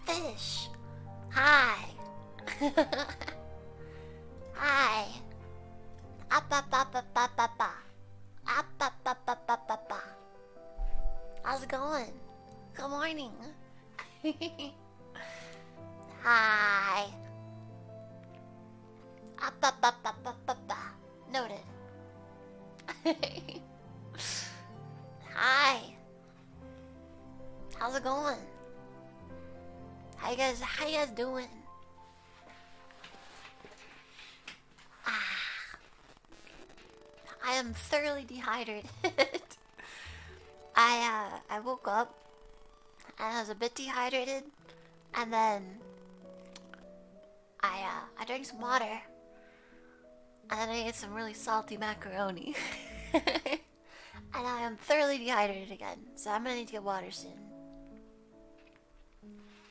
Fish. Hi. Hi. How's it going? Good morning. Hi. Noted. Hi. How's it going? How you guys doing? I am thoroughly dehydrated. I woke up and I was a bit dehydrated, and then I drank some water, and then I ate some really salty macaroni. And I am thoroughly dehydrated again, so I'm gonna need to get water soon.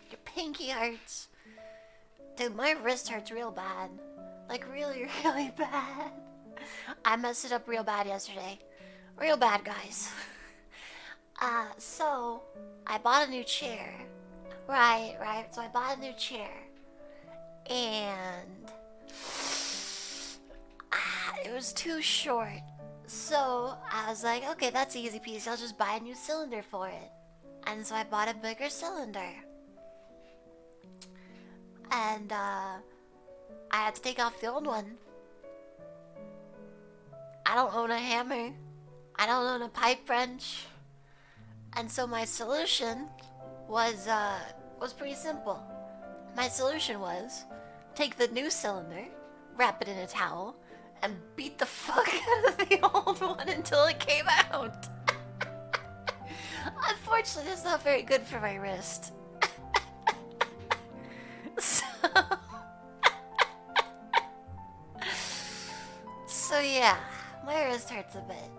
Your pinky hurts. Dude, my wrist hurts real bad. Like, really, really bad. I messed it up real bad yesterday. Real bad, guys. So, I bought a new chair. Right. So I bought a new chair. And... it was too short. So, I was like, okay, that's easy peasy. I'll just buy a new cylinder for it. And so I bought a bigger cylinder. And, I had to take off the old one. I don't own a hammer. I don't own a pipe wrench. And so my solution was pretty simple. My solution was take the new cylinder, wrap it in a towel, and beat the fuck out of the old one until it came out. Unfortunately, that's not very good for my wrist. So yeah, my wrist hurts a bit.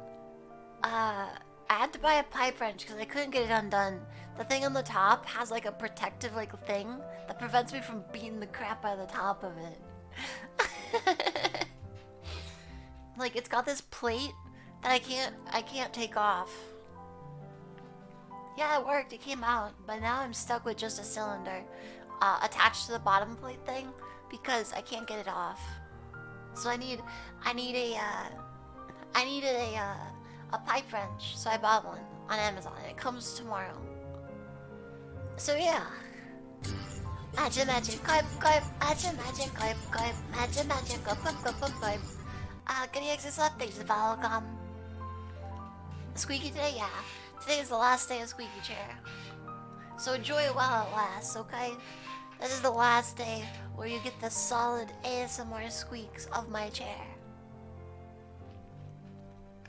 I had to buy a pipe wrench because I couldn't get it undone. The thing on the top has like a protective thing that prevents me from beating the crap out of the top of it. Like, it's got this plate that I can't take off. Yeah, it worked, it came out, but now I'm stuck with just a cylinder attached to the bottom plate thing because I can't get it off. So I needed a pipe wrench, so I bought one on Amazon. It comes tomorrow. So yeah. Magic, clap, magic, clap, magic, clap. Good access updates, welcome. Squeaky today, yeah. Today is the last day of Squeaky Chair. So enjoy it while it lasts, okay? This is the last day where you get the solid ASMR squeaks of my chair.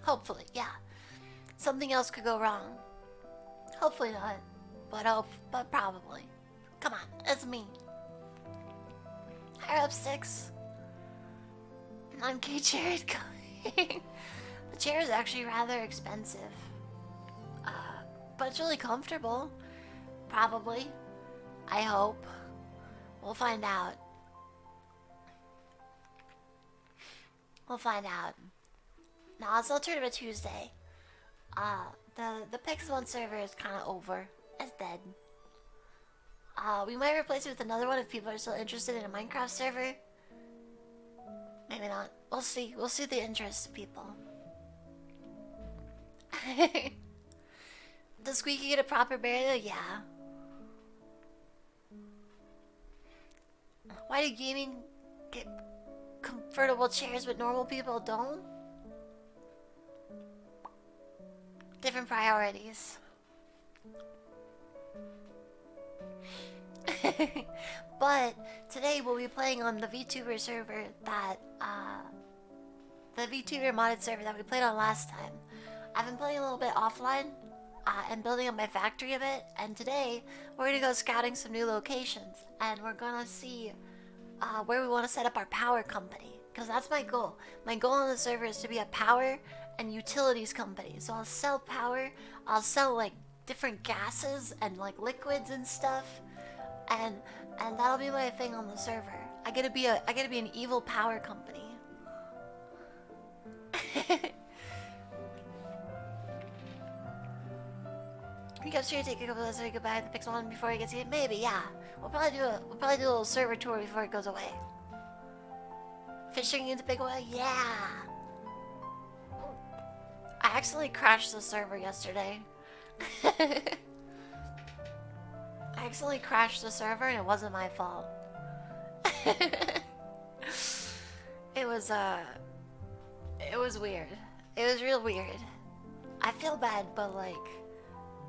Hopefully, yeah. Something else could go wrong. Hopefully not, but probably. Come on, it's me. Higher up 6. Non-K chair coming. The chair is actually rather expensive. But it's really comfortable. Probably. I hope. We'll find out. We'll find out. Nah, it's Tournament Tuesday. The Pixel 1 server is kind of over. It's dead. We might replace it with another one if people are still interested in a Minecraft server. Maybe not. We'll see. We'll see the interest of people. Does Squeaky get a proper burial? Yeah. Why do gaming get comfortable chairs but normal people don't? Different priorities. But today we'll be playing on the VTuber server that, the VTuber modded server that we played on last time. I've been playing a little bit offline, and building up my factory a bit, and today we're gonna go scouting some new locations, and we're gonna see where we want to set up our power company, because that's my goal. My goal on the server is to be a power and utilities company. So I'll sell power, I'll sell like different gases and like liquids and stuff, and that'll be my thing on the server. I gotta be an evil power company. you come straight, take a couple of minutes to go back to the Pixel one before it gets here? Maybe, yeah. We'll probably do a little server tour before it goes away. Fishing into Big One? Yeah! I accidentally crashed the server yesterday. I accidentally crashed the server and it wasn't my fault. It was weird. It was real weird. I feel bad, but like,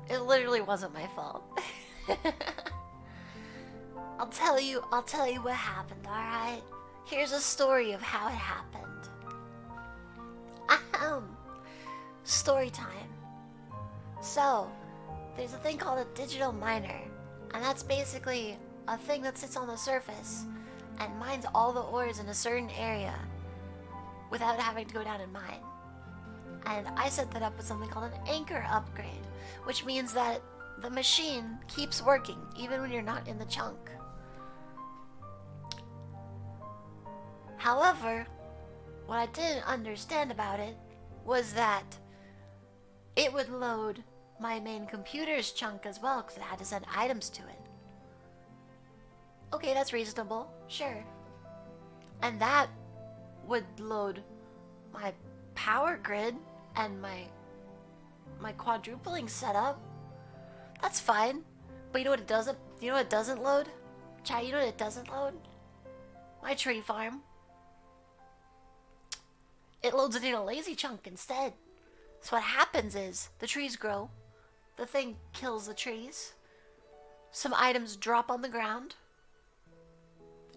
it literally wasn't my fault. I'll tell you what happened, alright? Here's a story of how it happened. Story time. So, there's a thing called a digital miner, and that's basically a thing that sits on the surface and mines all the ores in a certain area without having to go down and mine. And I set that up with something called an anchor upgrade, which means that the machine keeps working even when you're not in the chunk. However, what I didn't understand about it was that it would load my main computer's chunk as well because it had to send items to it. Okay, that's reasonable, sure. And that would load my power grid and my quadrupling setup. That's fine. But you know what it doesn't? You know what it doesn't load? Chat, you know what it doesn't load? My tree farm. It loads it in a lazy chunk instead. So what happens is, the trees grow, the thing kills the trees, some items drop on the ground,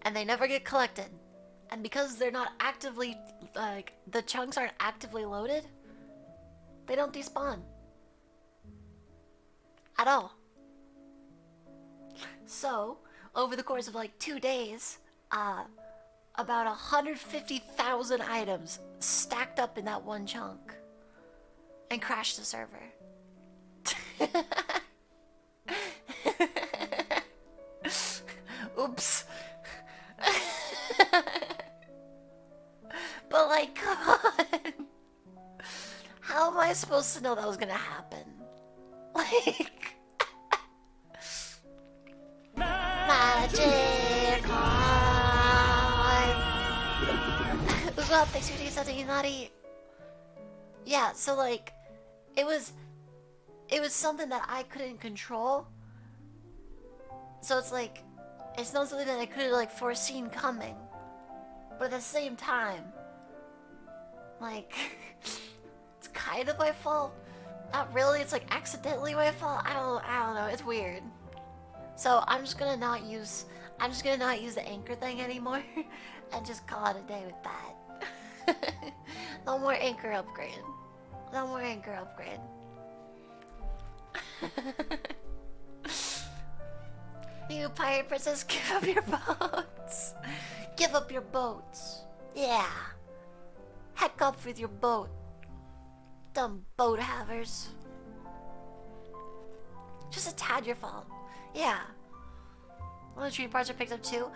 and they never get collected. And because they're not actively, like, the chunks aren't actively loaded, they don't despawn. At all. So, over the course of like 2 days, about 150,000 items stacked up in that one chunk and crashed the server. Oops. But like, come on. How am I supposed to know that was gonna happen? Like, magic time. Who's up? Thanks for doing something naughty. Yeah, so like, it was something that I couldn't control. So it's like, it's not something that I could have like foreseen coming. But at the same time, like, it's kind of my fault. Not really, it's like accidentally my fault. I don't know, it's weird. So I'm just gonna not use the anchor thing anymore and just call it a day with that. No more anchor upgrade. No more anchor upgrade. You pirate princess, give up your boats. Give up your boats. Yeah. Heck up with your boat. Dumb boat havers. Just a tad your fault. Yeah. One of the tree parts are picked up too.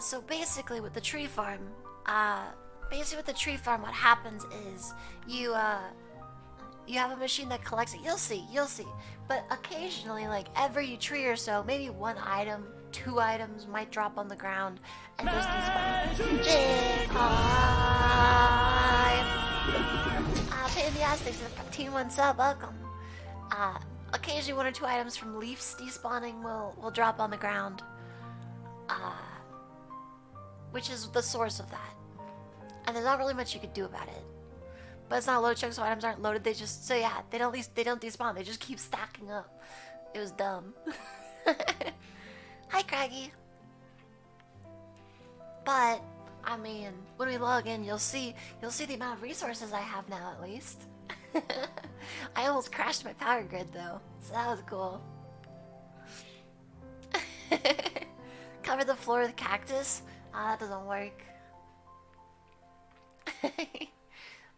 So basically with the tree farm, what happens is you have a machine that collects it. You'll see. But occasionally, like every tree or so, maybe 1 item, 2 items might drop on the ground and just despawn. Pain in the ass, thanks for the Team 1 sub, welcome. Occasionally 1 or 2 items from leaves despawning will drop on the ground. Which is the source of that. And there's not really much you could do about it. But it's not load chunks, so items aren't loaded, they just, so yeah, they don't despawn, they just keep stacking up. It was dumb. Hi, Craggy. But, I mean, when we log in, you'll see the amount of resources I have now, at least. I almost crashed my power grid, though, so that was cool. Cover the floor with cactus? That doesn't work.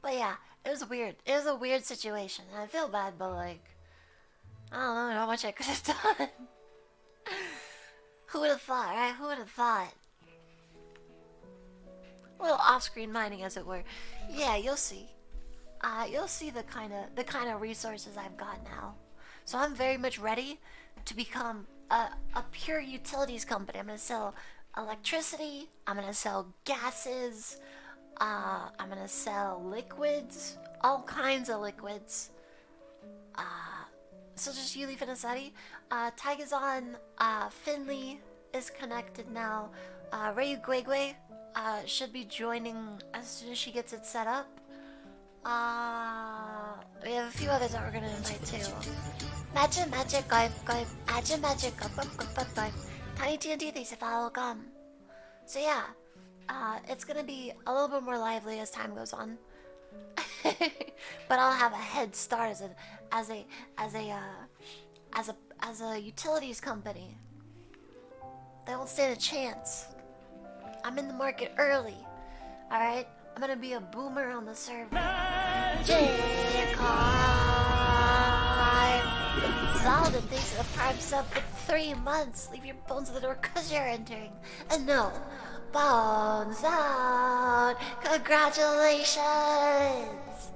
But yeah, it was weird. It was a weird situation. And I feel bad, but like, I don't know how much I could have done. Who would have thought, right? Who would have thought? A little off-screen mining, as it were. Yeah, you'll see. You'll see the kind of resources I've got now. So I'm very much ready to become a pure utilities company. I'm gonna sell electricity. I'm gonna sell gases. I'm gonna sell liquids, all kinds of liquids. So just Yuli Finasati. Taigazon, Finley is connected now. Ryu Guegwe should be joining as soon as she gets it set up. We have a few others that we're gonna invite too. Magic, magic, Tiny TNT, thanks if I'll come. So yeah, it's gonna be a little bit more lively as time goes on. But I'll have a head start as a utilities company. They won't stand a chance. I'm in the market early. Alright? I'm gonna be a boomer on the server. Zalden thinks the Prime sub for 3 months. Leave your bones at the door cause you're entering. And no. Bones out. Congratulations.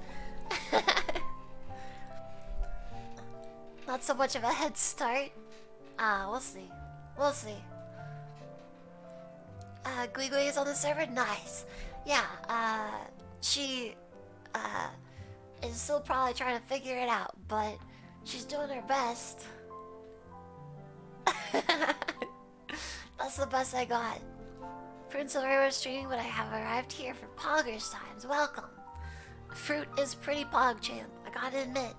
Not so much of a head start. We'll see. We'll see. Guigui is on the server? Nice. Yeah, she, is still probably trying to figure it out, but she's doing her best. That's the best I got. Prince of Rare streaming, but I have arrived here for Poggers times. Welcome. Fruit is pretty pog champ, I gotta admit.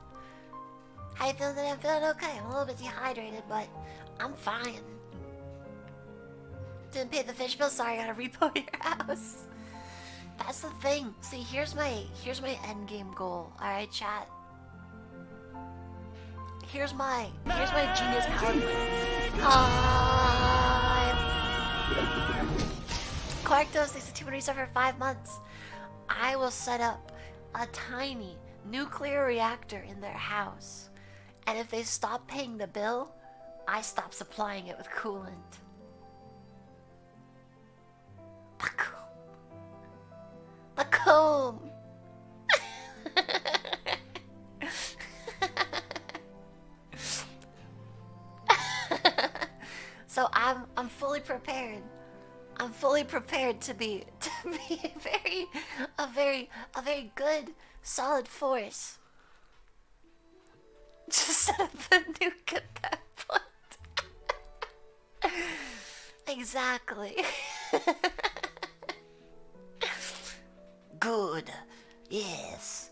How you feeling today? I'm feeling okay. I'm a little bit dehydrated, but I'm fine. Didn't pay the fish bill, sorry, I gotta repo your house. That's the thing. See, here's my end game goal. Alright, chat. Here's my genius power plan. Quarktos takes the 200 for 5 months. I will set up a tiny nuclear reactor in their house. And if they stop paying the bill, I stop supplying it with coolant. The comb. So I'm fully prepared. I'm fully prepared to be a very good solid force. Just set up the nuke at that point. Exactly. Good. Yes.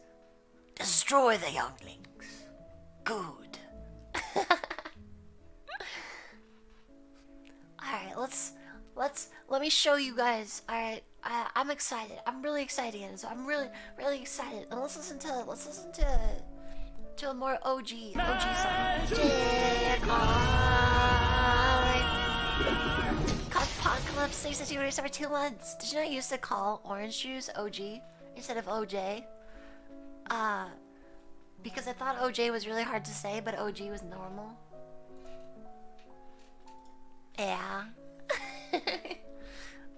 Destroy the younglings. Good. Alright, let me show you guys. Alright, I'm excited. I'm really excited again. So I'm really excited. And let's listen to a more OG song. Apocalypse 62 for 2 months. Did you know I used to call orange juice OG instead of OJ? Because I thought OJ was really hard to say, but OG was normal. Yeah.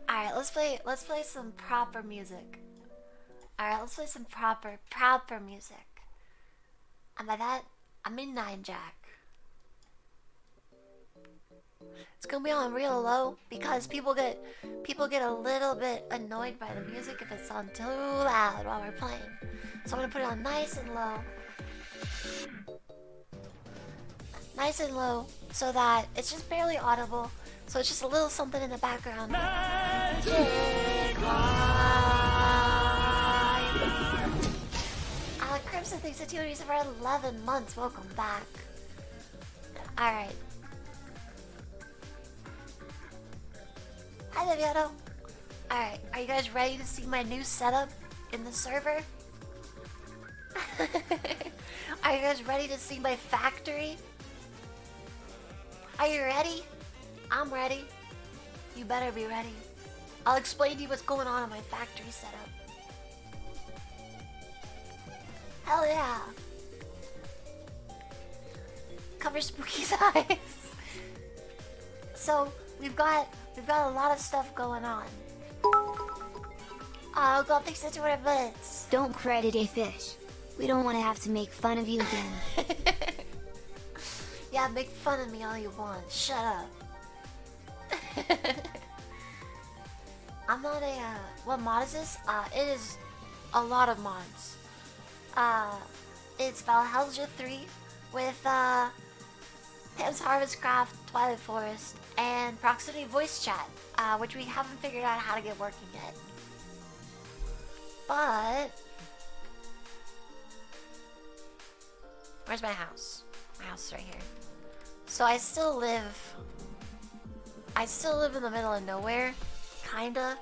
Alright, let's play some proper music. Alright, let's play some proper music. And by that, I mean 9-jack. It's gonna be on real low because people get a little bit annoyed by the music if it's on too loud while we're playing. So I'm gonna put it on nice and low. Nice and low so that it's just barely audible. So it's just a little something in the background. Crimson thanks to 2 years for 11 months. Welcome back. Alright. Hi there, Vioto. Alright, are you guys ready to see my new setup in the server? Are you guys ready to see my factory? Are you ready? I'm ready. You better be ready. I'll explain to you what's going on in my factory setup. Hell yeah. Cover Spooky's eyes. So, we've got a lot of stuff going on. Oh, God, thanks for 200 minutes. Don't credit a fish. We don't want to have to make fun of you again. Yeah, make fun of me all you want. Shut up. I'm not a, what mod is this? It is a lot of mods. It's Valhelsia 3 with, Pam's Harvest Craft, Twilight Forest, and Proximity Voice Chat, which we haven't figured out how to get working yet. But... where's my house? My house is right here. So I still live in the middle of nowhere, kinda.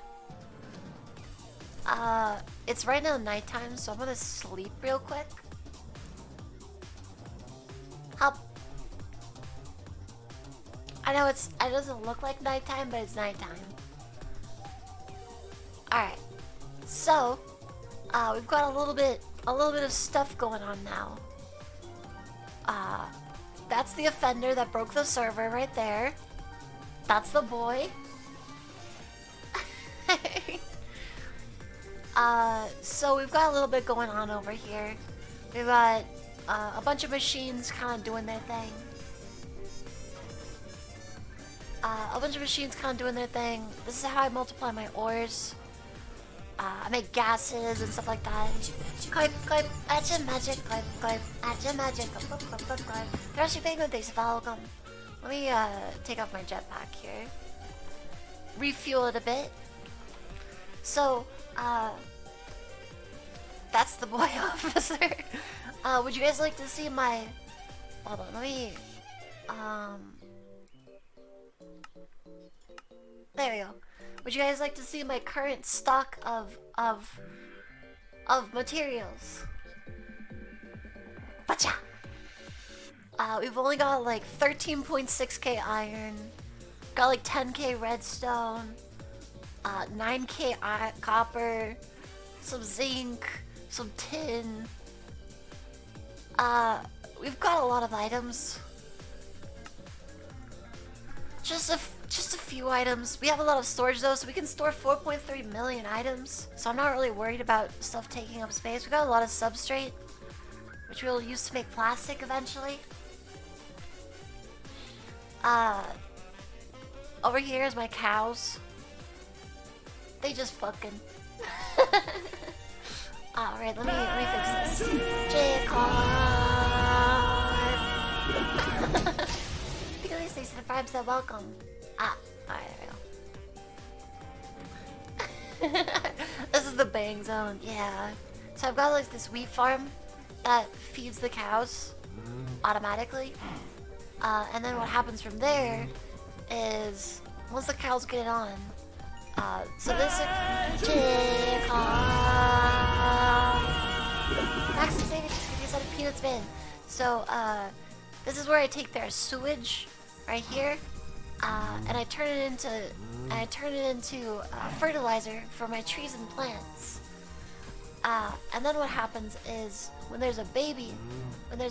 It's right now nighttime, so I'm gonna sleep real quick. Up. I know it doesn't look like nighttime, but it's nighttime. Alright. So, we've got a little bit of stuff going on now. That's the offender that broke the server right there. That's the boy. So we've got a little bit going on over here. We've got a bunch of machines kind of doing their thing. This is how I multiply my ores. I make gases and stuff like that. Clip, clip, add your magic, clip, clip, add your magic, clip, clip, clip, clip. There's your penguin, thanks for welcome. Let me take off my jetpack here. Refuel it a bit. So, that's the boy officer. Would you guys like to see my... hold on, let me... there we go. Would you guys like to see my current stock of materials? Bacha! We've only got like 13.6k iron, got like 10k redstone, 9k copper, some zinc, some tin. We've got a lot of items. Just a few items. We have a lot of storage though, so we can store 4.3 million items. So I'm not really worried about stuff taking up space. We got a lot of substrate, which we'll use to make plastic eventually. Over here is my cows. They just fucking. Alright, let me fix this. J-Card! Because they said the vibes that welcome. Alright, there we go. This is the bang zone, yeah. So I've got like this wheat farm that feeds the cows automatically. And then what happens from there is once the cows get it on, so this is Max is saving just a peanuts bin. So this is where I take their sewage right here, and I turn it into fertilizer for my trees and plants. And then what happens is when there's a baby, they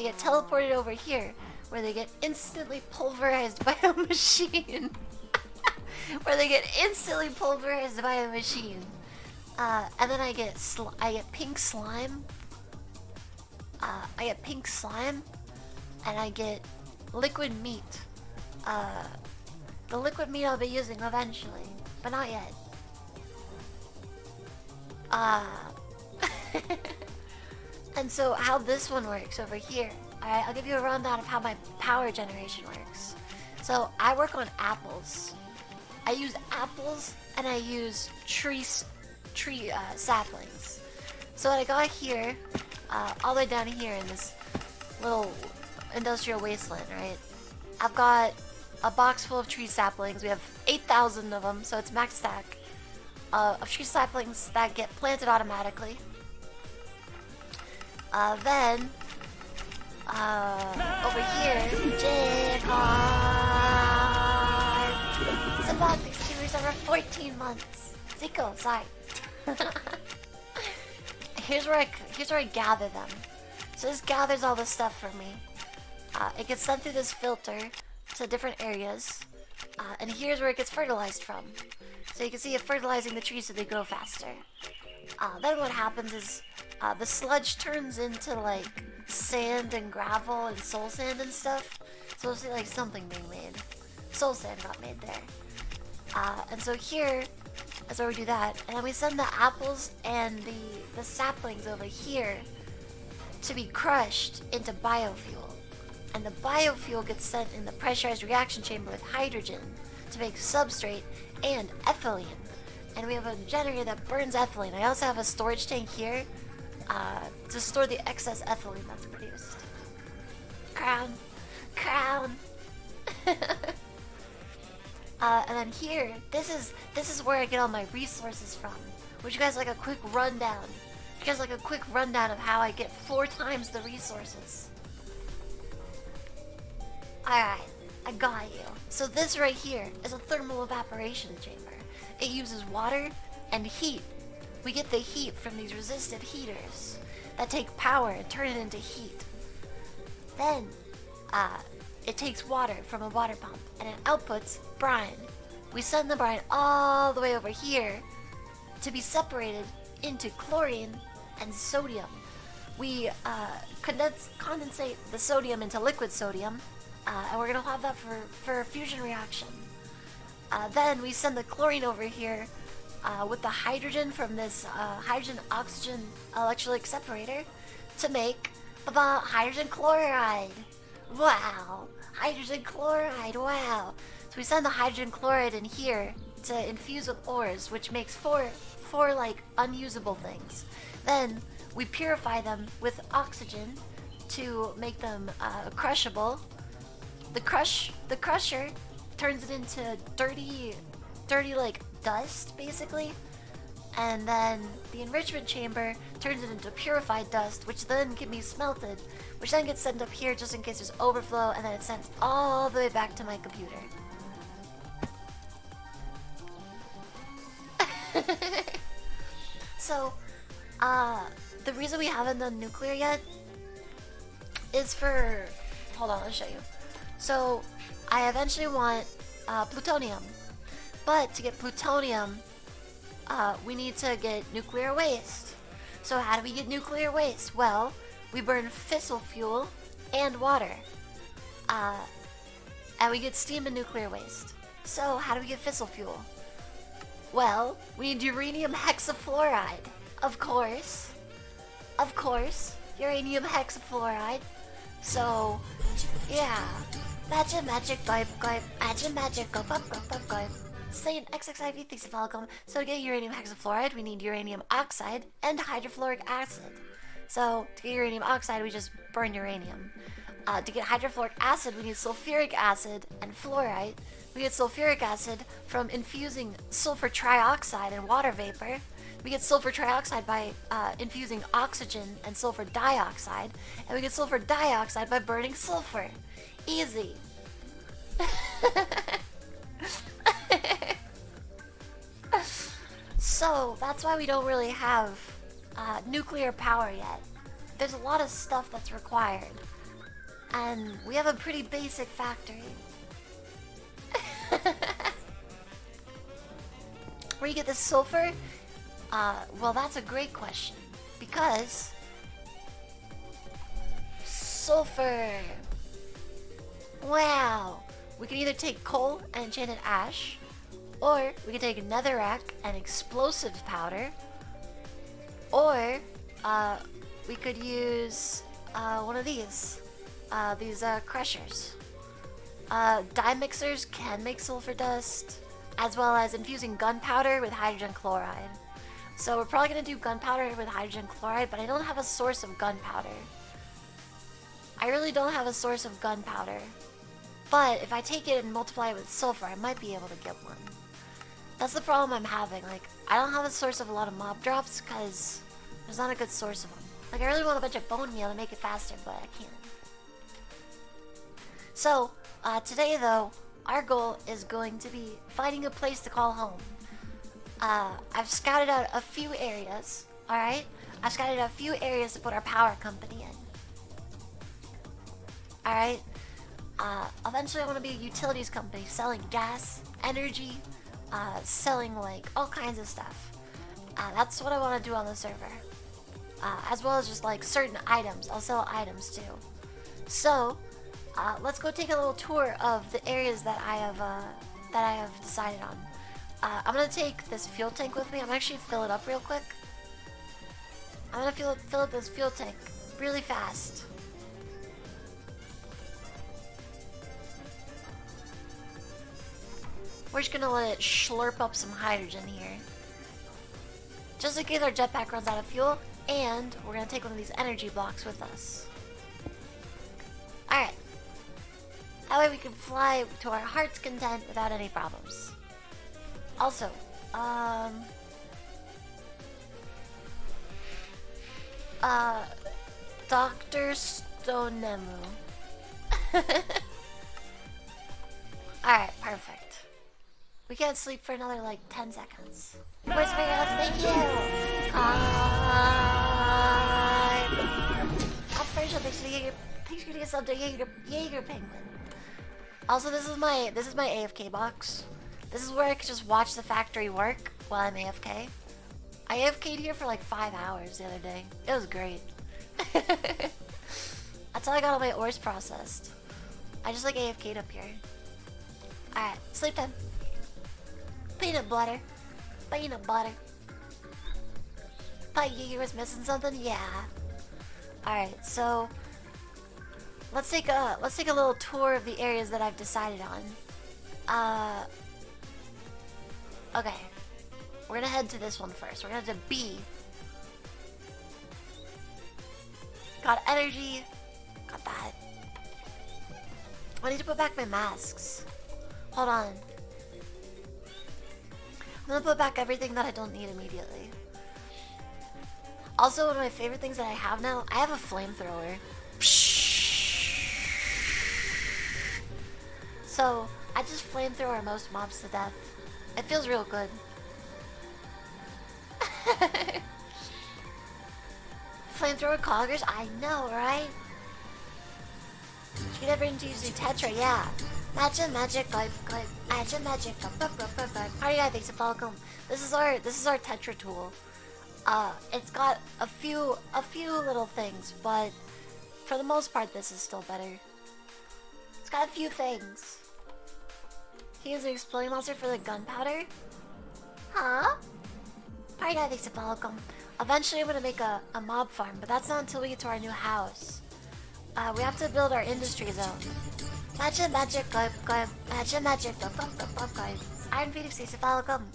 get teleported over here, where they get instantly pulverized by a machine. And then I get pink slime. And I get liquid meat. The liquid meat I'll be using eventually, but not yet. And so how this one works over here. Alright, I'll give you a rundown of how my power generation works. So I work on apples. I use apples and I use tree saplings. So what I got here, all the way down here in this little industrial wasteland, right? I've got a box full of tree saplings. We have 8,000 of them, so it's max stack of tree saplings that get planted automatically. Then over here, Zimbabwe, these viewers over 14 months. Zico, sorry. Here's where I gather them. So this gathers all the stuff for me. It gets sent through this filter to different areas, and here's where it gets fertilized from. So you can see it fertilizing the trees so they grow faster. Then what happens is the sludge turns into like sand and gravel and soul sand and stuff. So we'll see like something being made. Soul sand got made there. And so here is where we do that. And then we send the apples and the saplings over here to be crushed into biofuel. And the biofuel gets sent in the pressurized reaction chamber with hydrogen to make substrate and ethylene. And we have a generator that burns ethylene. I also have a storage tank here to store the excess ethylene that's produced. Crown. Crown. And then here, this is where I get all my resources from. Would you guys like a quick rundown? You guys like a quick rundown of how I get 4 times the resources? Alright, I got you. So this right here is a thermal evaporation chamber. It uses water and heat. We get the heat from these resistive heaters that take power and turn it into heat. Then, it takes water from a water pump and it outputs brine. We send the brine all the way over here to be separated into chlorine and sodium. We condensate the sodium into liquid sodium, and we're gonna have that for a fusion reaction. Then we send the chlorine over here with the hydrogen from this hydrogen-oxygen electrolytic separator to make the hydrogen chloride. Wow, hydrogen chloride, wow. So we send the hydrogen chloride in here to infuse with ores, which makes four like unusable things. Then we purify them with oxygen to make them crushable. The crusher turns it into dirty like dust basically, and then the enrichment chamber turns it into purified dust, which then can be smelted, which then gets sent up here just in case there's overflow, and then it's sent all the way back to my computer. So, the reason we haven't done nuclear yet is for... Hold on, I'll show you. So, I eventually want plutonium. But to get plutonium, we need to get nuclear waste. So how do we get nuclear waste? Well, we burn fissile fuel and water. And we get steam and nuclear waste. So how do we get fissile fuel? Well, we need uranium hexafluoride. Of course. Of course. Uranium hexafluoride. So, yeah. Magic, magic, go, Saying XXIV thinks of welcome. So to get uranium hexafluoride, we need uranium oxide and hydrofluoric acid. So to get uranium oxide, we just burn uranium. To get hydrofluoric acid, we need sulfuric acid and fluorite. We get sulfuric acid from infusing sulfur trioxide and water vapor. We get sulfur trioxide by infusing oxygen and sulfur dioxide. And we get sulfur dioxide by burning sulfur. Easy. So, that's why we don't really have nuclear power yet. There's a lot of stuff that's required. And we have a pretty basic factory. Where you get the sulfur? Well, that's a great question. Because... sulfur! Wow! We can either take coal and enchanted ash, or we can take netherrack and explosives powder, or we could use one of these crushers. Dye mixers can make sulfur dust, as well as infusing gunpowder with hydrogen chloride. So we're probably gonna do gunpowder with hydrogen chloride, but I don't have a source of gunpowder. I really don't have a source of gunpowder. But if I take it and multiply it with sulfur, I might be able to get one. That's the problem I'm having. Like, I don't have a source of a lot of mob drops because there's not a good source of them. Like, I really want a bunch of bone meal to make it faster, but I can't. So, today though, our goal is going to be finding a place to call home. I've scouted out a few areas, alright? I've scouted out a few areas to put our power company in. Alright? Eventually I want to be a utilities company selling gas, energy, selling like all kinds of stuff. That's what I want to do on the server. as well as just like certain items. I'll sell items too. So let's go take a little tour of the areas that I have decided on. I'm gonna take this fuel tank with me. I'm gonna actually fill it up real quick. I'm gonna fill up this fuel tank really fast. We're just gonna let it slurp up some hydrogen here. Just in case our jetpack runs out of fuel. And we're gonna take one of these energy blocks with us. Alright. That way we can fly to our heart's content without any problems. Also, Dr. Stone Nemu. Alright, perfect. We can't sleep for another like 10 seconds. Voice figure, thank you! Up first, thanks for getting us up to Jaeger Penguin. Also, this is my AFK box. This is where I can just watch the factory work while I'm AFK. I AFK'd here for like 5 hours the other day. It was great. That's how I got all my ores processed. I just like AFK'd up here. Alright, sleep time. Peanut butter. Peanut butter. Thought Jaeger was missing something? Yeah. Alright, so let's take a little tour of the areas that I've decided on. Okay. We're gonna head to this one first. We're gonna head to B. Got energy. Got that. I need to put back my masks. Hold on. I'm gonna put back everything that I don't need immediately. Also, one of my favorite things that I have now, I have a flamethrower. So, I just flamethrower most mobs to death. It feels real good. Flamethrower coggers? I know, right? You never into using Tetra, yeah. Magic, go. Magic, go. Party guy, thanks for welcome. This is our Tetra tool. It's got a few little things, but for the most part, this is still better. It's got a few things. He is an exploding monster for the gunpowder. Huh? Party guy, thanks for welcome. Eventually, I'm gonna make a mob farm, but that's not until we get to our new house. We have to build our industry zone. Magic, go. Iron Phoenix, thanks for welcome.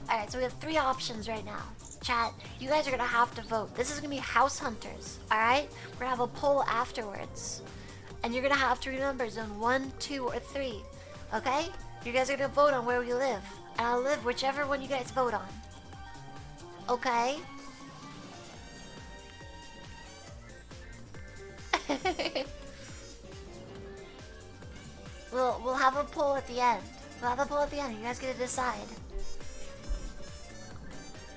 Alright, so we have 3 options right now. Chat, you guys are gonna have to vote. This is gonna be house hunters, alright? We're gonna have a poll afterwards. And you're gonna have to remember zone 1, 2, or 3. Okay? You guys are gonna vote on where we live. And I'll live whichever one you guys vote on. Okay? We'll have a poll at the end. We'll have a poll at the end. You guys get to decide.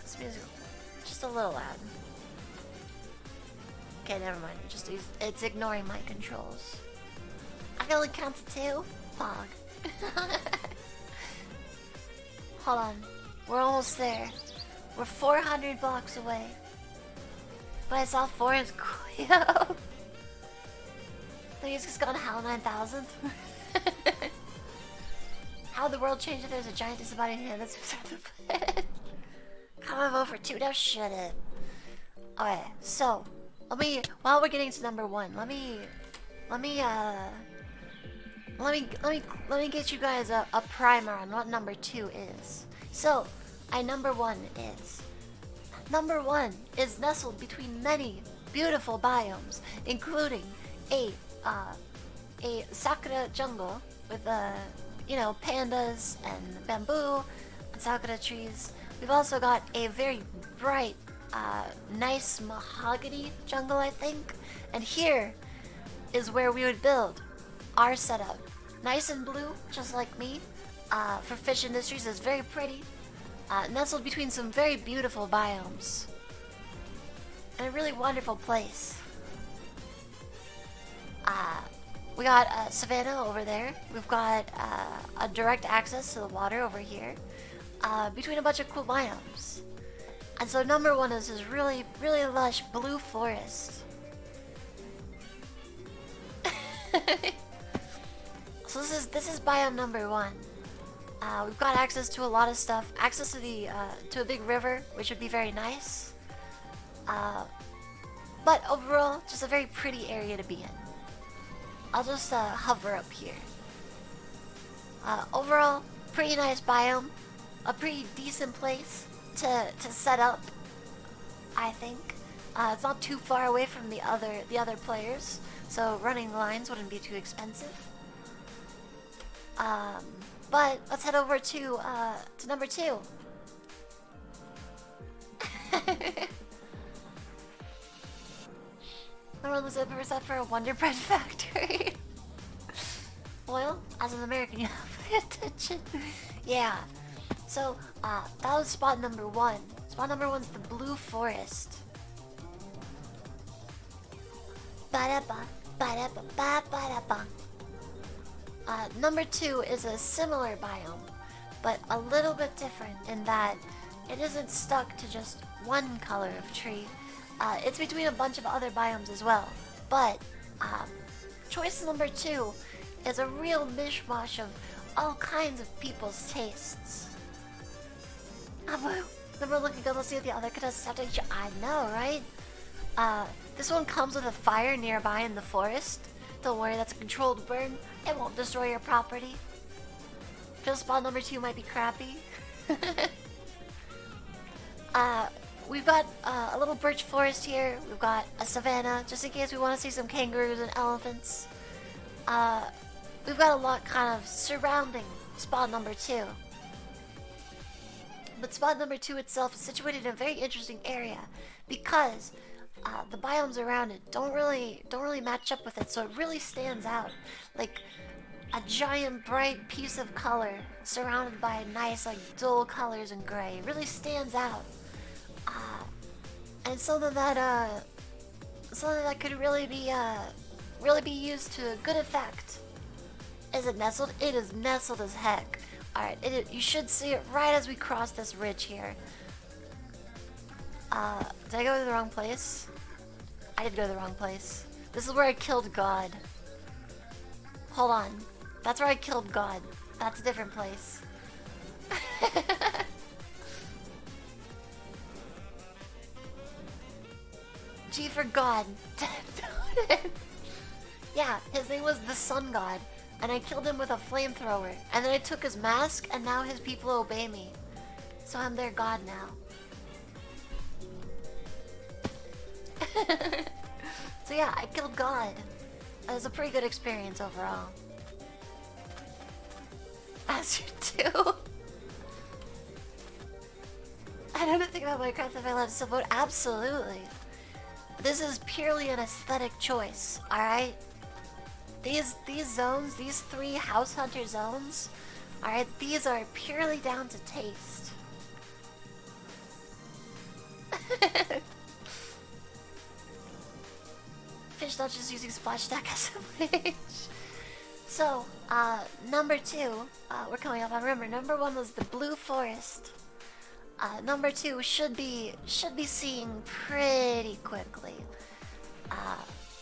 This music just a little loud. Okay, never mind. It's ignoring my controls. I can only count to 2. Fog. Hold on. We're almost there. We're 400 blocks away. But I saw 4 is Cleo. The music's gone HAL 9000. How would the world change if there's a giant disembodied hand that's beside the planet? Come on, vote for 2. Now shut it. Okay, so while we're getting to number 1, let me get you guys a primer on what number 2 is. So, number 1 is nestled between many beautiful biomes, including a sakura jungle with pandas and bamboo and sakura trees. We've also got a very bright, nice mahogany jungle, I think. And here is where we would build our setup. Nice and blue, just like me. For fish industries, it's very pretty. Nestled between some very beautiful biomes. And a really wonderful place. We got savannah over there. We've got a direct access to the water over here. Between a bunch of cool biomes. And so number 1 is this really, really lush blue forest. So this is biome number 1. We've got access to a lot of stuff. Access to the to a big river, which would be very nice. But overall, just a very pretty area to be in. I'll just hover up here. Overall, pretty nice biome. A pretty decent place to set up, I think. It's not too far away from the other players, so running lines wouldn't be too expensive. But let's head over to number 2. Number 1 was a percent for a Wonder Bread factory. Well, as an American, you have to pay attention. Yeah. So, that was spot number 1. Spot number 1's the Blue Forest. Ba-da-ba, ba-da-ba, ba-da-ba. Number 2 is a similar biome, but a little bit different in that it isn't stuck to just one color of tree. It's between a bunch of other biomes as well. But choice number 2 is a real mishmash of all kinds of people's tastes. Number looking good. Let's see what the other contestants have to. I know, right? This one comes with a fire nearby in the forest. Don't worry, that's a controlled burn. It won't destroy your property. Feel spot number 2 might be crappy. We've got a little birch forest here. We've got a savanna, just in case we want to see some kangaroos and elephants. We've got a lot kind of surrounding spot number 2. But spot number 2 itself is situated in a very interesting area because the biomes around it don't really match up with it, so it really stands out. Like a giant bright piece of color surrounded by nice like dull colors and gray. It really stands out. And something that could really be used to good effect. Is it nestled? It is nestled as heck. Alright, you should see it right as we cross this ridge here. Did I go to the wrong place? I did go to the wrong place. This is where I killed God. Hold on. That's where I killed God. That's a different place. G for God. Yeah, his name was the Sun God. And I killed him with a flamethrower. And then I took his mask, and now his people obey me. So I'm their god now. So yeah, I killed God. It was a pretty good experience overall. As you do. I don't think about Minecraft if I let it vote. Absolutely. This is purely an aesthetic choice, alright? These zones, these 3 House Hunter zones, alright, these are purely down to taste. Fish not just using splash stack as a wage. So, number 2, we're coming up on. Remember, number 1 was the Blue Forest. Number 2 should be seeing pretty quickly.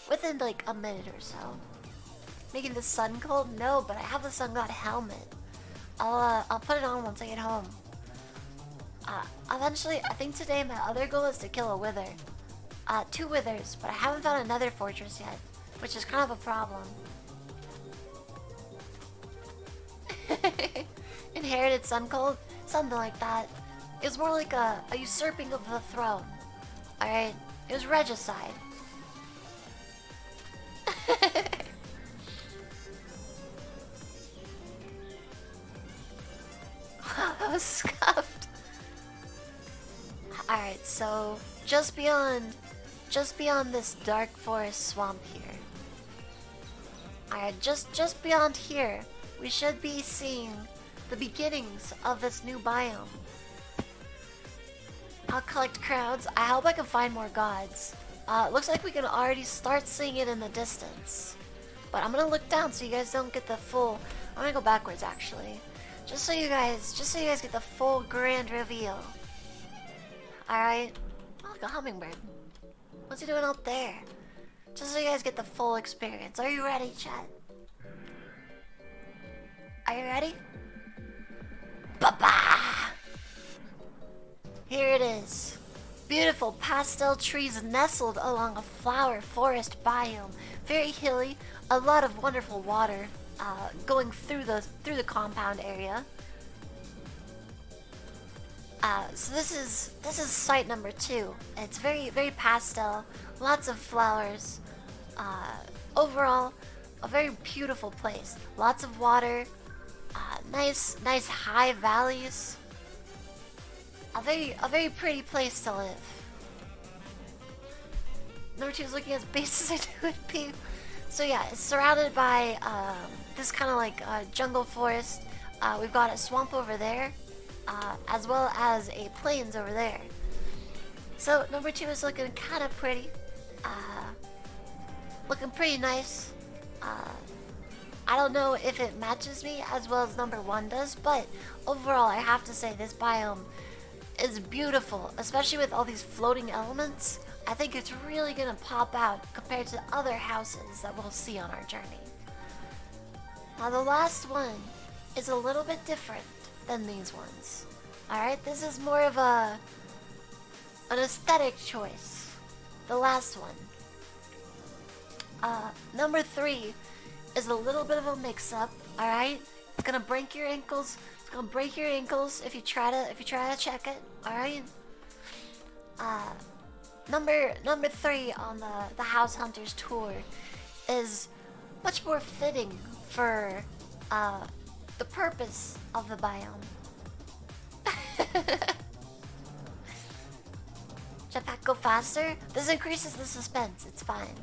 Within like a minute or so. Making the sun cold? No, but I have the sun god helmet. I'll put it on once I get home. Eventually, I think today my other goal is to kill a wither. 2 withers, but I haven't found another fortress yet, which is kind of a problem. Inherited sun cold? Something like that. It was more like a usurping of the throne. Alright? It was regicide. That was scuffed. Alright, so just beyond this dark forest swamp here. Alright, just beyond here, we should be seeing the beginnings of this new biome. I'll collect crowds. I hope I can find more gods. Looks like we can already start seeing it in the distance. But I'm gonna look down so you guys don't get the full. I'm gonna go backwards actually, just so you guys get the full grand reveal. Alright. Oh, like a hummingbird. What's he doing up there? Just so you guys get the full experience. Are you ready, chat? Are you ready? Ba-ba! Here it is. Beautiful pastel trees nestled along a flower forest biome. Very hilly, a lot of wonderful water going through the compound area. So this is site number 2. It's very pastel, lots of flowers. Overall, a very beautiful place. Lots of water, nice high valleys. A very pretty place to live. Number 2 is looking as base as it would be. So yeah, it's surrounded by this kind of like jungle forest. We've got a swamp over there, as well as a plains over there. So number 2 is looking kind of pretty, looking pretty nice. I don't know if it matches me as well as number 1 does, but overall I have to say this biome is beautiful, especially with all these floating elements. I think it's really gonna pop out compared to other houses that we'll see on our journey. Now the last one is a little bit different than these ones. Alright, this is more of an aesthetic choice. The last one. Number 3 is a little bit of a mix-up, alright? It's gonna break your ankles. It's gonna break your ankles if you try to check it, alright? Number 3 on the House Hunters tour is much more fitting for the purpose of the biome. Jetpack go faster? This increases the suspense, it's fine.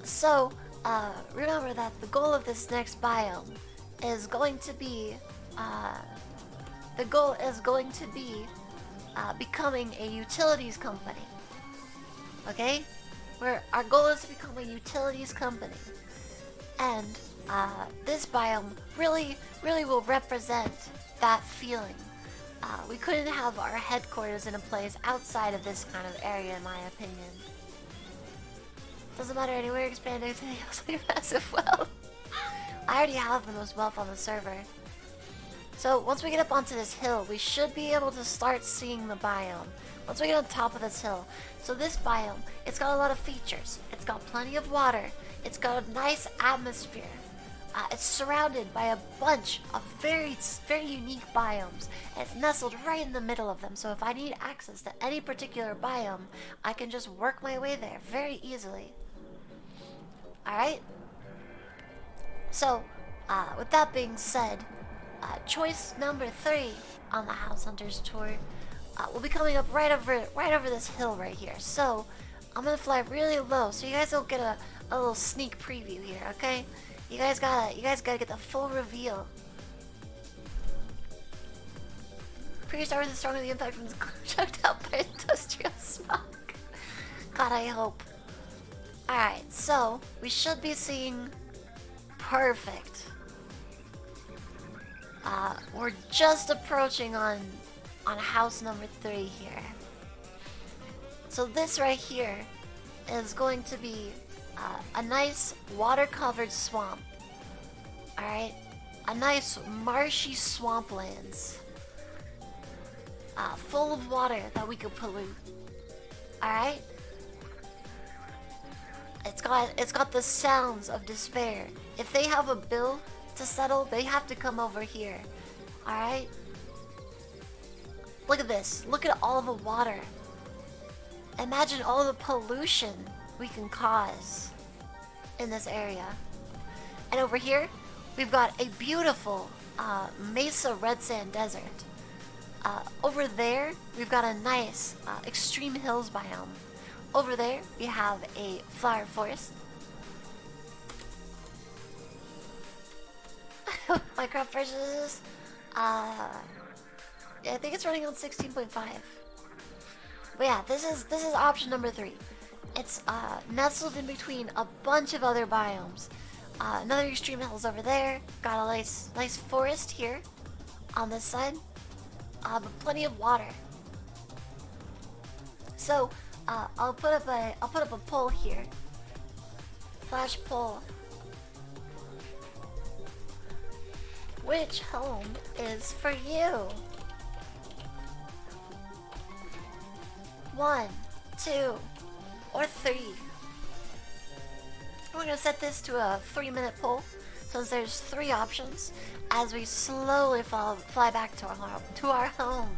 So, remember that the goal of this next biome is going to be, becoming a utilities company. Okay? Our goal is to become a utilities company. And, this biome really will represent that feeling. We couldn't have our headquarters in a place outside of this kind of area, in my opinion. Doesn't matter anywhere, expand anything else like massive wealth. I already have the most wealth on the server. So once we get up onto this hill, we should be able to start seeing the biome. Once we get on top of this hill. So this biome, it's got a lot of features. It's got plenty of water. It's got a nice atmosphere. It's surrounded by a bunch of very unique biomes, and it's nestled right in the middle of them. So if I need access to any particular biome, I can just work my way there very easily. Alright? So, with that being said, choice number 3 on the House Hunters tour will be coming up right over this hill right here. So, I'm gonna fly really low so you guys will get a little sneak preview here, okay? You guys gotta get the full reveal. Pre-star with the stronger the impact from chucked out by industrial smoke. God, I hope. Alright, so we should be seeing perfect. We're just approaching on house number 3 here. So this right here is going to be a nice water-covered swamp. Alright? A nice marshy swamplands. Full of water that we could pollute. Alright? It's got the sounds of despair. If they have a bill to settle, they have to come over here. Alright? Look at this. Look at all the water. Imagine all the pollution we can cause in this area. And over here, we've got a beautiful mesa red sand desert. Over there, we've got a nice extreme hills biome. Over there, we have a flower forest. Minecraft versus yeah, I think it's running on 16.5. But yeah, this is option number 3. It's nestled in between a bunch of other biomes. Another extreme hills over there. Got a nice forest here on this side. but plenty of water. So, I'll put up a poll here. Flash poll. Which home is for you? 1, 2, or 3. We're gonna set this to a 3-minute poll, since there's 3 options as we slowly fly back to our home.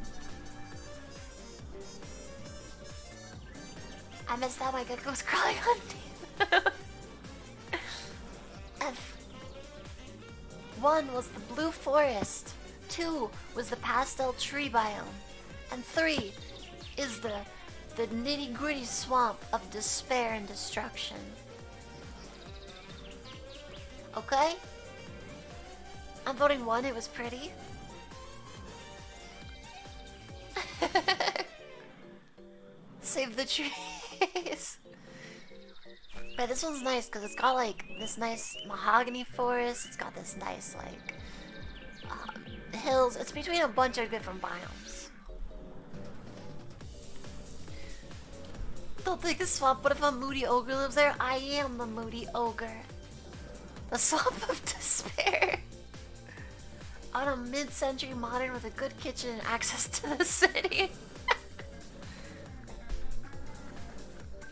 I missed out. My gecko's crawling on me. F. 1 was the blue forest. 2 was the pastel tree biome, and 3 is the nitty-gritty swamp of despair and destruction. Okay? I'm voting 1, it was pretty. Save the trees. But this one's nice because it's got like this nice mahogany forest. It's got this nice like hills. It's between a bunch of different biomes. Don't think a swamp. What if a moody ogre lives there? I am the moody ogre. The swamp of despair. On a mid-century modern with a good kitchen and access to the city.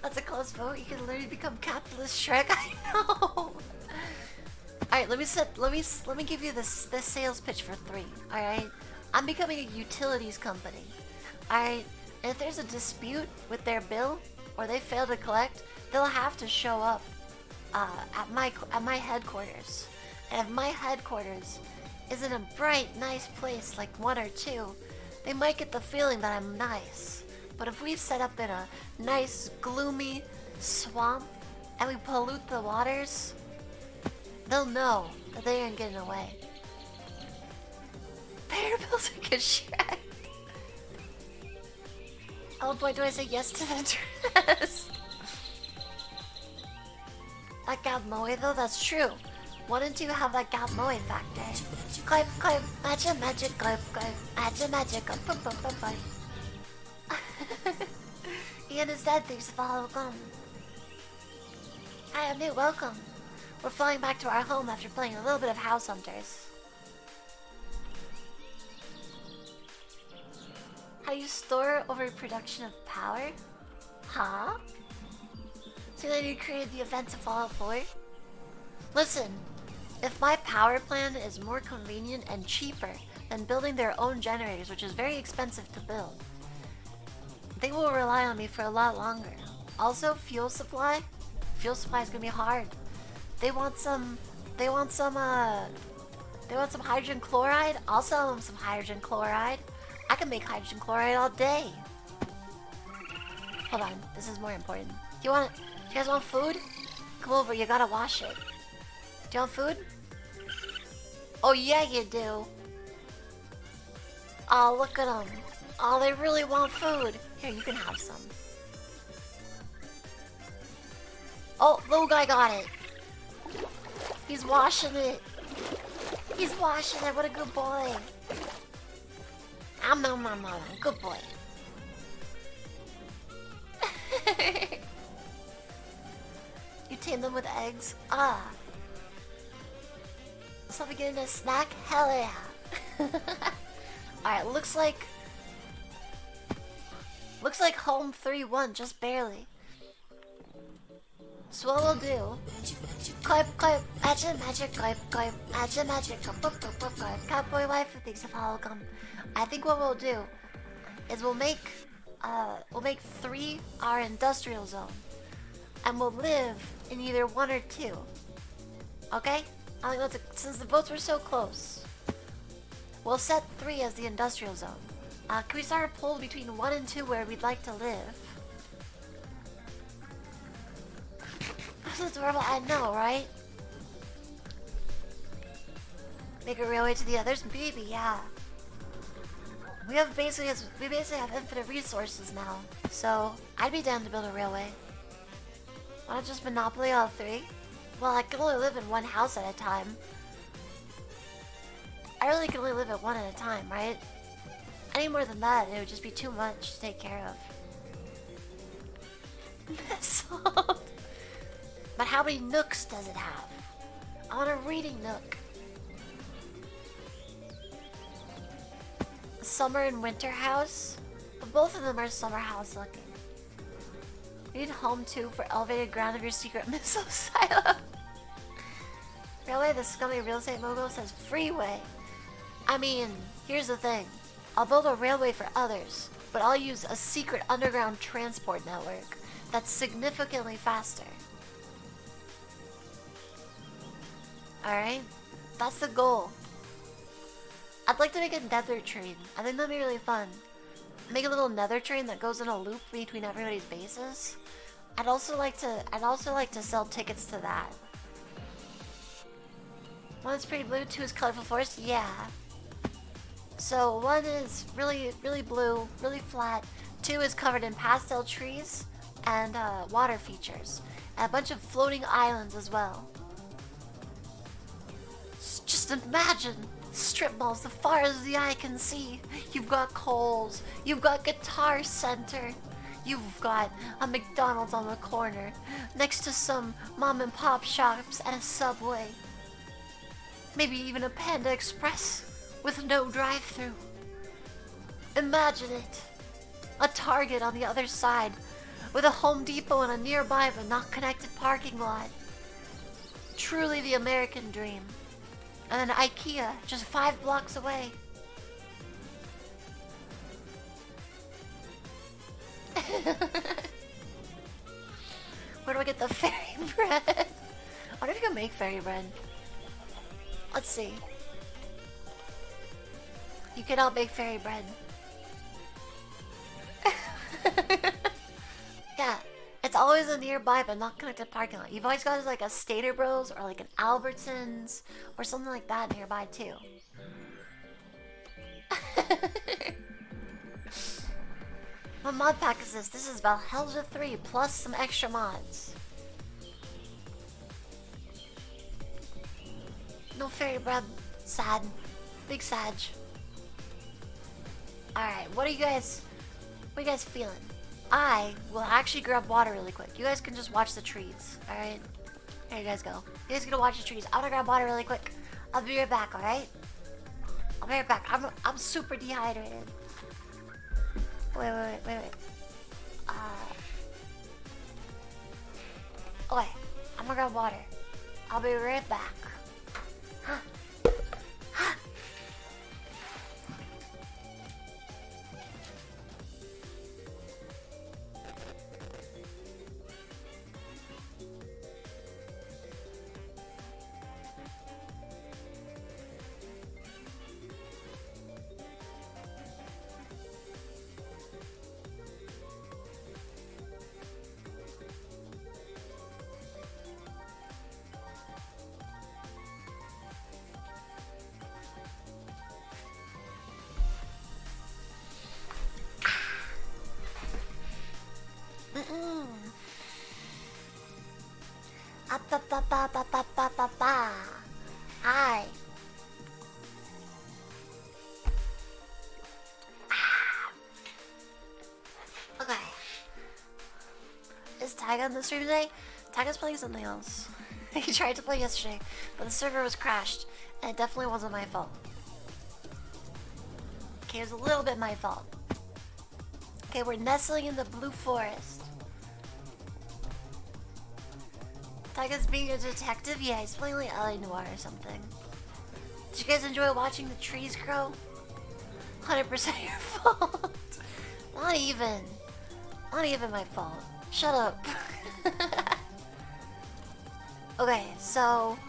That's a close vote. You can literally become capitalist Shrek. I know. Alright, let me give you this sales pitch for 3. Alright? I'm becoming a utilities company. Alright? And if there's a dispute with their bill or they fail to collect, they'll have to show up at my headquarters. And if my headquarters is in a bright, nice place like 1 or 2, they might get the feeling that I'm nice. But if we set up in a nice, gloomy swamp and we pollute the waters, they'll know that they ain't getting away. Pay your bills and get Shrek. Oh boy, do I say yes to the dress? That Gap Moe though, that's true. 1 and 2 have that Gap Moe factor. Clap, clap, magic, magic, clap, clap, magic, magic, clap, clap, clap, clap. Ian is dead, thanks for welcome. Hi, I'm new, welcome. We're flying back to our home after playing a little bit of House Hunters. How do you store overproduction of power? Huh? So then you created the events of Fallout 4? Listen, if my power plan is more convenient and cheaper than building their own generators, which is very expensive to build, they will rely on me for a lot longer. Also, fuel supply. Fuel supply is gonna be hard. They want some hydrogen chloride. I'll sell them some hydrogen chloride. I can make hydrogen chloride all day. Hold on, this is more important. Do you guys want food? Come over, you gotta wash it. Do you want food? Oh yeah, you do. Oh, look at them. Oh, they really want food. Here, you can have some. Oh, little guy got it. He's washing it. He's washing it. What a good boy. Nom, nom, nom. Good boy. You tame them with eggs? Ah. So we getting a snack? Hell yeah. Alright, looks like home 3-1, just barely. So what we'll do, clap, clap, magic, magic, clap, clap, magic, magic, clap, clap, clap, clap, cowboy wife, thanks for welcome. I think what we'll do is we'll make 3 our industrial zone, and we'll live in either 1 or 2. Okay? I think since the votes were so close, we'll set 3 as the industrial zone. Can we start a poll between 1 and 2 where we'd like to live? This is adorable, I know, right? Make a railway to the others? Baby, yeah. We basically have infinite resources now, so I'd be down to build a railway. Why not just monopoly all 3? Well, I can only live in 1 house at a time. I really can only live at 1 at a time, right? Any more than that, it would just be too much to take care of. Salt. But how many nooks does it have? I want a reading nook. Summer and winter house? But both of them are summer house looking. You need home too for elevated ground of your secret missile silo. Railway, the scummy real estate mogul says freeway. I mean, here's the thing. I'll build a railway for others, but I'll use a secret underground transport network that's significantly faster. Alright? That's the goal. I'd like to make a nether train. I think that'd be really fun. Make a little nether train that goes in a loop between everybody's bases. I'd also like to sell tickets to that. One is pretty blue, two is colorful forest. Yeah. So one is really blue, really flat. Two is covered in pastel trees and water features, and a bunch of floating islands as well. Just imagine strip malls as far as the eye can see. You've got Kohl's, you've got Guitar Center, you've got a McDonald's on the corner, next to some mom and pop shops and a Subway. Maybe even a Panda Express with no drive-thru. Imagine it. A Target on the other side, with a Home Depot and a nearby but not connected parking lot. Truly the American dream. And then IKEA, just 5 blocks away. Where do I get the fairy bread? I wonder if you can make fairy bread. Let's see. You cannot make fairy bread. Yeah, it's always a nearby but not connected parking lot. You've always got like a Stater Bros or like an Albertsons or something like that nearby too. What mod pack is this? This is Valhelsia 3 plus some extra mods. No fairy bread. Sad. Big sad. Alright, what are you guys feeling? I will actually grab water really quick. You guys can just watch the trees, alright? There you guys go. You guys gonna watch the trees. I'm gonna grab water really quick. I'll be right back, alright? I'll be right back. I'm super dehydrated. Wait. Okay, I'm gonna grab water. I'll be right back. Hi. Okay. Is Taiga on the stream today? Taiga's playing something else. He tried to play yesterday, but the server was crashed, and it definitely wasn't my fault. Okay, it was a little bit my fault. Okay, we're nestling in the blue forest. Taiga's being a detective? Yeah, he's playing like LA Noir or something. Did you guys enjoy watching the trees grow? 100% your fault. Not even my fault. Shut up. Okay, so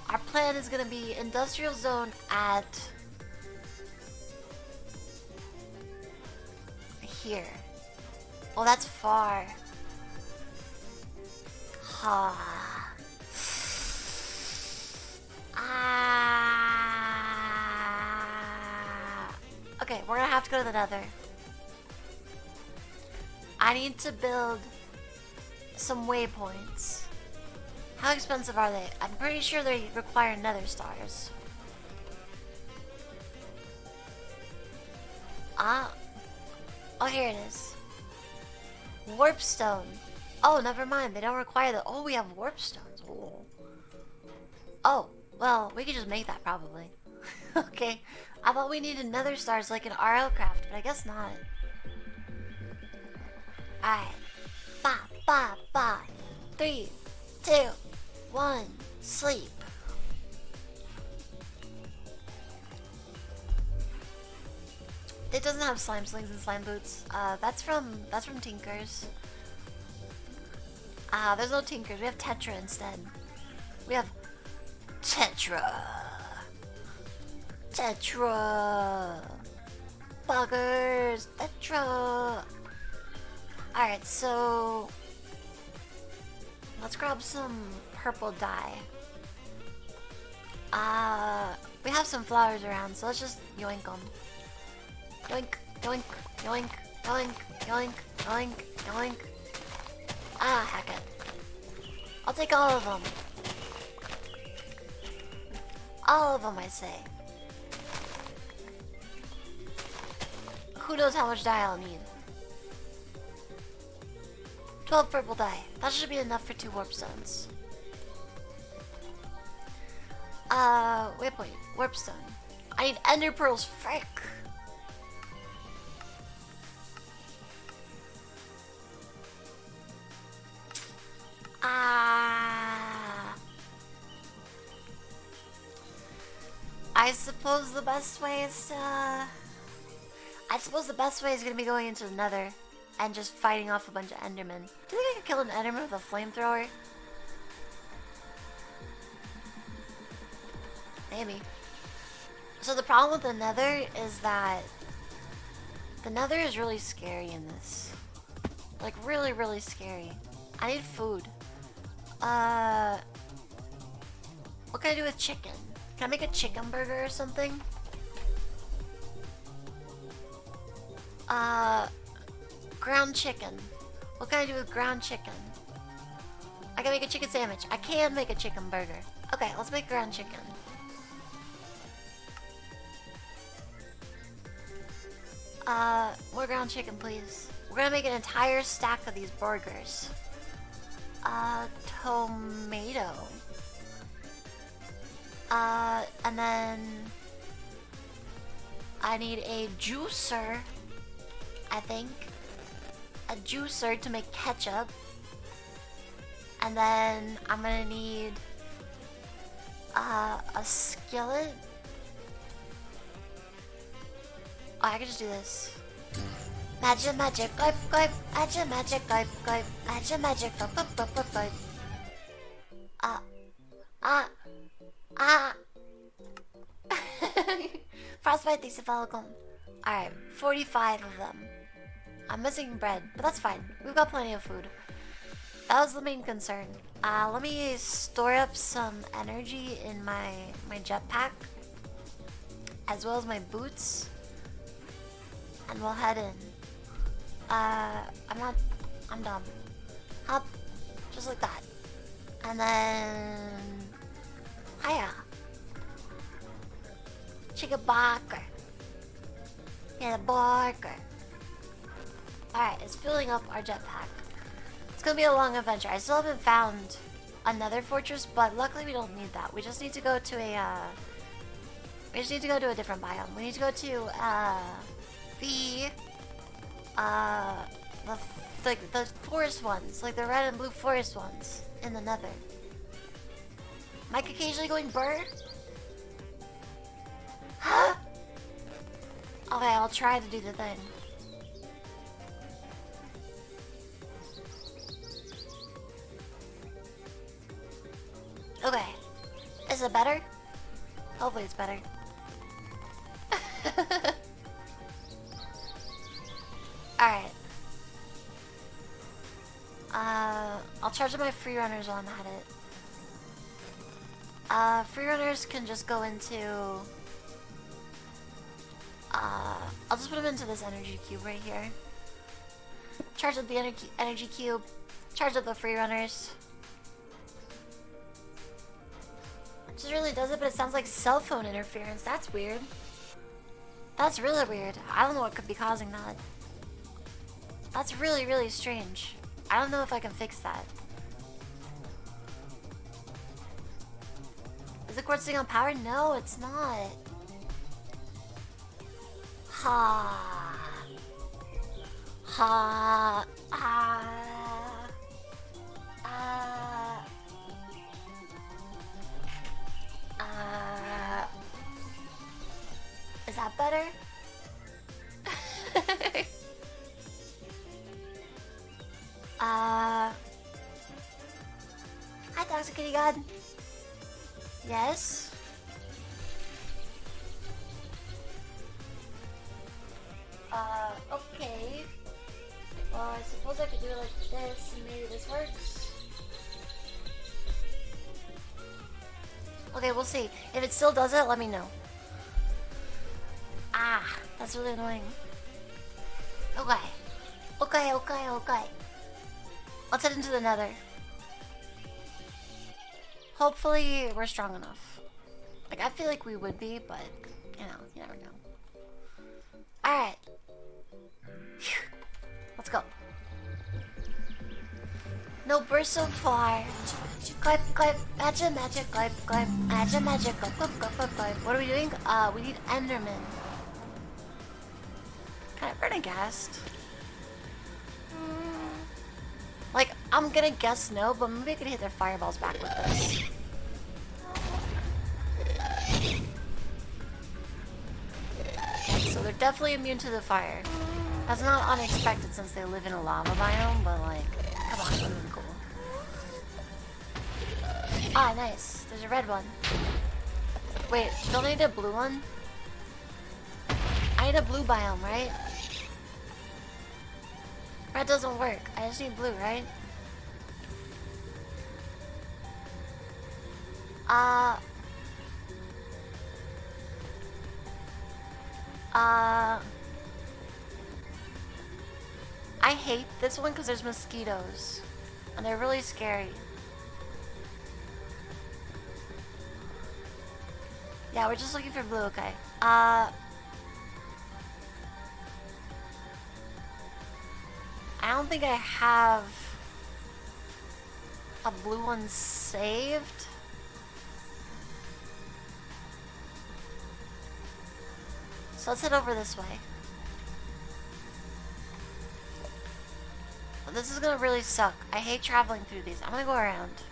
our plan is gonna be industrial zone at here. Oh, that's far. Okay, we're gonna have to go to the nether. I need to build some waypoints. How expensive are they? I'm pretty sure they require nether stars. Ah. Oh, here it is. Warpstone. Oh, never mind. They don't require the... Oh, we have warpstones. Oh. Oh, well, we could just make that probably. Okay. I thought we needed nether stars like an RL craft, but I guess not. Alright. 5, 5, 5, 3, 2, 1. Sleep. It doesn't have slime slings and slime boots. That's from Tinkers. There's no Tinkers. We have Tetra instead. We have Tetra. Tetra. Buggers. Tetra. Alright, so let's grab some purple dye. We have some flowers around, so let's just yoink them. Yoink, yoink, yoink, yoink, yoink, yoink, yoink. Ah, heck it. I'll take all of them. All of them, I say. Who knows how much dye I'll need? 12 purple dye. That should be enough for 2 warpstones. Waypoint. Warpstone. I need ender pearls. Frick. I suppose the best way is to... I suppose the best way is going to be going into the nether and just fighting off a bunch of endermen. Do you think I could kill an enderman with a flamethrower? Maybe. So the problem with the nether is that the nether is really scary in this. Like really, really scary. I need food. What can I do with chicken? Can I make a chicken burger or something? Ground chicken. What can I do with ground chicken? I can make a chicken sandwich. I can make a chicken burger. Okay, let's make ground chicken. More ground chicken, please. We're gonna make an entire stack of these burgers. Tomato. And then I need a juicer, I think. A juicer to make ketchup. And then I'm gonna need a skillet. Oh, I can just do this. Magic, magic, goip, goip. Magic, magic, goip, goip. Magic, magic, goip, goip, goip, goip, goip. Frostbite, thanks to Falcon. Alright, 45 of them. I'm missing bread, but that's fine. We've got plenty of food. That was the main concern. Let me store up some energy in my jetpack, as well as my boots, and we'll head in. I'm dumb. Hop, just like that. And then, hiya. Chicken barker. Yeah, the barker. Alright, it's filling up our jetpack. It's gonna be a long adventure. I still haven't found another fortress, but luckily we don't need that. We just need to go to a, a different biome. We need to go to, the forest ones, like the red and blue forest ones in the nether. Mike occasionally going burr? Huh? Okay, I'll try to do the thing. Okay. Is it better? Hopefully it's better. Alright. I'll charge up my free runners while I'm at it. Free runners can just go into... I'll just put them into this energy cube right here. Charge up the energy cube. Charge up the free runners. It just really does it, but it sounds like cell phone interference. That's weird. That's really weird. I don't know what could be causing that. That's really, really strange. I don't know if I can fix that. Is the quartz sitting on power? No, it's not. Ha. Ha. Ah. Ah. Is that better? Hi, Toxic Kitty God. Yes? Okay. Well, I suppose I could do it like this, and maybe this works. Okay, we'll see. If it still does it, let me know. Ah, that's really annoying. Okay. Okay. Let's head into the nether. Hopefully, we're strong enough. Like, I feel like we would be, but, you know, you never know. Alright. Let's go. No burst so far. Clap, magic, clap, magic, clap. What are we doing? We need Enderman. Can I burn a ghast? Like, I'm gonna guess no, but maybe I could hit their fireballs back with this. So they're definitely immune to the fire. That's not unexpected since they live in a lava biome, but like, come on, that would be cool. Ah, nice. There's a red one. Wait, don't I need a blue one? I need a blue biome, right? Red doesn't work. I just need blue, right? I hate this one because there's mosquitoes. And they're really scary. Yeah, we're just looking for blue, okay. I don't think I have a blue one saved. So let's head over this way. Well, this is gonna really suck. I hate traveling through these. I'm gonna go around.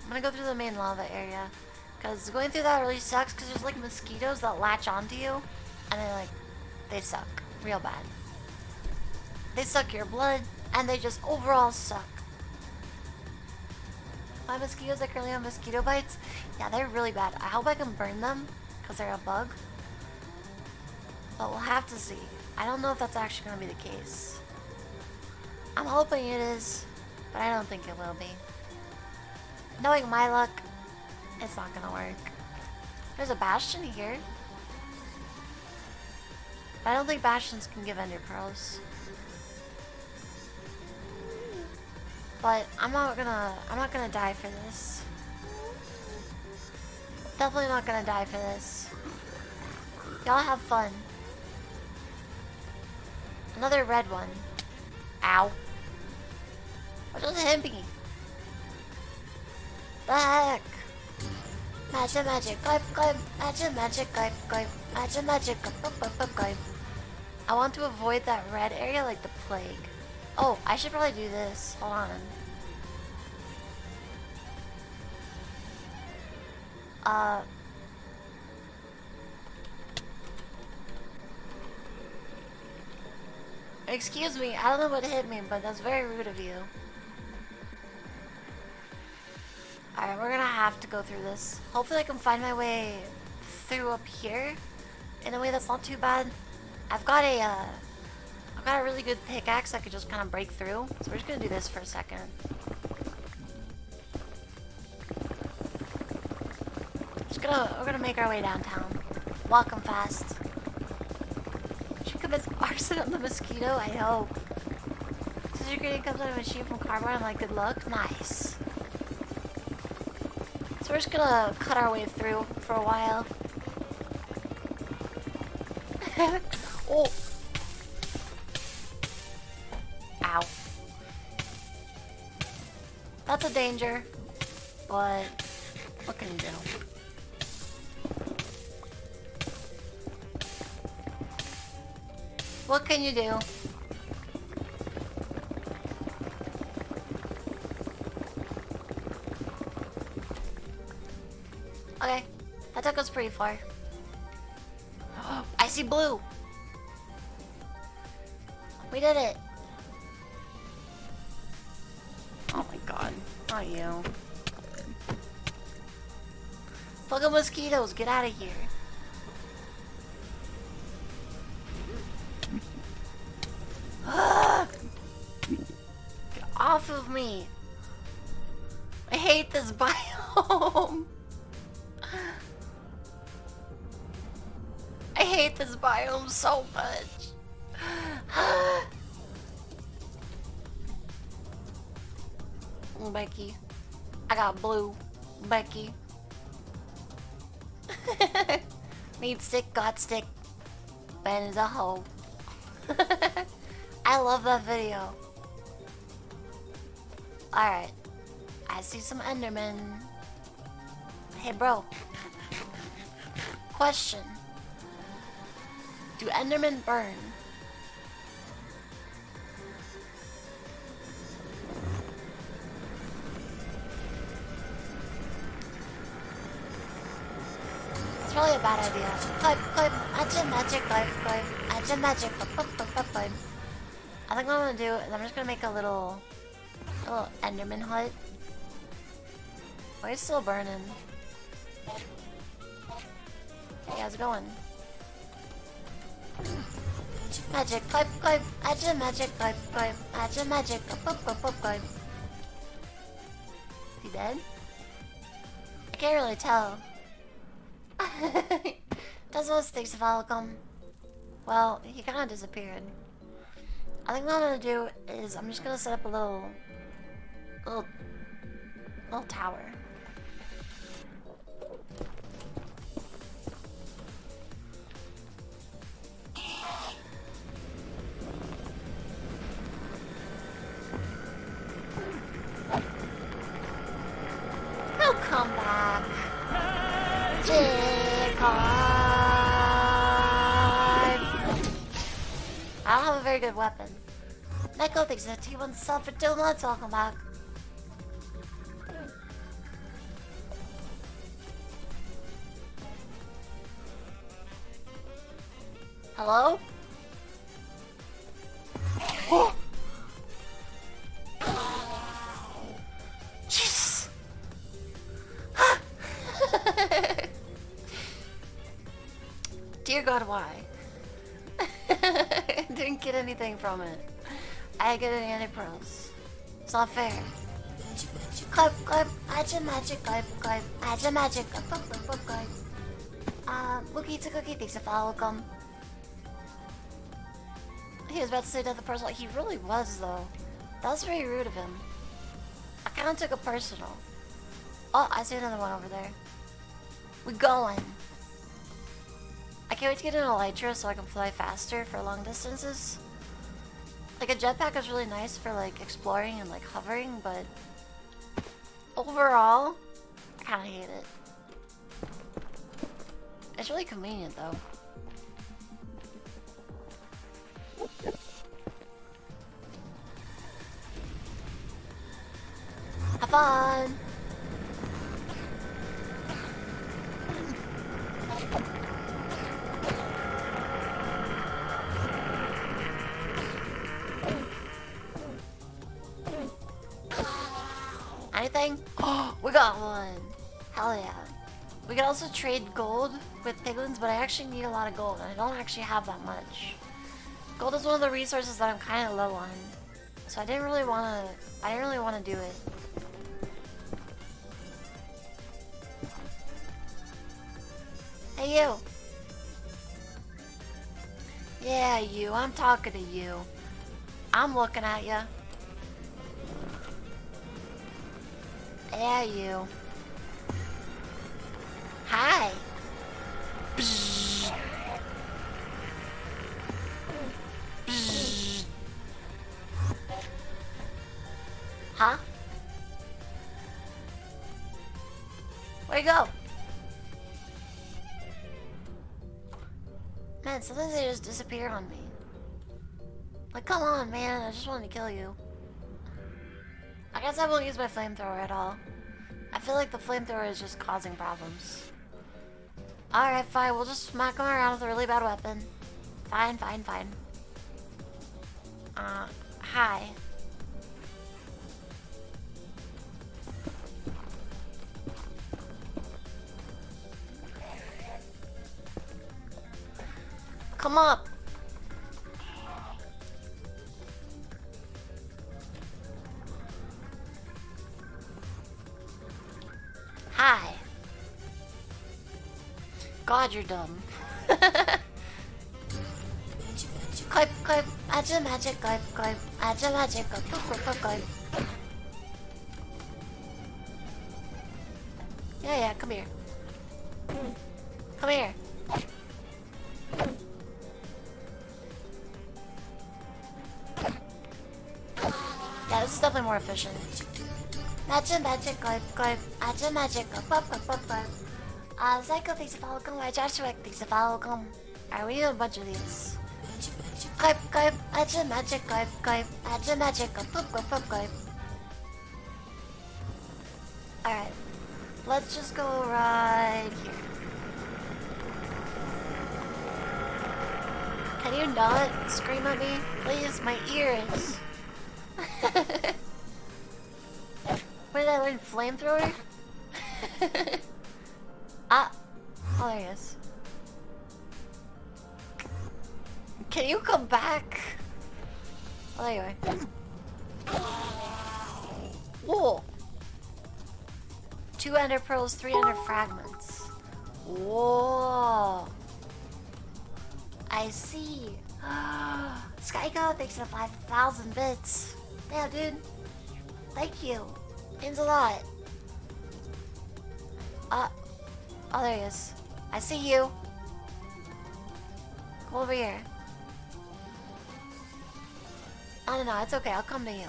I'm gonna go through the main lava area. Because going through that really sucks because there's like mosquitoes that latch onto you. And they suck. Real bad. They suck your blood, and they just overall suck. My mosquitoes that currently have mosquito bites, yeah, they're really bad. I hope I can burn them, because they're a bug. But we'll have to see. I don't know if that's actually going to be the case. I'm hoping it is, but I don't think it will be. Knowing my luck, it's not going to work. There's a bastion here. But I don't think bastions can give ender pearls. But I'm not gonna die for this. Definitely not gonna die for this. Y'all have fun. Another red one. Ow. What just hit me? The heck? Magic, clap, magic, clap. I want to avoid that red area like the plague. Oh, I should probably do this. Hold on. Excuse me, I don't know what hit me, but that's very rude of you. Alright, we're gonna have to go through this. Hopefully I can find my way through up here in a way that's not too bad. I've got a really good pickaxe that could just kind of break through. So we're just gonna do this for a second. We're gonna make our way downtown. Walking fast. She commits arson on the mosquito, I hope. Scissor grenade comes out of a machine from cardboard. I'm like, good luck. Nice. So we're just gonna cut our way through for a while. Oh. Ow. That's a danger. But what can you do? What can you do? Okay, that took us pretty far. I see blue. We did it. Oh my god, not you. Fucking mosquitoes, get out of here. Get off of me. I hate this biome. I hate this biome so much. Becky. I got blue. Becky. Need stick, got stick. Ben is a hoe. I love that video. Alright. I see some Endermen. Hey, bro. Question. Do Endermen burn? It's probably a bad idea. Climb, climb, magic, climb, climb, magic, climb. I think what I'm gonna do is I'm just gonna make a little Enderman hut. Why is it still burning? Hey, how's it going? Magic, climb, climb, magic, climb, climb, magic, climb. Is he dead? I can't really tell. Doesn't want sticks if I'll come. Well, he kind of disappeared. I think what I'm gonna do is I'm just gonna set up a little tower. He'll come back. I don't have a very good weapon. Neko thinks that he wants sub for 2 months. Welcome back. Hello? Oh. Jesus. Dear God, why? Didn't get anything from it. I didn't get any pearls. It's not fair. Clap, clap, magic, clap, clap, magic, clap, clap, clap, clap. Wookie to Cookie thinks if I'll come. He was about to say that the personal. He really was, though. That was very rude of him. I kind of took it personal. Oh, I see another one over there. We going. I can't wait to get an elytra so I can fly faster for long distances. Like, a jetpack is really nice for, like, exploring and, like, hovering, but overall, I kind of hate it. It's really convenient, though. Have fun! Anything? Oh, we got one! Hell yeah. We can also trade gold with piglins, but I actually need a lot of gold, and I don't actually have that much. Gold is one of the resources that I'm kind of low on, so I didn't really want to do it. Hey, you! Yeah, you. I'm talking to you. I'm looking at you. Yeah, you. Hi. Psh. Huh? Where'd you go? Man, sometimes they just disappear on me. Like, come on, man. I just wanted to kill you. I guess I won't use my flamethrower at all. I feel like the flamethrower is just causing problems. Alright, fine. We'll just smack him around with a really bad weapon. Fine, fine, fine. Hi. Come up. Hi. God, you're dumb. Clip, clip, add magic, clip, clip, add magic, clip, clip, clip, clip. Yeah, come here. Come here. Yeah, this is definitely more efficient. Magic, clip, clip, add magic, clip, clip, clip, clip, clip. Psycho thinks if I'll come, Joshua thinks if I'll come. Alright, we need a bunch of these. Clip, clip, add magic, clip, clip, add magic, clip, clip, clip, clip, clip. Alright, let's just go right here. Can you not scream at me? Please, my ears. Where did I learn flamethrower? Ah, oh, there he is. Can you come back? Oh, there you are. Whoa. 2 ender pearls, 3 ender fragments. Whoa. I see. Skygo, thanks for 5,000 bits. Yeah, dude. Thank you. Means a lot. Oh, there he is. I see you. Come over here. Oh, no, it's okay. I'll come to you.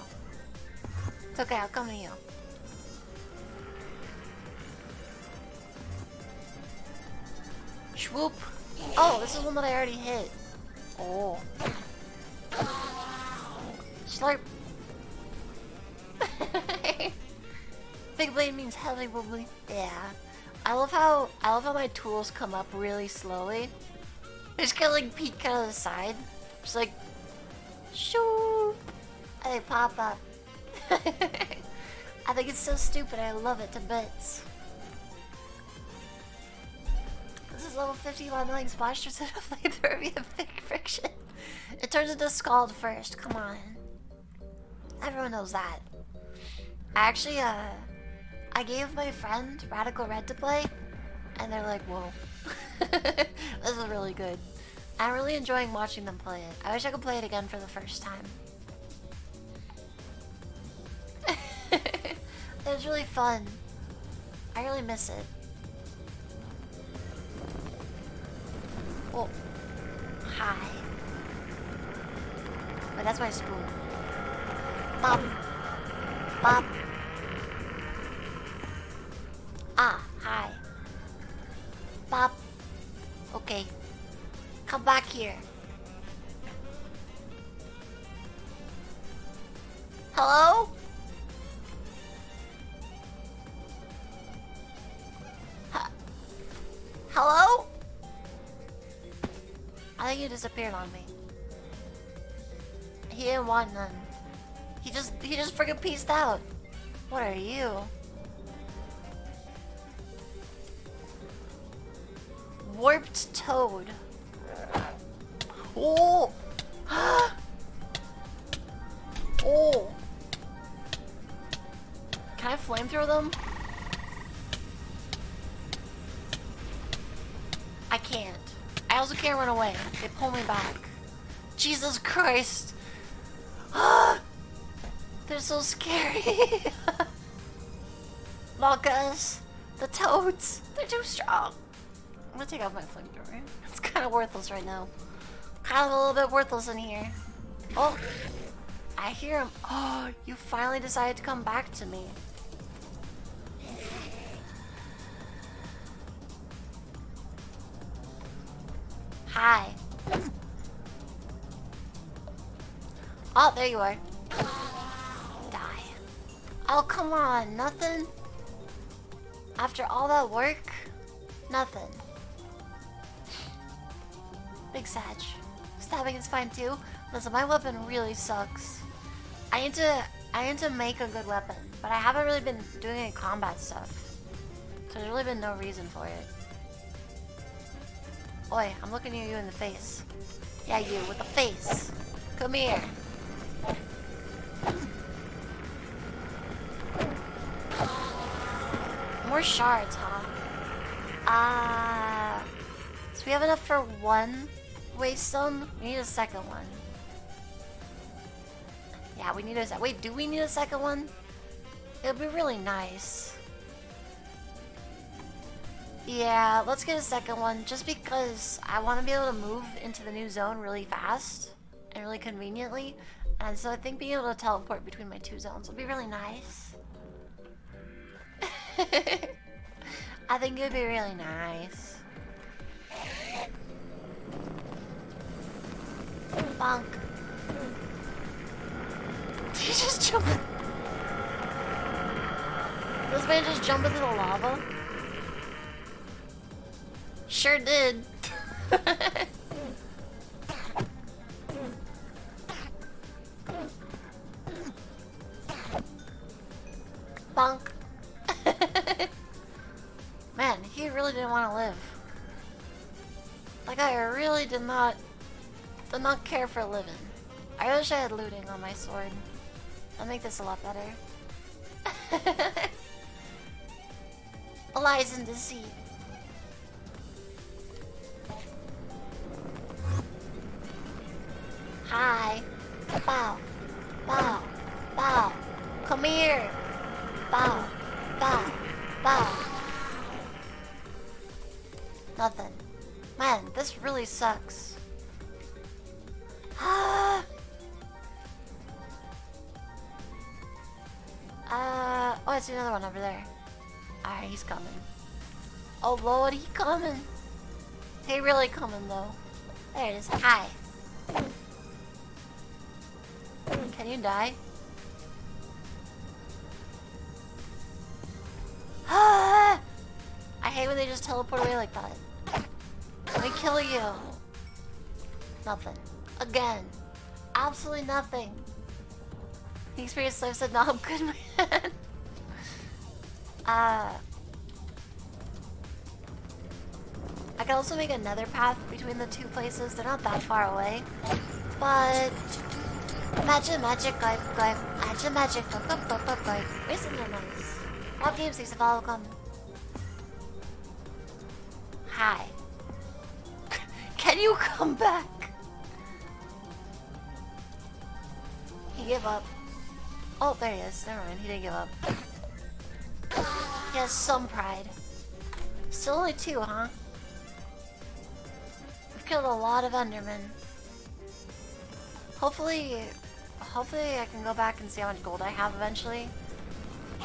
It's okay. I'll come to you. Swoop. Oh, this is one that I already hit. Oh. Slurp. Big blade means heavy wobbly. Yeah. I love how my tools come up really slowly. They just kind of like peek out of the side. Just like shoo, and they pop up. I think it's so stupid. I love it to bits. This is level 50 while annoying splash turns into a flamethrower via thick friction. It turns into scald first. Come on. Everyone knows that. Actually, I gave my friend Radical Red to play, and they're like, whoa. This is really good. I'm really enjoying watching them play it. I wish I could play it again for the first time. It was really fun. I really miss it. Oh. Hi. Wait, that's my spoon. Bop. Bop. Ah, hi. Bop. Okay. Come back here. Hello? Hello? I think he disappeared on me. He didn't want none. He just freaking peaced out. What are you? Warped toad. Oh! Oh! Can I flamethrow them? I can't. I also can't run away. They pull me back. Jesus Christ! They're so scary. Malkas, the toads, they're too strong. I'm gonna take off my flamethrower. It's kind of worthless right now. Kind of a little bit worthless in here. Oh, I hear him. Oh, you finally decided to come back to me. Hi. Oh, there you are. Die. Oh, come on. Nothing? After all that work? Nothing. Big Sag. Stabbing is fine too. Listen, my weapon really sucks. I need to make a good weapon, but I haven't really been doing any combat stuff. So there's really been no reason for it. Oi, I'm looking at you in the face. Yeah, you with the face. Come here. More shards, huh? So we have enough for one waystone? We need a second one. Yeah, we need a wait, do we need a second one? It would be really nice. Yeah, let's get a second one just because I want to be able to move into the new zone really fast and really conveniently. And so I think being able to teleport between my two zones would be really nice. I think it would be really nice. Bonk. Did he just jump? This man just jumped into the lava? Sure did. Bonk. Man, he really didn't want to live. Like I really did not care for living. I wish I had looting on my sword. That'd make this a lot better. Lies and deceit. Hi. Bow. Bow. Bow. Come here. Bow. Bow. Bow. Nothing. Man, this really sucks. Oh, I see another one over there. Alright, he's coming. Oh lord, he coming. He really coming though. There it is. Hi. Can you die? I hate when they just teleport away like that. Let me kill you. Nothing. Again. Absolutely nothing. The experienced life said, no, I'm good, man. I can also make another path between the two places. They're not that far away. But... Magic, go. Magic, go. Recent nice. All games these have all come. Hi. Can you come back? He gave up. Oh, there he is. Never mind, he didn't give up. He has some pride. Still only 2, huh? We've killed a lot of Endermen. Hopefully I can go back and see how much gold I have eventually.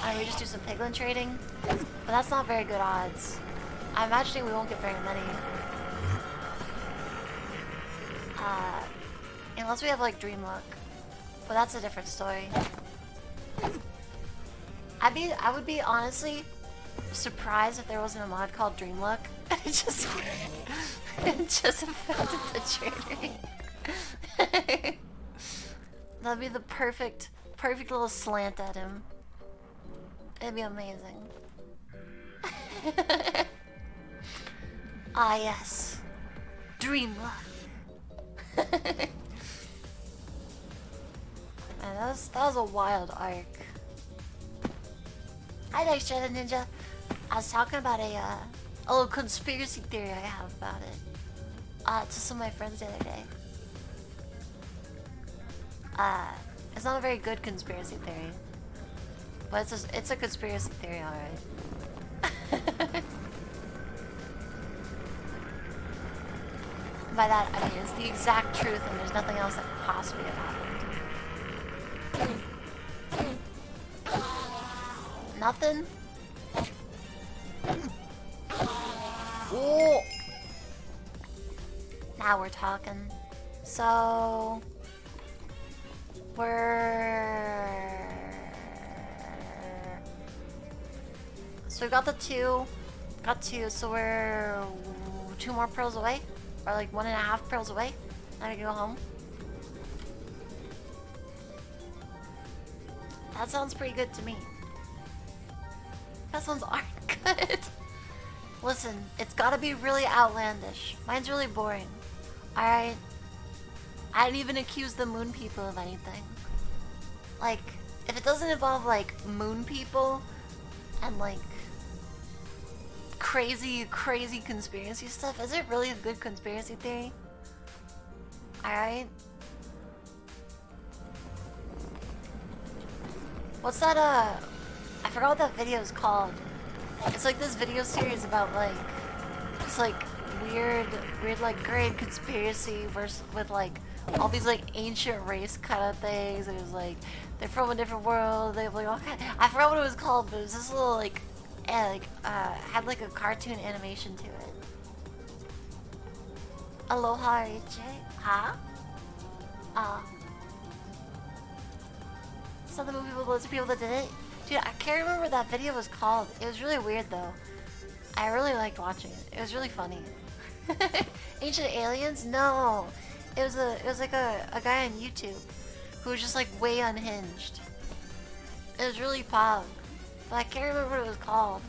And we just do some piglin trading. But that's not very good odds. I'm imagining we won't get very many. Unless we have like dream luck. But that's a different story. I would be honestly surprised if there wasn't a mod called Dream Luck. it just affected the trading. That'd be the perfect little slant at him. It'd be amazing. Ah yes. Dream Luck. Man, that was a wild arc. Hi there, Shadow Ninja. I was talking about a little conspiracy theory I have about it. To some of my friends the other day. It's not a very good conspiracy theory. But it's a conspiracy theory, alright. By that, I mean it's the exact truth and there's nothing else that could possibly have happened. Nothing? Oh! Now we're talking. So... So we got the two. Got two, so we're 2 more pearls away. Or like 1.5 pearls away. Now we can go home. That sounds pretty good to me. Best ones aren't good. Listen, it's gotta be really outlandish. Mine's really boring. Alright. I didn't even accuse the moon people of anything. Like, if it doesn't involve like moon people and like crazy conspiracy stuff, is it really a good conspiracy theory? Alright. What's that, I forgot what that video is called. It's like this video series about like, just like weird like grade conspiracy versus with like all these like ancient race kind of things. It was like, they're from a different world, they have like all kind, I forgot what it was called, but it was this little like, had like a cartoon animation to it. Aloha AJ? Huh? It's not the movie with loads of people that did it? Dude, I can't remember what that video was called. It was really weird though. I really liked watching it. It was really funny. Ancient aliens? No. It was like a guy on YouTube who was just like way unhinged. It was really pog. But I can't remember what it was called.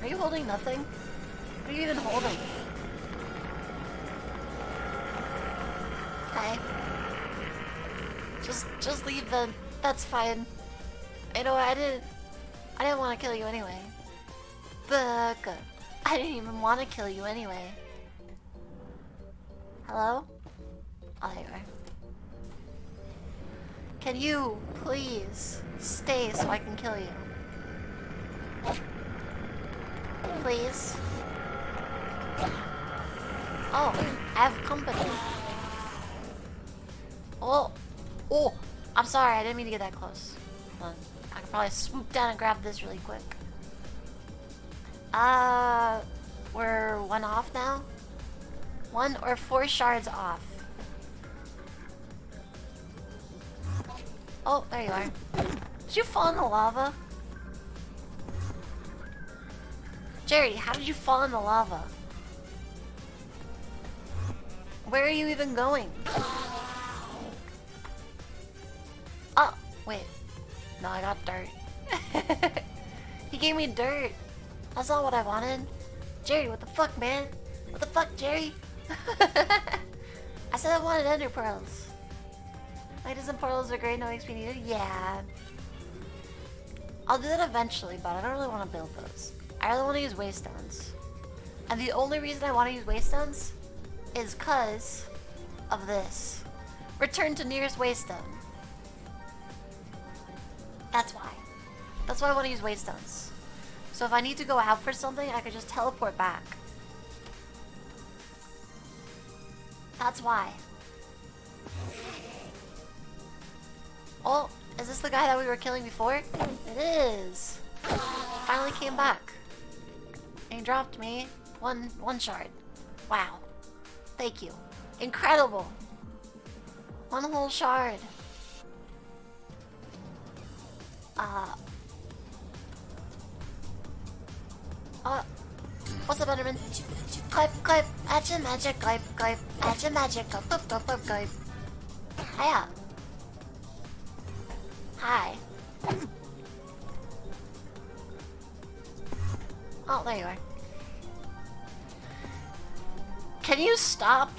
Are you holding nothing? What are you even holding? Okay. Just leave then. That's fine. You know, I didn't want to kill you anyway. But I didn't even want to kill you anyway. Hello? Oh, there you are. Can you please stay so I can kill you? Please? Oh, I have company. Oh! Oh! I'm sorry, I didn't mean to get that close. Hold on. I could probably swoop down and grab this really quick. We're 1 off now? 1 or 4 shards off. Oh, there you are. Did you fall in the lava? Jerry, how did you fall in the lava? Where are you even going? Oh, wait. No, I got dirt. He gave me dirt. That's not what I wanted. Jerry, what the fuck, man? What the fuck, Jerry? I said I wanted ender pearls. Lighters and portals are great, no XP needed. Yeah. I'll do that eventually, but I don't really want to build those. I really want to use waystones. And the only reason I want to use waystones is because of this. Return to nearest waystone. That's why. That's why I want to use waystones. So if I need to go out for something, I could just teleport back. That's why. Oh, is this the guy that we were killing before? It is. Finally came back. And he dropped me one shard. Wow. Thank you. Incredible. 1 whole shard. What's up, Enderman? Clip, add your magic, clip, add your magic, clip. Hiya. Hi. Oh, there you are. Can you stop?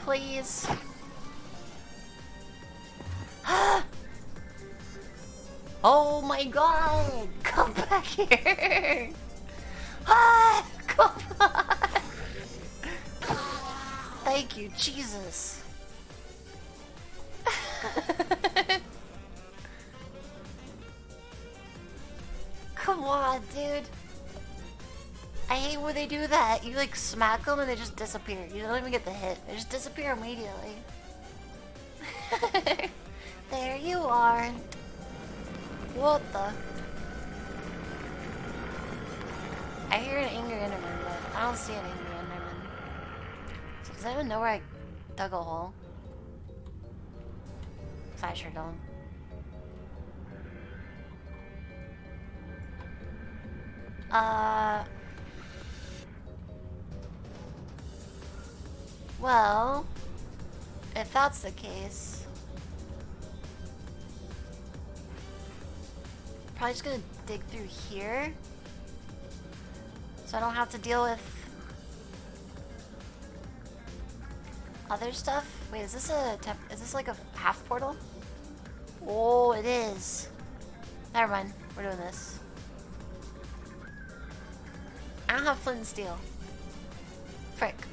Please. Oh my god! Come back here! Come on! Thank you, Jesus. Come on, dude. I hate when they do that. You like smack them and they just disappear. You don't even get the hit. They just disappear immediately. There you are. What the? I hear an angry Enderman, but I don't see an angry Enderman. So does anyone know where I dug a hole? 'Cause I sure don't. Well, if that's the case, probably just gonna dig through here, so I don't have to deal with other stuff. Wait, is this is this like a half portal? Oh, it is. Never mind, we're doing this. I don't have flint and steel. Frick.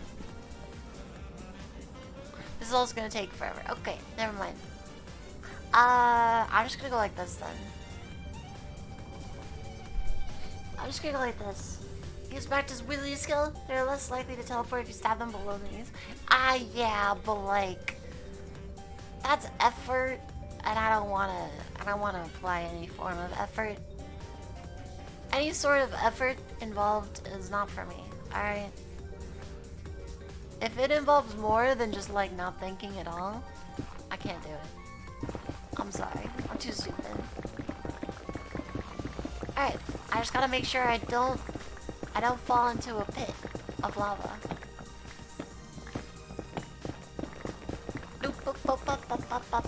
This is also gonna take forever. Okay, never mind. I'm just gonna go like this then. I'm just gonna go like this. Use practice wheelie skill. They're less likely to teleport if you stab them below the knees. Yeah, but like, that's effort, and I don't wanna apply any form of effort. Any sort of effort involved is not for me. Alright. If it involves more than just like not thinking at all, I can't do it. I'm sorry. I'm too stupid. Alright. I just gotta make sure I don't fall into a pit of lava. Boop, boop, boop, boop, boop, boop, boop.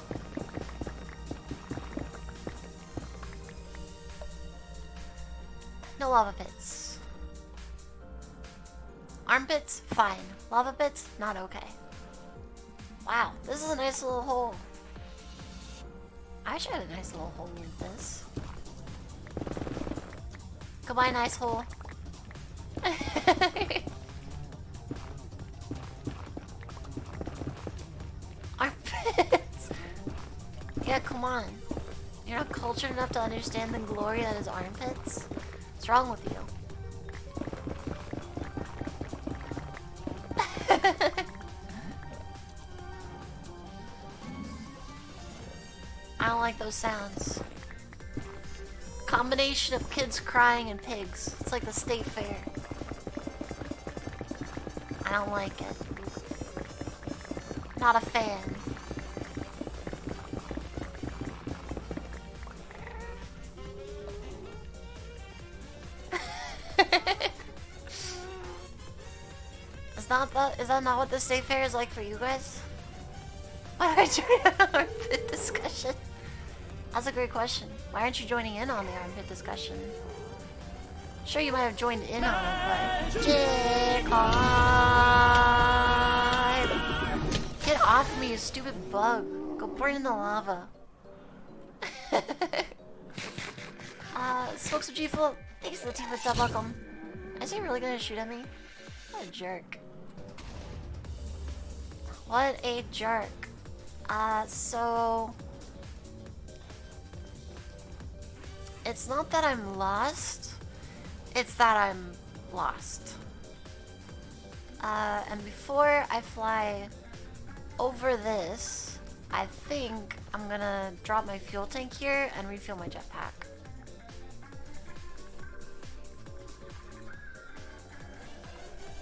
No lava pits. Armpits? Fine. Lava pits? Not okay. Wow, this is a nice little hole. I wish I had a nice little hole like this. Goodbye, nice hole. Armpits! Yeah, come on. You're not cultured enough to understand the glory that is armpits? What's wrong with you? I don't like those sounds. Combination of kids crying and pigs. It's like the state fair. I don't like it. Not a fan. Is that not what the state fair is like for you guys? Why did I join an armpit discussion? That's a great question. Why aren't you joining in on the armpit discussion? Sure, you might have joined in on it, but... Jacob! Get off me, you stupid bug. Go burn in the lava. Smokes of G-Full. Thanks to the team for welcome. Is he really gonna shoot at me? What a jerk. What a jerk. So... It's not that I'm lost, it's that I'm lost. And before I fly over this, I think I'm gonna drop my fuel tank here and refuel my jetpack.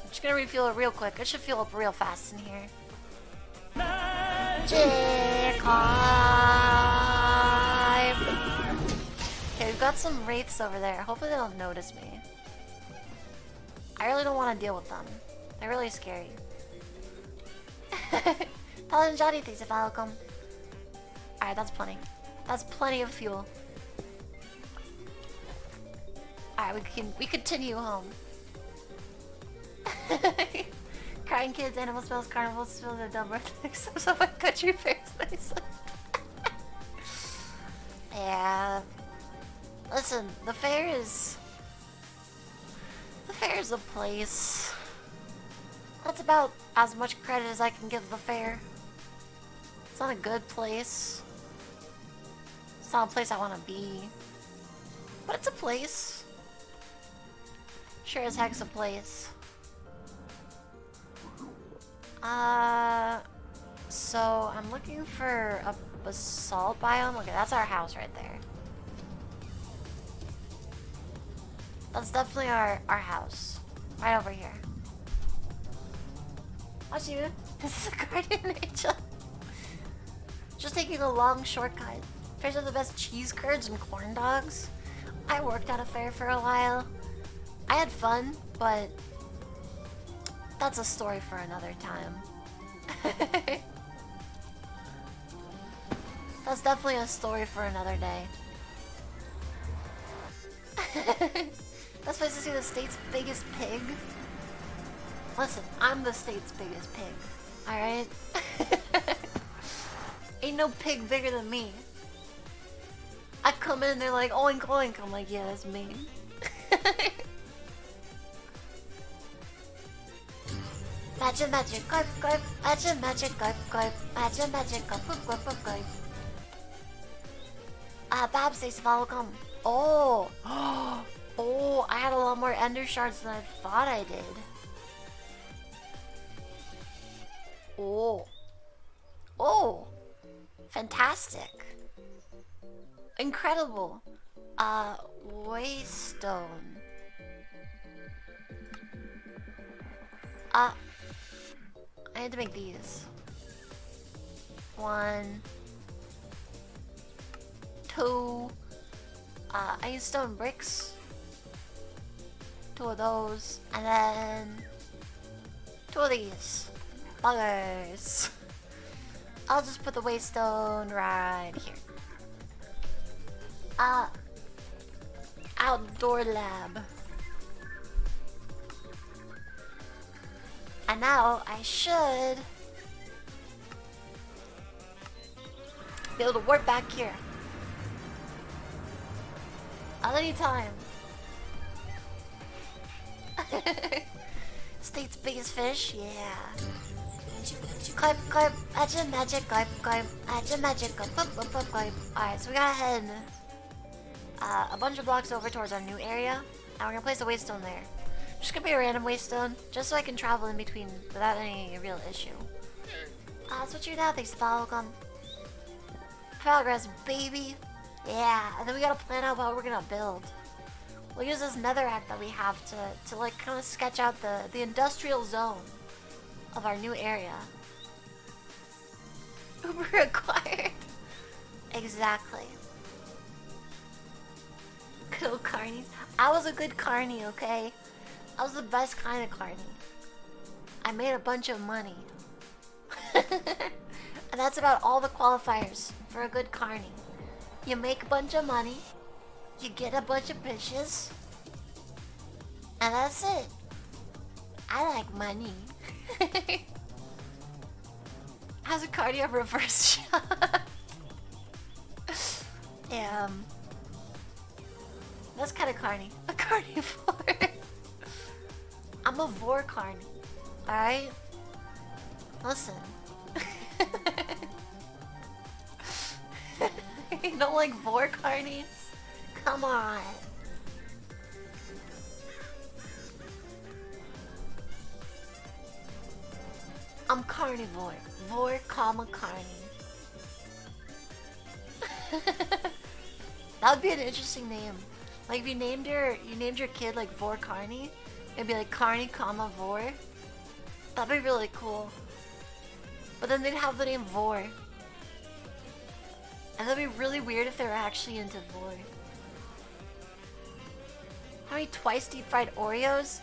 I'm just gonna refuel it real quick. It should fuel up real fast in here. Okay, we've got some wraiths over there. Hopefully they don't notice me. I really don't want to deal with them. They're really scary. Paladin Johnny thinks if I'll come. Alright, that's plenty. That's plenty of fuel. Alright, we continue home. Crying kids, animal spells, carnival spells, and dumb birthdays. So my country fairs nice. Yeah. Listen, the fair is a place. That's about as much credit as I can give the fair. It's not a good place. It's not a place I want to be. But it's a place. Sure as heck's a place. So I'm looking for a basalt biome. Okay, that's our house right there. That's definitely our house. Right over here. Watch you. This is a guardian angel. Just taking a long shortcut. Fish are the best cheese curds and corn dogs. I worked at a fair for a while. I had fun, but that's a story for another time. That's definitely a story for another day. Best place to see the state's biggest pig. Listen, I'm the state's biggest pig. Alright? Ain't no pig bigger than me. I come in, they're like, oink oink. I'm like, yeah, that's me. Magic, magic, garp, garp. Magic, magic, garp, garp. Magic, magic, garp, garp, garp, garp. Babs says welcome. Oh. Oh, I had a lot more ender shards than I thought I did. Oh. Oh. Fantastic. Incredible. Waystone. I had to make these. 1, 2. I used stone bricks. 2 of those, and then 2 of these. Buggers. I'll just put the waystone right here. Outdoor lab. And now I should be able to warp back here at any time. State's biggest fish, yeah. Clip, clip, magic, magic, clip, clip, magic, clip, clip, clip, clip. Alright, so we gotta head a bunch of blocks over towards our new area, and we're gonna place a waystone there. Just gonna be a random waystone, just so I can travel in between without any real issue. Switch you now, thanks to welcome. Progress, baby. Yeah, and then we gotta plan out what we're gonna build. We'll use this netherrack that we have to like kind of sketch out the industrial zone of our new area. Uber acquired. Exactly. Good old carnies. I was a good carny, okay? I was the best kind of carny. I made a bunch of money. And that's about all the qualifiers for a good carny. You make a bunch of money, you get a bunch of bitches, and that's it. I like money. How's a cardio reverse shot? Yeah, that's kind of carny. A carnivore. I'm a vor carny. Alright? Listen. You don't like vor carnies? Come on. I'm carnivore. Vor, comma, carny. That would be an interesting name. Like if you named your kid like Vor Carney, it'd be like Carney, comma, Vor. That'd be really cool. But then they'd have the name Vor. And that'd be really weird if they were actually into Vor. How many twice deep fried Oreos?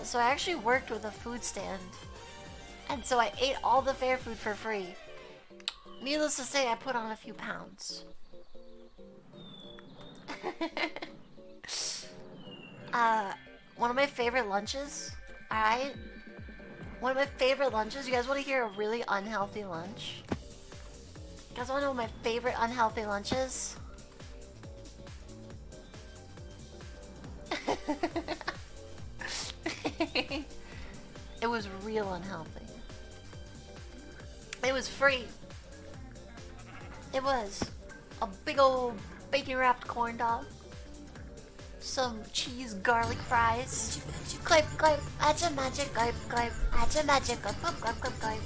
So I actually worked with a food stand. And so I ate all the fair food for free. Needless to say, I put on a few pounds. One of my favorite lunches, alright? One of my favorite lunches, you guys want to hear a really unhealthy lunch? You guys want to know what my favorite unhealthy lunch is? It was real unhealthy. It was free. It was a big old bacon wrapped corn dog, some cheese garlic fries, clip clip, acha magic clip clip, acha magic clip clip clip clip clip.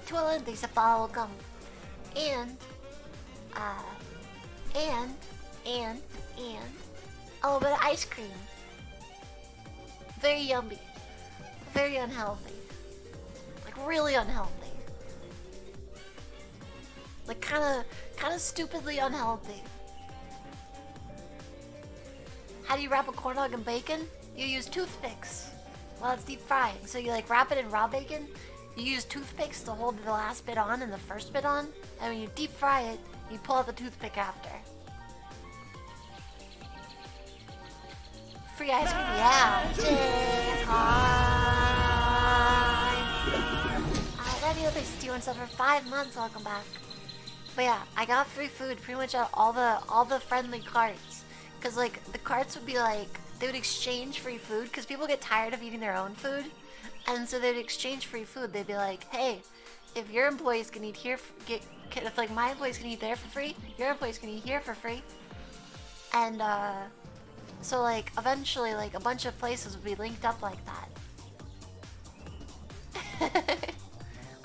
2 island, thanks to follow, welcome. And, uh, and, a little bit of ice cream. Very yummy. Very unhealthy. Like, really unhealthy. Like, kinda stupidly unhealthy. How do you wrap a corn dog in bacon? You use toothpicks while it's deep frying. So you like wrap it in raw bacon, you use toothpicks to hold the last bit on and the first bit on, and when you deep fry it, you pull out the toothpick after. Free ice cream, yeah. Daniel, thanks to you for 5 months. Welcome back. But yeah, I got free food pretty much at all the friendly carts, cause like the carts would be like they would exchange free food, because people get tired of eating their own food, and so they'd exchange free food. They'd be like, hey, if your employees can eat here, if like my employees can eat there for free, your employees can eat here for free, and so like eventually like a bunch of places would be linked up like that.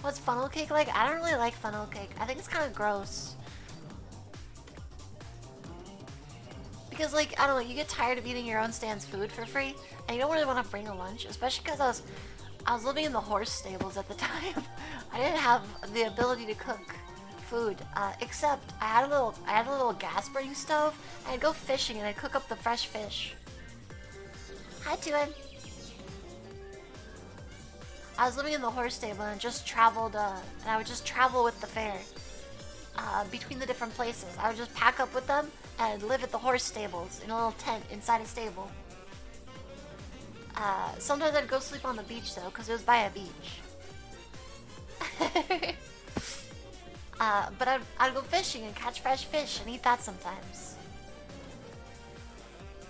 What's funnel cake like? I don't really like funnel cake. I think it's kind of gross. Because like, I don't know, you get tired of eating your own stand's food for free, and you don't really want to bring a lunch, especially because I was living in the horse stables at the time. I didn't have the ability to cook food, except I had a little gas burning stove, and I'd go fishing and I'd cook up the fresh fish. Hi, Tuan. I was living in the horse stable and just traveled, and I would just travel with the fair between the different places. I would just pack up with them and live at the horse stables in a little tent inside a stable. Sometimes I'd go sleep on the beach though, because it was by a beach. But I'd go fishing and catch fresh fish and eat that sometimes.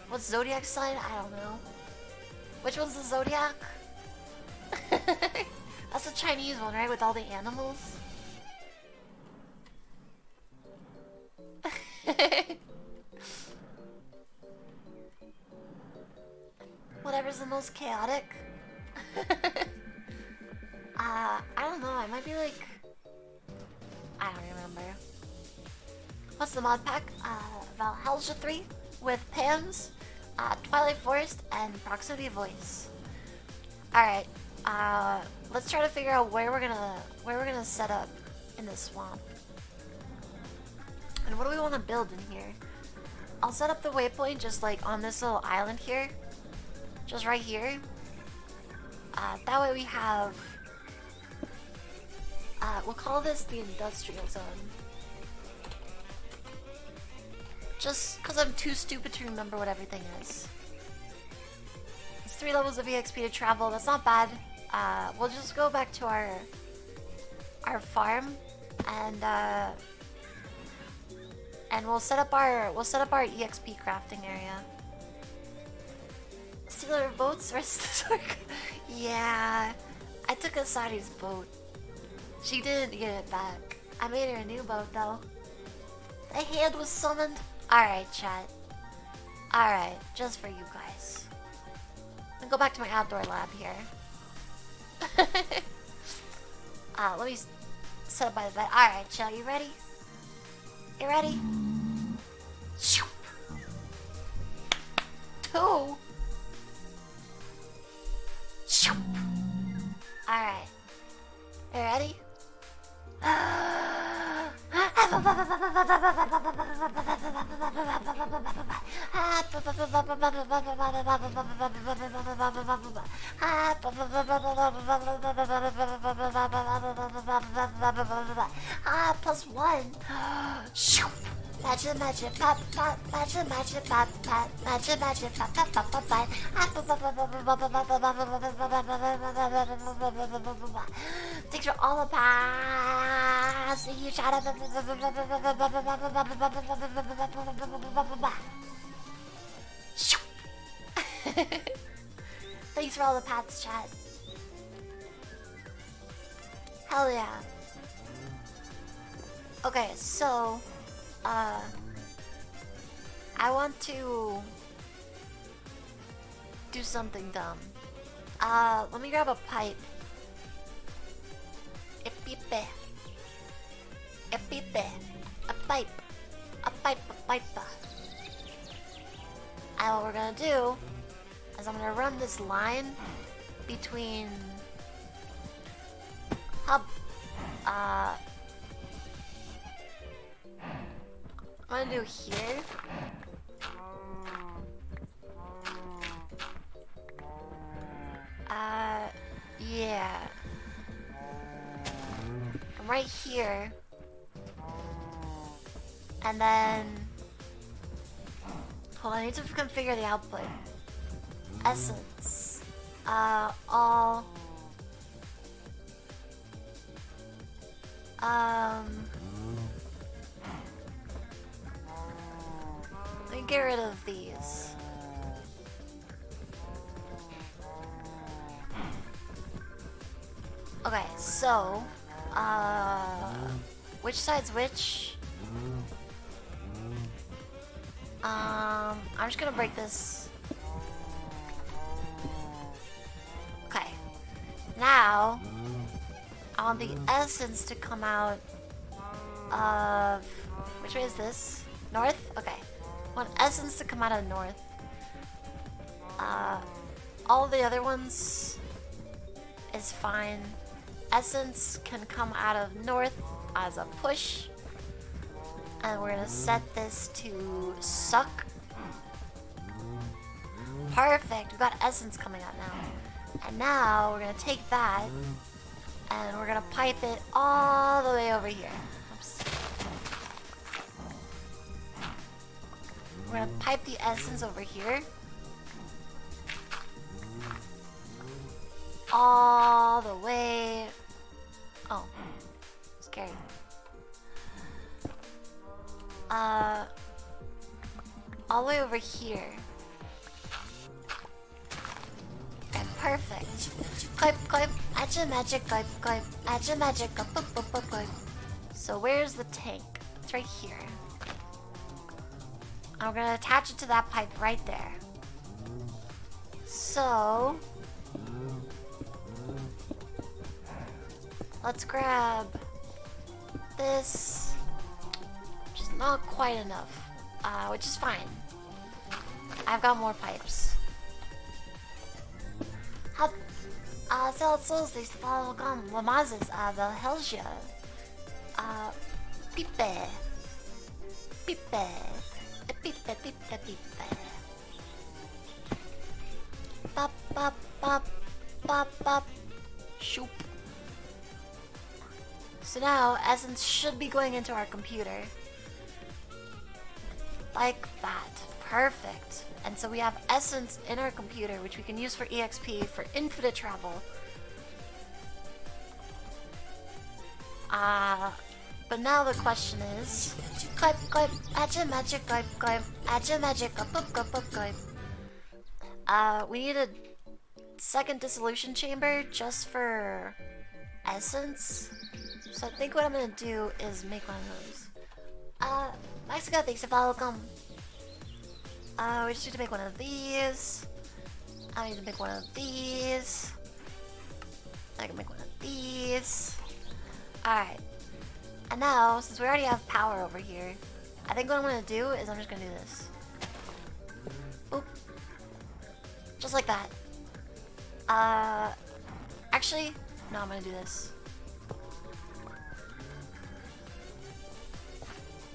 What's zodiac sign? I don't know. Which one's the zodiac? That's the Chinese one, right? With all the animals? Whatever's the most chaotic. I don't know. I might be like... I don't remember. What's the mod pack? Valhelsia 3 with Pam's, Twilight Forest, and Proximity Voice. Alright. Let's try to figure out where we're gonna set up in this swamp. And what do we want to build in here? I'll set up the waypoint just like on this little island here. Just right here. That way we have... we'll call this the industrial zone. Just because I'm too stupid to remember what everything is. It's 3 levels of EXP to travel. That's not bad. We'll just go back to our farm and we'll set up our EXP crafting area. Steal our boats, rest of the work. Yeah, I took Asadi's boat. She didn't get it back. I made her a new boat though. The hand was summoned. Alright, chat. Alright, just for you guys. I'll go back to my outdoor lab here. Let me set up by the bed. Alright, chat, you ready? You ready? Shoop. 2. Shoop. Alright. You ready? +1. Magic, magic, pop, pop, magic, magic, pop, pop, magic, magic, pop, pop, pop, pop, pop. Thanks for all the pass. You shot up. Thanks for all the pats, chat. Hell yeah. Okay, so I want to do something dumb. Let me grab a pipe. Ippy pipe. A pipe. A pipe. A pipe. A pipe. And what we're gonna do is I'm gonna run this line between hub. I'm gonna do here. Yeah. From right here. And then... Hold on, I need to configure the output. Essence. All... Let me get rid of these. Okay, so, which side's which? I'm just gonna break this. Okay. Now, I want the essence to come out of... Which way is this? North? Okay. I want essence to come out of north. All the other ones is fine. Essence can come out of north as a push. And we're gonna set this to suck. Perfect, we got essence coming out now. And now we're gonna take that and we're gonna pipe it all the way over here. Oops. We're gonna pipe the essence over here. All the way. Oh, scary. All the way over here. Okay, perfect. Clip, clip, add your magic, clip, clip, add your magic, clip, clip, clip, clip. So where's the tank? It's right here. I'm gonna attach it to that pipe right there. So let's grab this, which is not quite enough, which is fine. I've got more pipes. Souls, they follow gum, Lamazes, Valhelsia, Pipe, Pipe, Pipe, Pipe, Pipe. Bop, bop, bop, bop, bop, shoop. So now, essence should be going into our computer. Like that. Perfect. And so we have essence in our computer, which we can use for EXP for infinite travel. But now the question is... Clip, clip, add your magic, clip, clip, add your magic, clip, clip, clip, clip. We need a second dissolution chamber just for essence. So I think what I'm gonna do is make one of those. Mexico, thanks for welcome. We just need to make one of these. I need to make one of these. I can make one of these. Alright. And now, since we already have power over here, I think what I'm gonna do is I'm just gonna do this. Oop. Just like that. Actually, no, I'm gonna do this.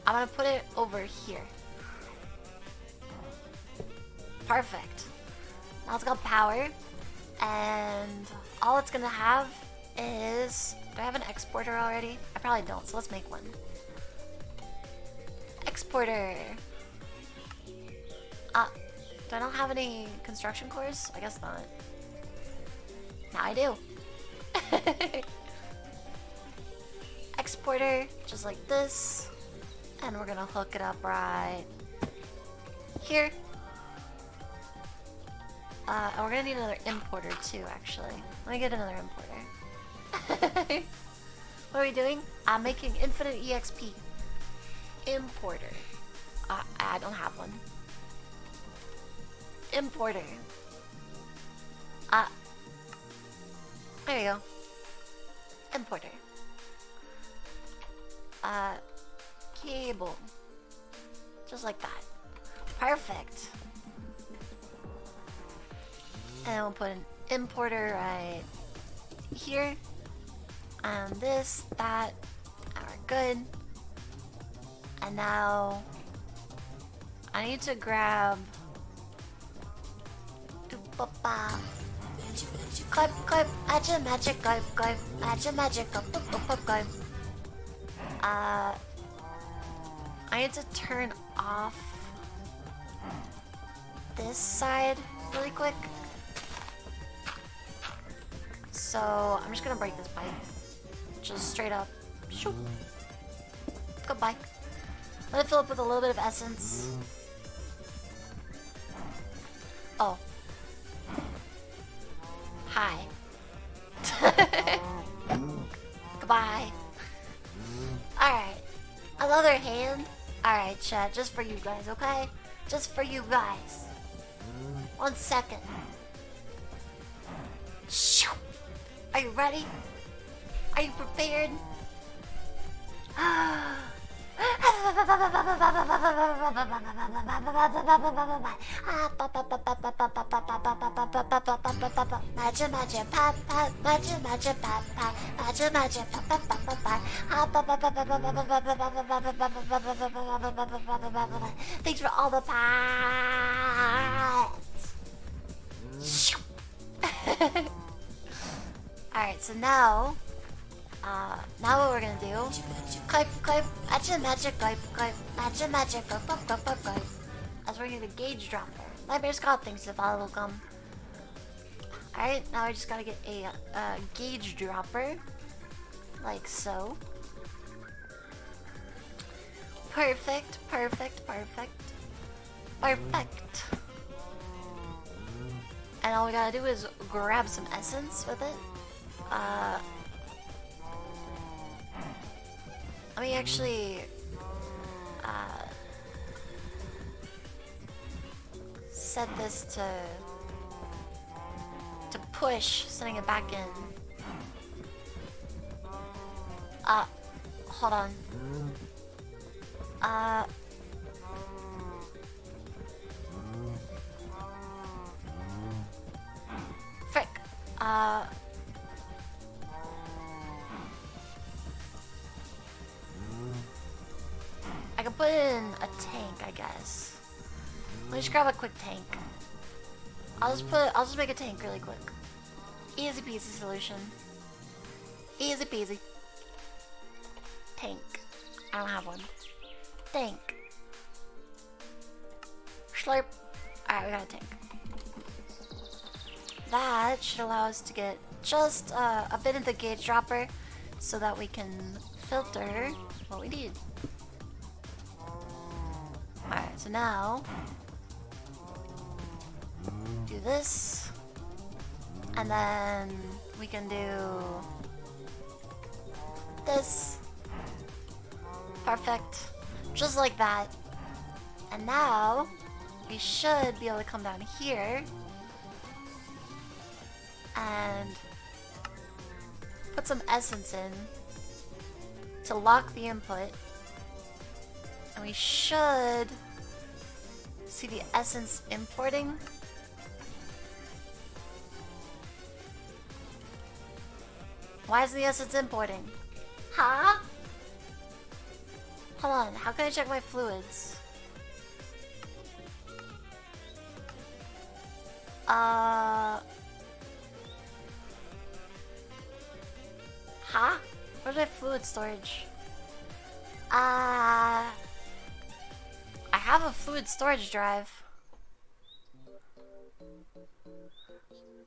I'm gonna put it over here. Perfect. Now it's got power, and all it's gonna have is... Do I have an exporter already? I probably don't, so let's make one. Exporter. Do I not have any construction cores? I guess not. Now I do. Exporter, just like this. And we're gonna hook it up right here. And we're gonna need another importer too, actually. Let me get another importer. What are we doing? I'm making infinite EXP. Importer. I don't have one. Importer. There you go. Importer. cable. Just like that. Perfect. And we'll put an importer right here. And this, that, and we're good. And now I need to grab clip, magic, clip, magic, clip. I need to turn off this side really quick. So I'm just gonna break this pipe. Just straight up. Shoop. Goodbye. Let it fill up with a little bit of essence. Oh. Hi. Goodbye. Alright. Another hand. Alright, chat. Just for you guys, okay? Just for you guys. 1 second. Are you ready? Are you prepared? Thanks for all the pats. Alright, so now what we're gonna do, clip, magic, as we're gonna get a gauge dropper. Nightmare's got things to follow come. Alright, now we just gotta get a gauge dropper, like so. Perfect. And all we gotta do is grab some essence with it. Let me actually set this to push, setting it back in. Hold on. Frick. I can put in a tank, I guess. Let me just grab a quick tank. I'll just make a tank really quick. Easy peasy solution. Easy peasy. Tank. I don't have one. Tank. Slurp. Alright, we got a tank. That should allow us to get just a bit of the gauge dropper so that we can filter what we need. Alright, so now do this, and then we can do this. Perfect. Just like that. And now we should be able to come down here and put some essence in to lock the input. And we should see the essence importing. Why is the essence importing? Huh? Hold on, how can I check my fluids? Huh? Where's my fluid storage? I have a fluid storage drive.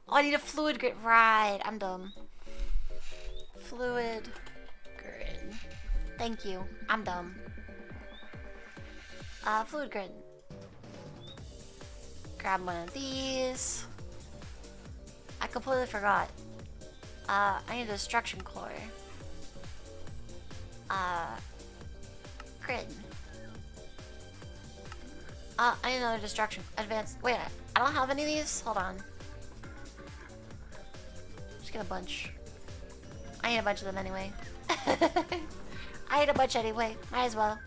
Oh, I need a fluid grid. Right, I'm dumb. Fluid grid. Thank you. I'm dumb. Fluid grid. Grab one of these. I completely forgot. I need a destruction core. Grid. I need another destruction. Advanced. Wait, I don't have any of these? Hold on. Just get a bunch. I need a bunch of them anyway. I ate a bunch anyway. Might as well.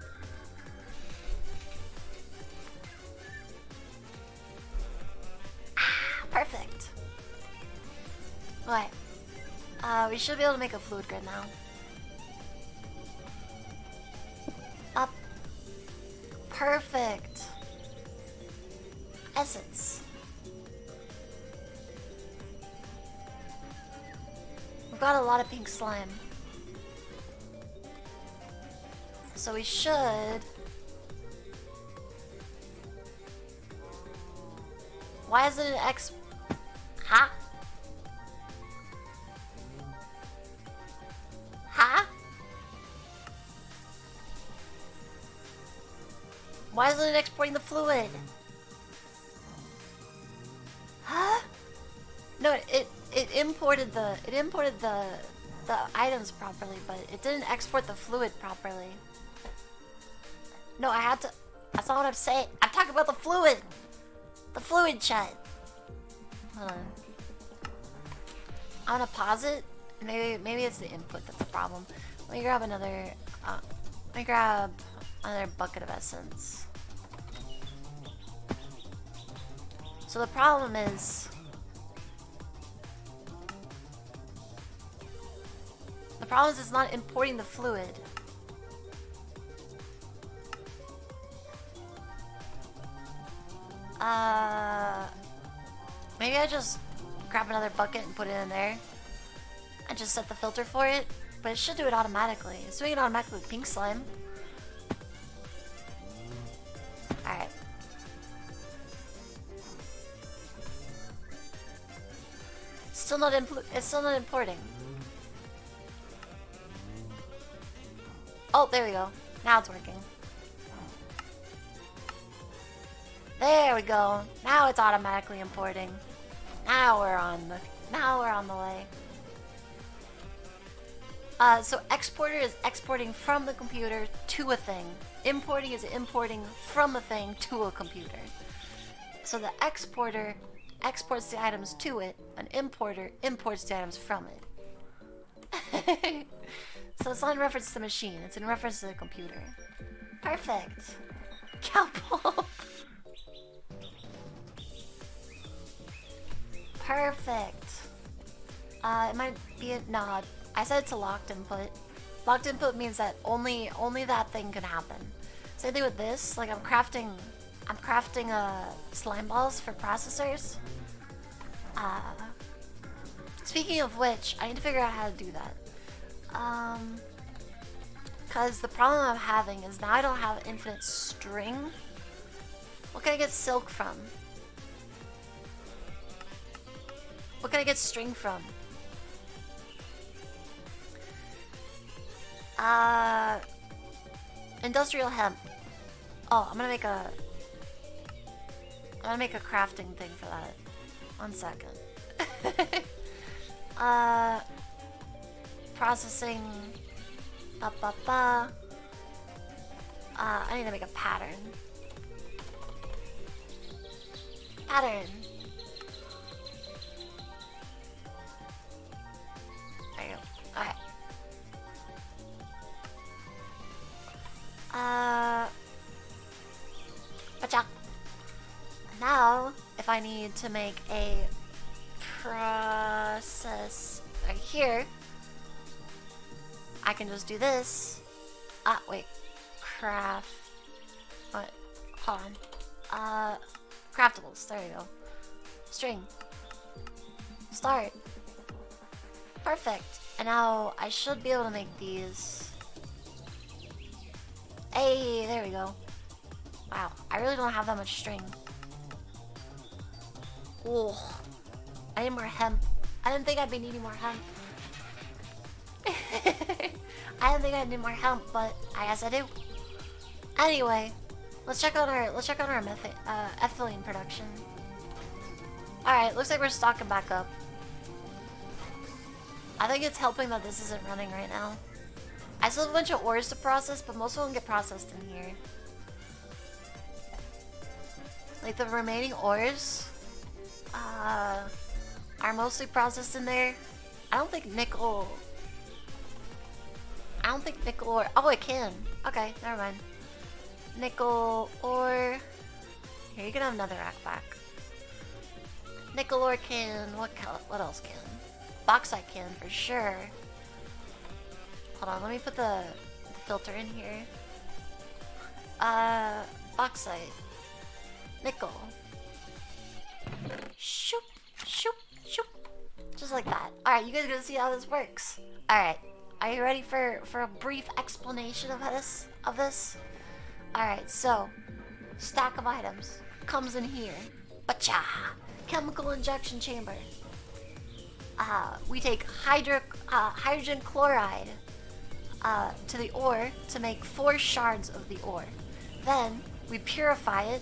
Ah, perfect. Okay. We should be able to make a fluid grid now. Up. Perfect. Essence. We've got a lot of pink slime. So we should... Why isn't it X... Huh? Huh? Why isn't it exporting the fluid? Huh? No, it imported the items properly, but it didn't export the fluid properly. No, I had to. That's not what I'm saying. I'm talking about the fluid. The fluid chat. Hold on. I'm gonna pause it. Maybe it's the input that's the problem. Let me grab another. Let me grab another bucket of essence. So the problem is. The problem is it's not importing the fluid. Maybe I just grab another bucket and put it in there. I just set the filter for it, but it should do it automatically. It's doing it automatically with pink slime. Alright. It's still not importing. Oh, there we go. Now it's working. There we go. Now it's automatically importing. Now we're on the way. So exporter is exporting from the computer to a thing. Importing is importing from a thing to a computer. So the exporter exports the items to it, an importer imports the items from it. So it's not in reference to the machine, it's in reference to the computer. Perfect. Cowpole. Perfect. It might be no. I set it to locked input. Locked input means that only that thing can happen. Same thing with this. Like I'm crafting slime balls for processors. Speaking of which, I need to figure out how to do that. Cause the problem I'm having is now I don't have infinite string. What can I get silk from? What can I get string from? Industrial hemp. Oh, I'm gonna make a crafting thing for that. 1 second. Processing. I need to make a pattern. Pattern. There you go. Okay. Pachak. Now, if I need to make a process right here, I can just do this. Wait. Craft. What? Hold on. Craftables. There you go. String. Start. Perfect. And now I should be able to make these. Hey, there we go. Wow, I really don't have that much string. Oh, I need more hemp. I didn't think I'd be needing more hemp. I didn't think I'd need more hemp, but I guess I do. Anyway, let's check out our ethylene production. All right, looks like we're stocking back up. I think it's helping that this isn't running right now. I still have a bunch of ores to process, but most of them get processed in here. Like the remaining ores are mostly processed in there. I don't think nickel don't think nickel ore. Oh, it can. Okay, never mind. Nickel ore. Here, you can have another rack back. Nickel ore can. What else can? Bauxite can for sure. Hold on, let me put the filter in here. Bauxite. Nickel. Shoop, shoop, shoop. Just like that. Alright, you guys are gonna see how this works. Alright. Are you ready for a brief explanation of this? Alright, so stack of items comes in here. Bacha! Chemical injection chamber. We take hydrogen chloride to the ore to make 4 shards of the ore. Then we purify it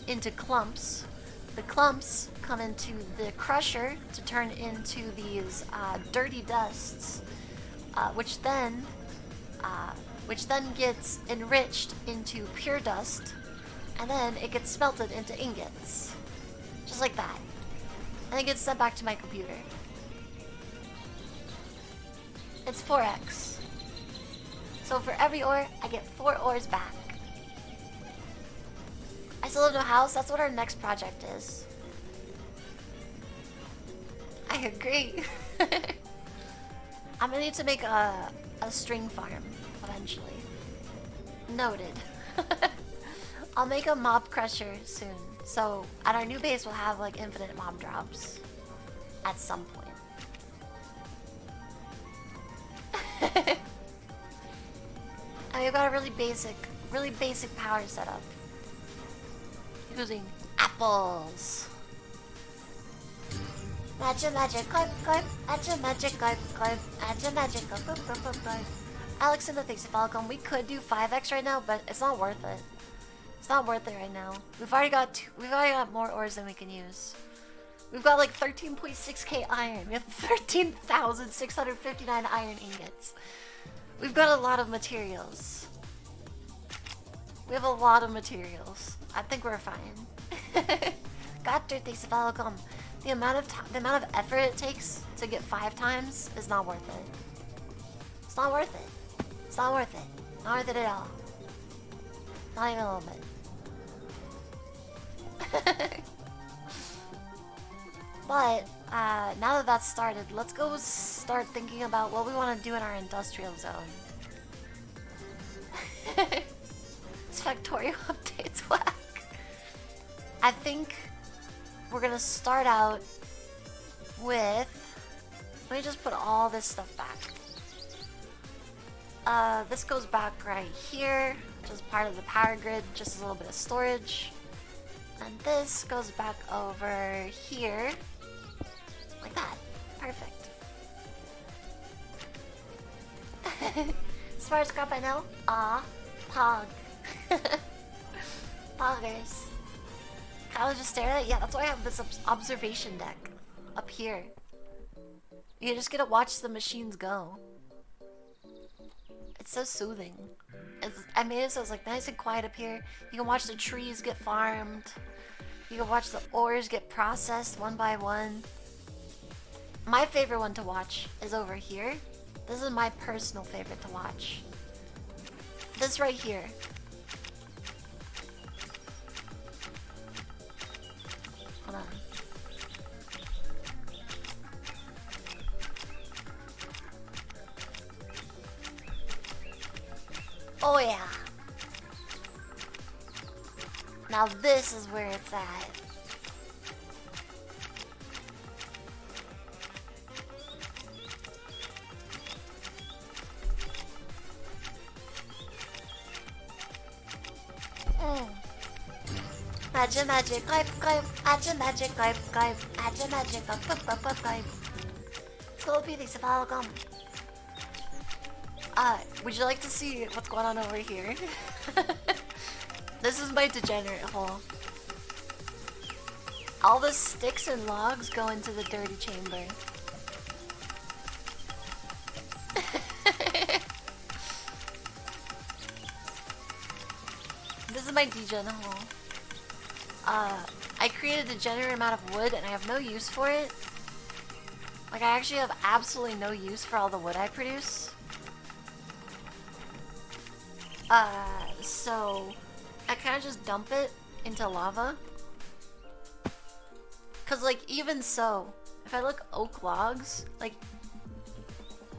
into clumps. The clumps come into the crusher to turn into these dirty dusts, which then gets enriched into pure dust, and then it gets smelted into ingots, just like that, and it gets sent back to my computer. It's 4x. So for every ore, I get 4 ores back. I still have no house. That's what our next project is. I agree. I'm gonna need to make a string farm eventually. Noted. I'll make a mob crusher soon. So at our new base, we'll have like infinite mob drops at some point. And we've got a really basic power setup. Using apples. Magic, climb. Magic, climb. Alex and the things welcome. We could do 5x right now, but it's not worth it. It's not worth it right now. We've already got more ores than we can use. We've got like 13.6k iron. We have 13,659 iron ingots. We've got a lot of materials. We have a lot of materials. I think we're fine. Got dirt, thanks to welcome. The amount of effort it takes to get 5 times is not worth it. It's not worth it. It's not worth it. Not worth it at all. Not even a little bit. But now that that's started, let's go start thinking about what we want to do in our industrial zone. This Factorio update's whack. I think we're gonna start out with... Let me just put all this stuff back. This goes back right here, just part of the power grid, just a little bit of storage. And this goes back over here, like that. Perfect. Smart scrap, I know. Pog. Poggers. I was just staring at it. Yeah, that's why I have this observation deck up here. You just get to watch the machines go. It's so soothing. I made it so it's like nice and quiet up here. You can watch the trees get farmed. You can watch the ores get processed one by one. My favorite one to watch is over here. This is my personal favorite to watch. This right here. Hold on. Oh yeah. Now this is where it's at. Magic, climb. Magic, climb. Magic, climb. Scoopy, thanks for welcome. Would you like to see what's going on over here? This is my degenerate hole. All the sticks and logs go into the dirty chamber. This is my degen hole. I created a degenerate amount of wood and I have no use for it. Like, I actually have absolutely no use for all the wood I produce. So I kind of just dump it into lava. Cause like even so, if I look oak logs, like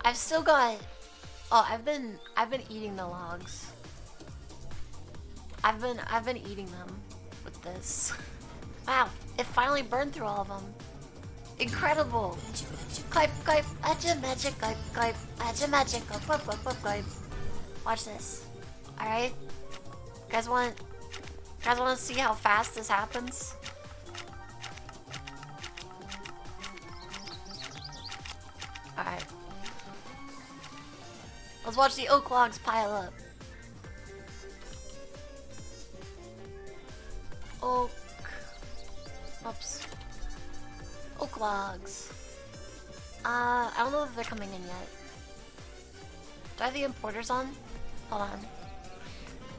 I've still got. Oh, I've been eating the logs. I've been eating them with this. Wow, it finally burned through all of them. Incredible. Clipe, clipe, aja magic, clipe, clipe, aja magic, clipe, clipe, clipe, clipe, clipe. Watch this. Alright? Guys want to see how fast this happens? Alright. Let's watch the oak logs pile up. Oak. Oops. Oak logs. I don't know if they're coming in yet. Do I have the importers on? Hold on.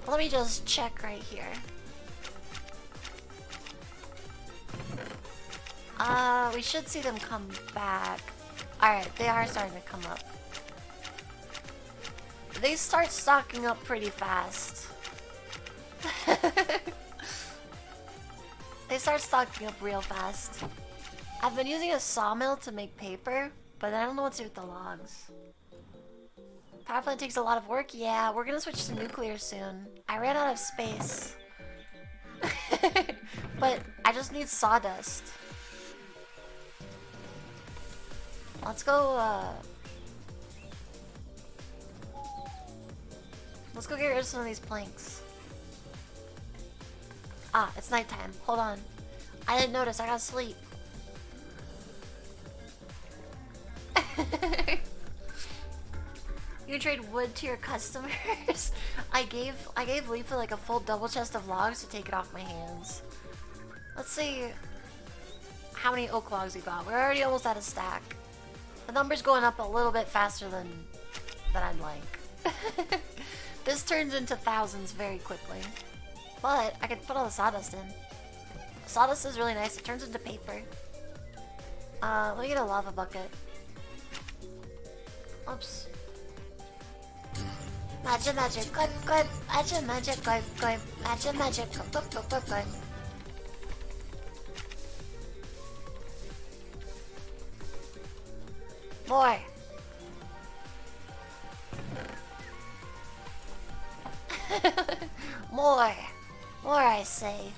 Let me just check right here. We should see them come back. Alright, they are starting to come up. They start stocking up pretty fast. They start stocking up real fast. I've been using a sawmill to make paper, but I don't know what to do with the logs. Power plant takes a lot of work. Yeah, we're gonna switch to nuclear soon. I ran out of space. But I just need sawdust. Let's go, let's go get rid of some of these planks. Ah, it's nighttime. Hold on. I didn't notice. I gotta sleep. You trade wood to your customers? I gave Leafa like a full double chest of logs to take it off my hands. Let's see how many oak logs we got. We're already almost at a stack. The number's going up a little bit faster than I'd like. This turns into thousands very quickly. But I could put all the sawdust in. Sawdust is really nice. It turns into paper. Let me get a lava bucket. Oops. Magic, magic, clip, clip. Magic, magic, clip, clip. Magic, magic, clip, clip, clip, clip, clip. More. More. More, I say.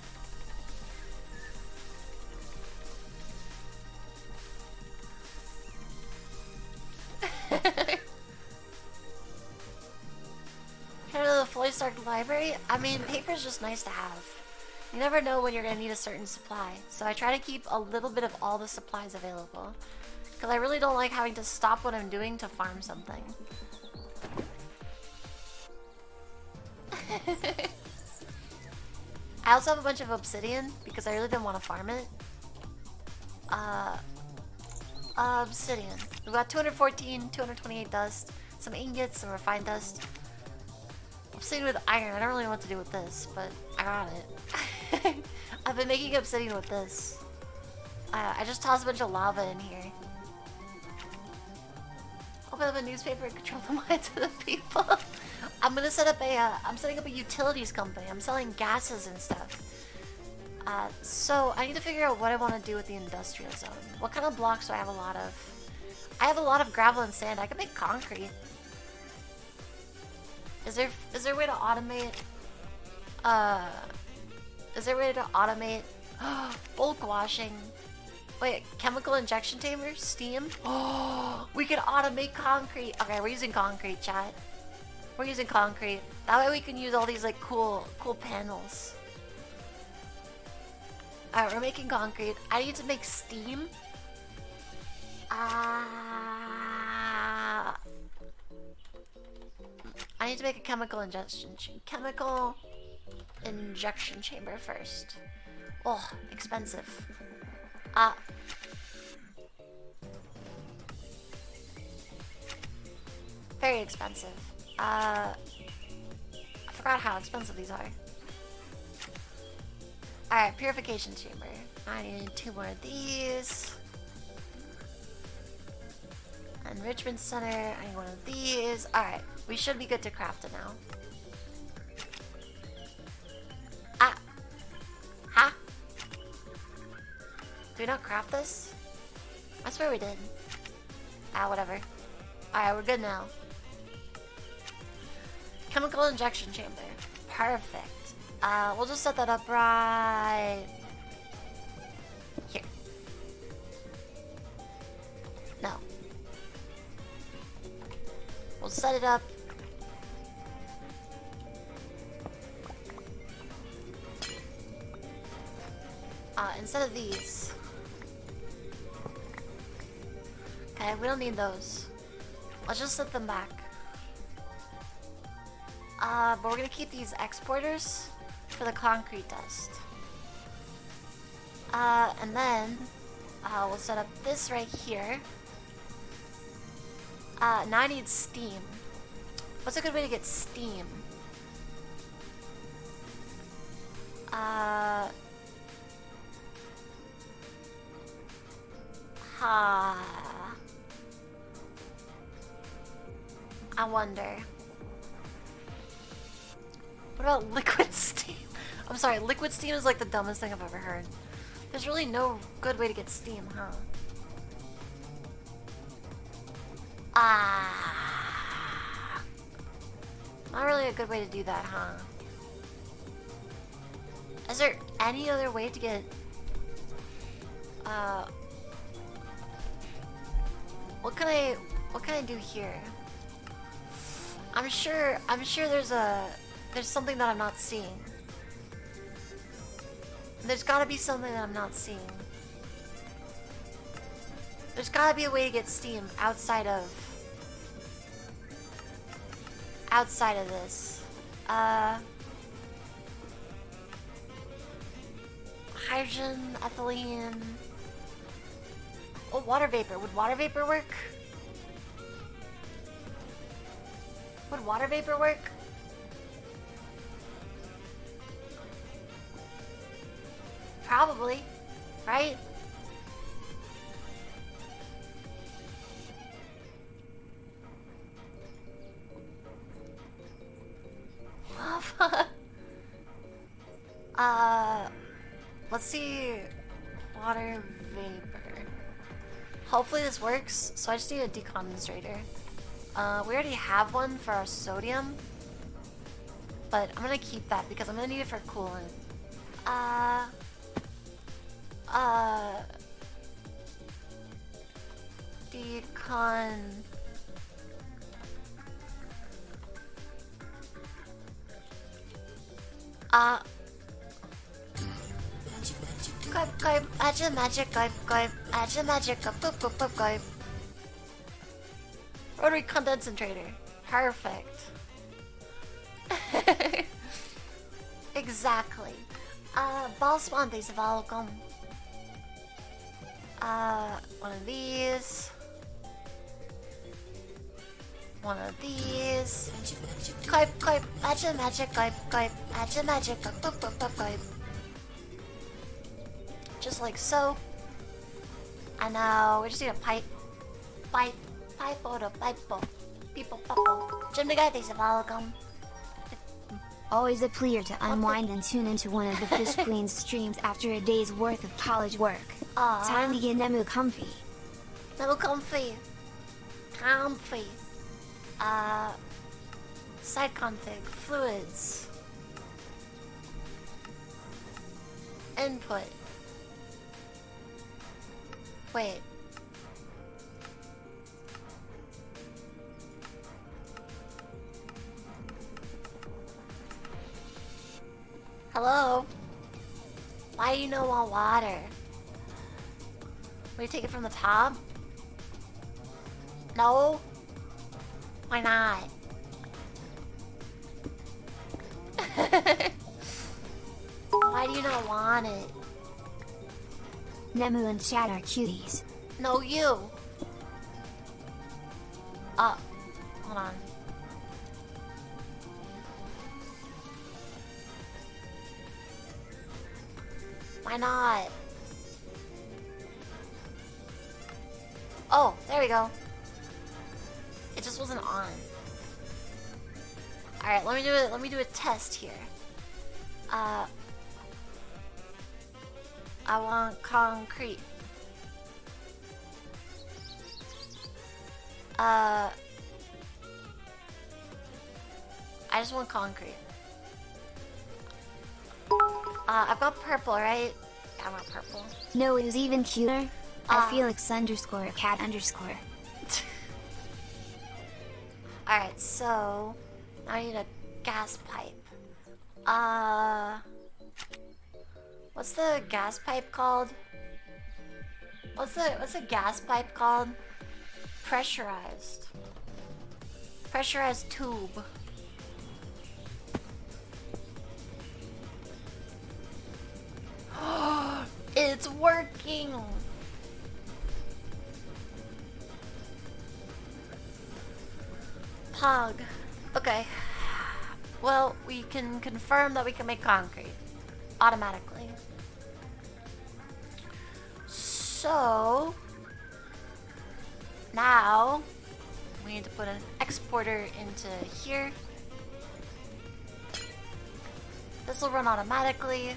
Head to the fully stocked library? I mean, paper's just nice to have. You never know when you're gonna need a certain supply, so I try to keep a little bit of all the supplies available. Because I really don't like having to stop what I'm doing to farm something. I also have a bunch of obsidian because I really didn't want to farm it. Obsidian. We've got 214, 228 dust, some ingots, some refined dust. Obsidian with iron. I don't really know what to do with this, but I got it. I've been making obsidian with this. I just tossed a bunch of lava in here. Open up a newspaper and control the minds of the people. I'm gonna set up a, I'm setting up a utilities company. I'm selling gases and stuff. So I need to figure out what I want to do with the industrial zone. What kind of blocks do I have a lot of? I have a lot of gravel and sand. I can make concrete. Is there a way to automate? Is there a way to automate bulk washing? Wait, chemical injection chamber? Steam? Oh, we can automate concrete. Okay, we're using concrete, chat. We're using concrete. That way we can use all these like cool panels. Alright, we're making concrete. I need to make steam. I need to make a chemical injection chamber first. Oh, expensive. Very expensive. I forgot how expensive these are. Alright, purification chamber. I need 2 more of these. Enrichment center. I need 1 of these. Alright, we should be good to craft it now. we not craft this? I swear we did. Ah, whatever. Alright, we're good now. Chemical injection chamber. Perfect. We'll just set that up right here. No. We'll set it up. Instead of these. Okay, we don't need those. Let's just set them back. But we're gonna keep these exporters for the concrete dust. And then we'll set up this right here. Now I need steam. What's a good way to get steam? I wonder. What about liquid steam? I'm sorry, liquid steam is like the dumbest thing I've ever heard. There's really no good way to get steam, huh? Not really a good way to do that, huh? Is there any other way to get what can I do here? I'm sure there's something that I'm not seeing. There's gotta be something that I'm not seeing. There's gotta be a way to get steam outside of this. Hydrogen, ethylene. Oh, water vapor. Would water vapor work? Would water vapor work? Probably, right? Let's see. Water vapor. Hopefully this works. So I just need a decondensator. We already have one for our sodium, but I'm gonna keep that because I'm gonna need it for coolant. Decon. Rotary condensator. Perfect. Exactly. Ball spawn, thanks for welcome. One of these. One of these. Magic. Just like so. And now we just need a pipe. Pipe or the pipe. People pop. Jim the guy, thanks for welcome. Always a pleasure to unwind and tune into one of the Fish Queen's streams after a day's worth of college work. Time to get Nemu comfy. Nemu comfy. Side config. Fluids. Input. Wait. Hello? Why do you know want water? Will you take it from the top? No? Why not? Why do you not want it? Nemu and Chad are cuties. No, you. Hold on. Why not? Oh, there we go. It just wasn't on. Alright, let me do a test here. I want concrete. I just want concrete. I've got purple, right? Yeah, I want purple. No, it was even cuter. Felix underscore cat underscore. Alright, so I need a gas pipe. What's the gas pipe called? What's the gas pipe called? Pressurized. Pressurized tube. It's working! Pog. Okay. Well, we can confirm that we can make concrete. Automatically. So... now... we need to put an exporter into here. This will run automatically.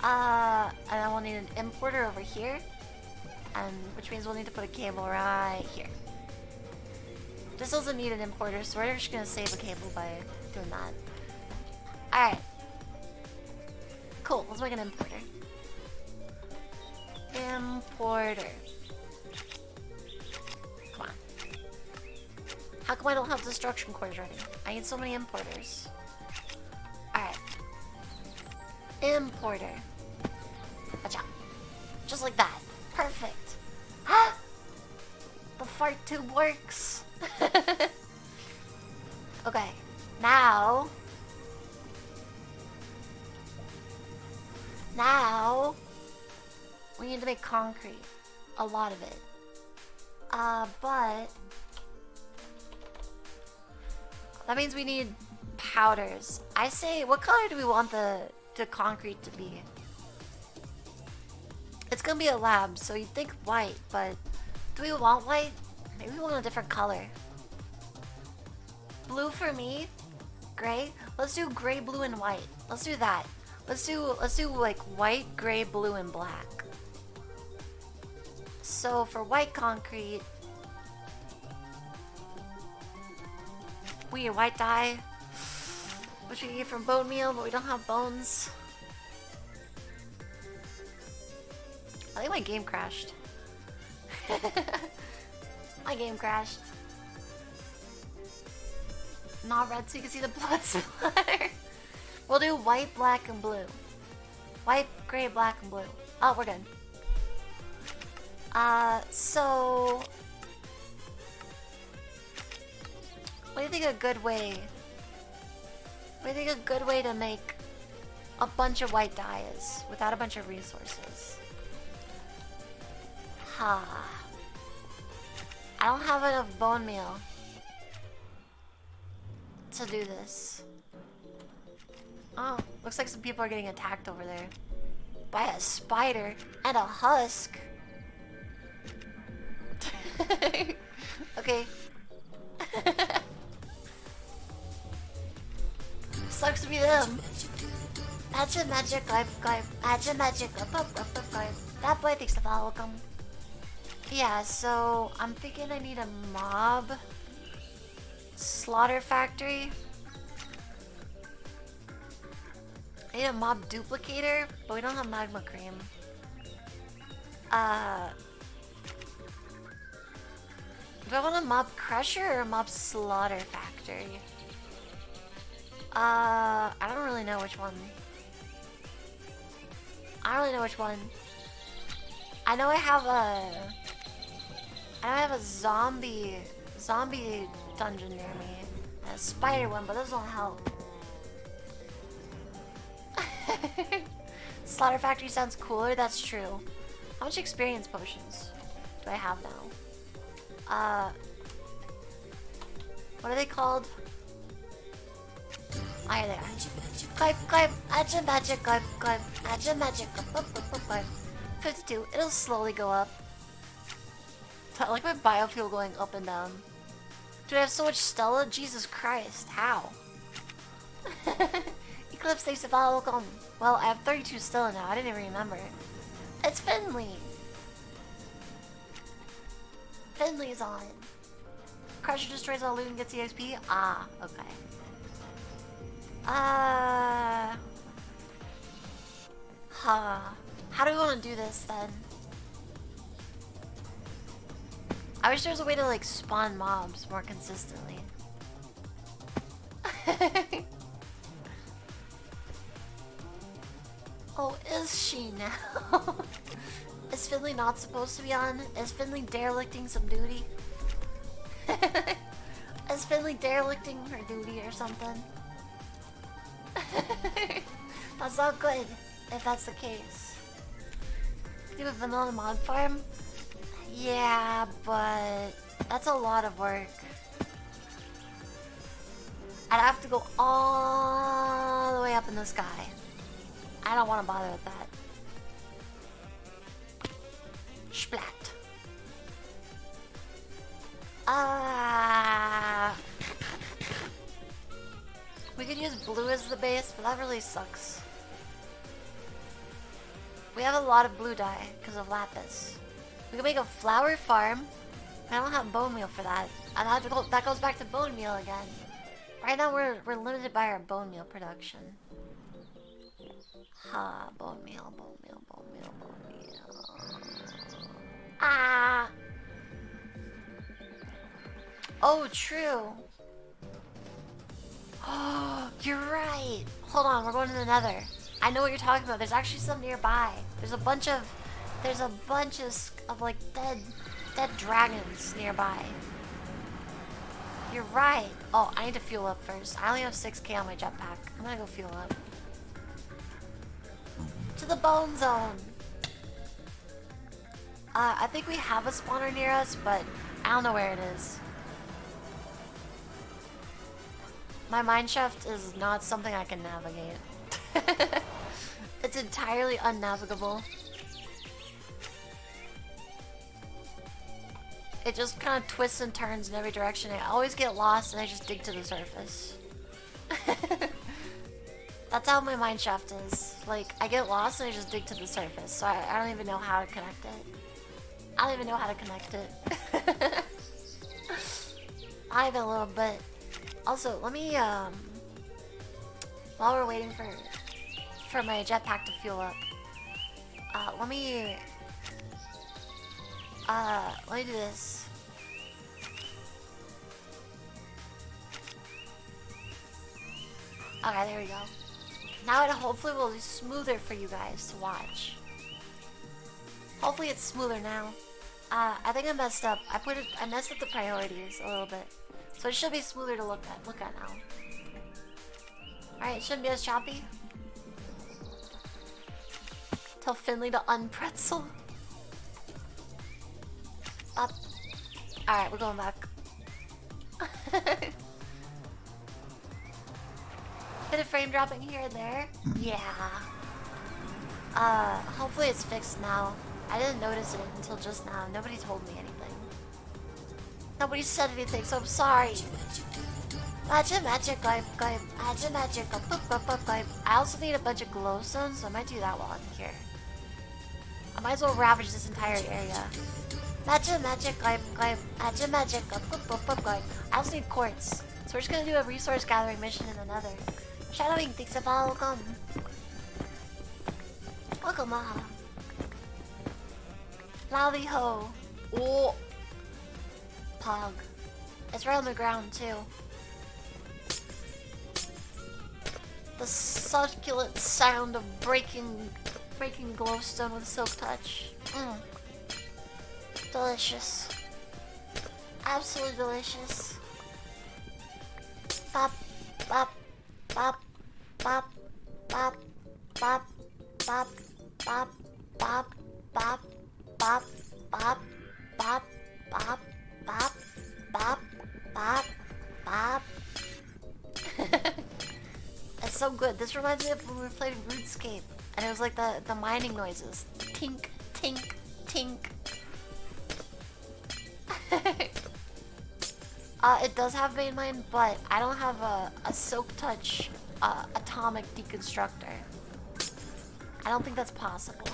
And then we'll need an importer over here. And which means we'll need to put a cable right here. This doesn't need an importer, so we're just gonna save a cable by doing that. Alright. Cool, let's make an importer. Importer. Come on. How come I don't have destruction cores running? I need so many importers. Alright. Importer. Watch out. Just like that. Perfect. Ah! The fart tube works. Okay. Now... we need to make concrete. A lot of it. But... that means we need powders. I say, what color do we want the concrete to be? It's gonna be a lab, so you'd think white, but do we want white? Maybe we want a different color. Blue for me. Gray. Let's do gray, blue, and white. Let's do that. Let's do like white, gray, blue, and black. So for white concrete, we need white dye, which we get from bone meal, but we don't have bones. I think my game crashed. My game crashed. Not red so you can see the blood splatter. We'll do white, black, and blue. White, gray, black, and blue. Oh, we're good. So... what do you think a good way... what do you think a good way to make a bunch of white dye is without a bunch of resources? Ha. I don't have enough bone meal to do this. Oh, looks like some people are getting attacked over there by a spider and a husk. Okay. Sucks to be them. Magic, magic, magic, magic, that boy thinks the follow will come. Yeah, so I'm thinking I need a mob slaughter factory. I need a mob duplicator, but we don't have magma cream. Do I want a mob crusher or a mob slaughter factory? I don't really know which one. I don't really know which one. I know I have a zombie dungeon near me. And a spider one, but those don't help. Slaughter factory sounds cooler, that's true. How much experience potions do I have now? What are they called? Oh, yeah, they are. Climb, magic, magic, climb, magic, magic, climb. 52, it'll slowly go up. I like my biofuel going up and down. Dude, I have so much Stella? Jesus Christ, how? You Clips, thanks to follow. Welcome. Well, I have 32 still now. I didn't even remember. It's Finley. Finley's on. Crusher destroys all loot and gets EXP? Ah, okay. How do we want to do this then? I wish there was a way to like spawn mobs more consistently. Oh, is she now? Is Finley not supposed to be on? Is Finley derelicting some duty? Is Finley derelicting her duty or something? That's not good if that's the case. Do a vanilla mod farm? Yeah, but that's a lot of work. I'd have to go all the way up in the sky. I don't want to bother with that. Splat. We could use blue as the base, but that really sucks. We have a lot of blue dye because of lapis. We can make a flower farm. I don't have bone meal for that. And that goes back to bone meal again. Right now we're limited by our bone meal production. Ha, bone meal, bone meal, bone meal, bone meal. Ah! Oh, true. Oh, you're right. Hold on, we're going to the nether. I know what you're talking about. There's actually some nearby. There's a bunch of like dead dragons nearby. You're right. Oh, I need to fuel up first. I only have 6k on my jetpack. I'm gonna go fuel up. To the bone zone. I think we have a spawner near us, but I don't know where it is. My mineshaft is not something I can navigate. It's entirely unnavigable. It just kind of twists and turns in every direction. I always get lost and I just dig to the surface. That's how my mineshaft is. Like, I get lost and I just dig to the surface. So I don't even know how to connect it. I don't even know how to connect it. I have a little bit. Also, let me, while we're waiting for my jetpack to fuel up, let me do this. Okay, there we go. Now it hopefully will be smoother for you guys to watch. Hopefully it's smoother now. I think I messed up. I messed up the priorities a little bit. So it should be smoother to look at now. Alright, it shouldn't be as choppy. Tell Finley to unpretzel. Up. Alright, we're going back. Bit of frame dropping here and there. Yeah. Hopefully it's fixed now. I didn't notice it until just now. Nobody told me anything. Nobody said anything, so I'm sorry. Magic, magic, magic, magic, I also need a bunch of glowstones, so I might do that while I'm here. I might as well ravage this entire area. Magic, magic, magic, magic, I also need quartz. So we're just gonna do a resource gathering mission in another. Shadowing, thanks for welcome. Welcome, Maha. Loudly ho. Oh. Pog. It's right on the ground too. The succulent sound of breaking glowstone with silk touch. Delicious. Absolutely delicious. Bop, bop, bop, bop, bop, bop, bop, bop, bop, bop, bop, bop, bop, bop, bop, bop, bop, bop. It's so good. This reminds me of when we were playing RuneScape, and it was like the mining noises. Tink, tink, tink. It does have vein mine, but I don't have a silk touch atomic deconstructor. I don't think that's possible.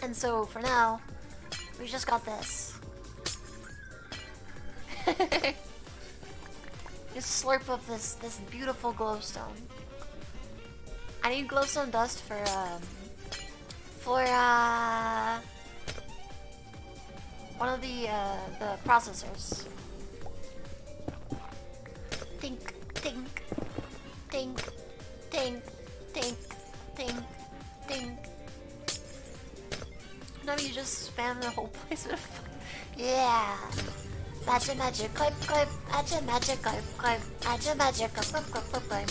And so for now, we just got this. Just slurp up this beautiful glowstone. I need glowstone dust for one of the processors. Think, think, think, think, think, think, think. No, you just spam the whole place with. Yeah. Magic, magic, clip, clip. Magic, magic, clip, clip. Magic, magic, clip, clip, clip, clip, clip.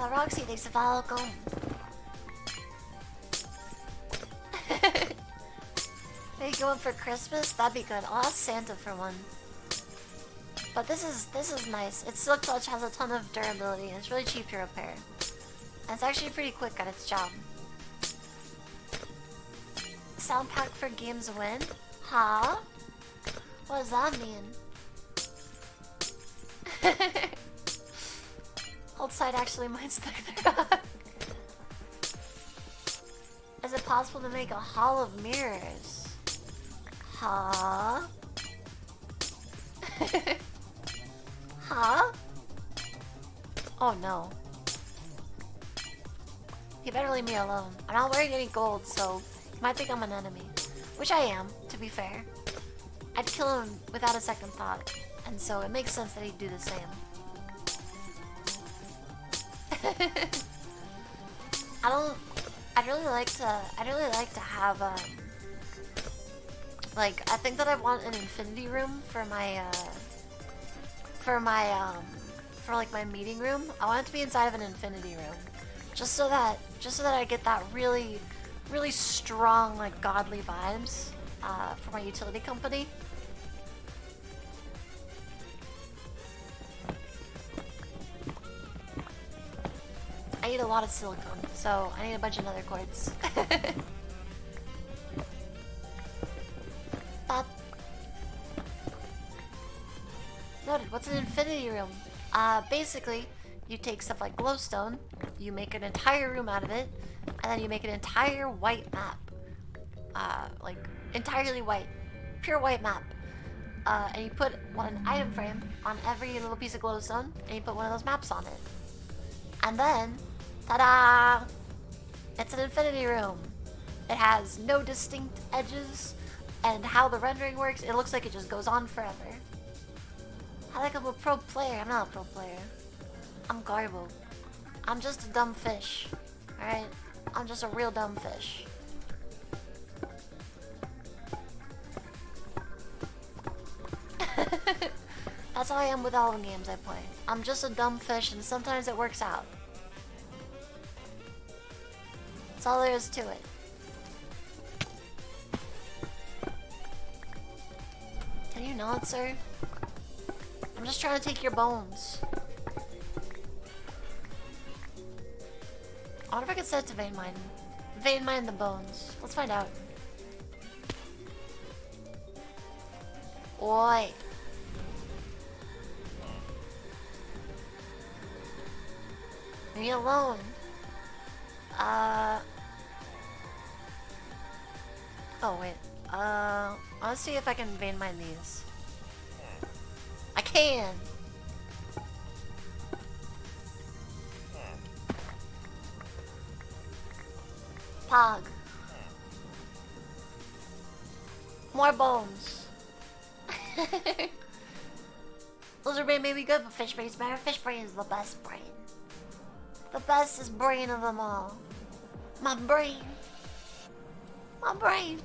Roxy, thanks for welcome. Are you going for Christmas? That'd be good. I'll ask Santa for one. But this is nice. Its Silk Touch has a ton of durability and it's really cheap to repair. And it's actually pretty quick at its job. Sound pack for games win? Huh? What does that mean? Hold side actually might stick there. Is it possible to make a hall of mirrors? Huh? Huh? Oh no. You better leave me alone. I'm not wearing any gold, so you might think I'm an enemy. Which I am, to be fair. I'd kill him without a second thought, and so it makes sense that he'd do the same. I'd really like to have like, I think that I want an infinity room for my like my meeting room. I want it to be inside of an infinity room. Just so that I get that really strong, like, godly vibes for my utility company. I need a lot of silicone, so I need a bunch of nether quartz. Bop. Noted, what's an infinity room? Basically, you take stuff like glowstone, you make an entire room out of it, and then you make an entire white map. Like, entirely white. Pure white map. And you put one item frame on every little piece of glowstone, and you put one of those maps on it. And then, ta-da! It's an infinity room. It has no distinct edges, and how the rendering works, it looks like it just goes on forever. I think I'm a pro player. I'm not a pro player. I'm garbled. I'm just a dumb fish. Alright? I'm just a real dumb fish. That's how I am with all the games I play. I'm just a dumb fish and sometimes it works out. That's all there is to it. Can you not, sir? I'm just trying to take your bones. I wonder if I could set it to vein mine. Vein mine the bones. Let's find out. Oi. Leave me alone. Oh wait. Let's see if I can vein mine these. I can. Pog. More bones. Lizard brain may be good, but fish brain is better. Fish brain is the best brain. The bestest brain of them all. My brain. My brain.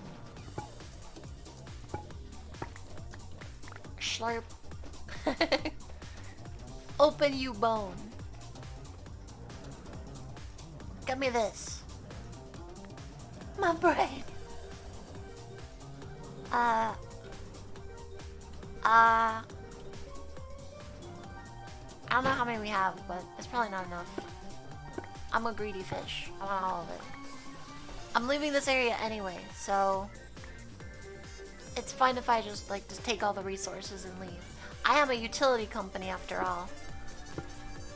Slurp. Open you bone. Give me this. My brain. I don't know how many we have, but it's probably not enough. I'm a greedy fish. I want all of it. I'm leaving this area anyway, so it's fine if I just take all the resources and leave. I am a utility company after all.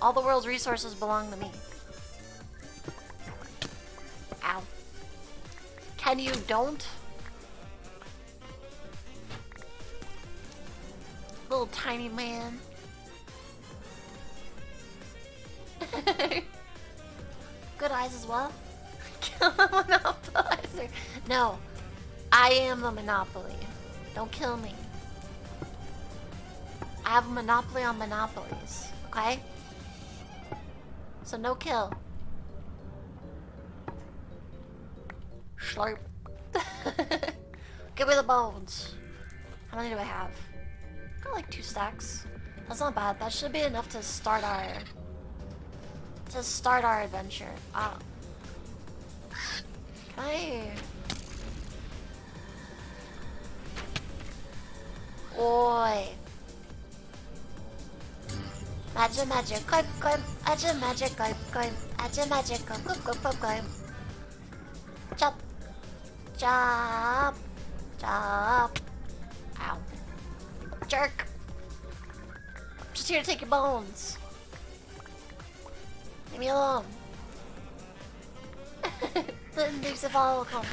All the world's resources belong to me. Ow. Can you don't? Little tiny man. Good eyes as well. Kill the monopolizer. No. I am the monopoly. Don't kill me. I have a monopoly on monopolies. Okay? So no kill. Slurp. Give me the bones. How many do I have? Got like 2 stacks. That's not bad. That should be enough to start our adventure. Ah. Can I? Oi. Magic, magic, climb, climb. Magic, magic, climb, climb. Magic, magic, climb, climb, climb, climb, climb. Chop. Chop. Chop. Ow. Jerk. I'm just here to take your bones. Leave me alone. Then there's a follow come.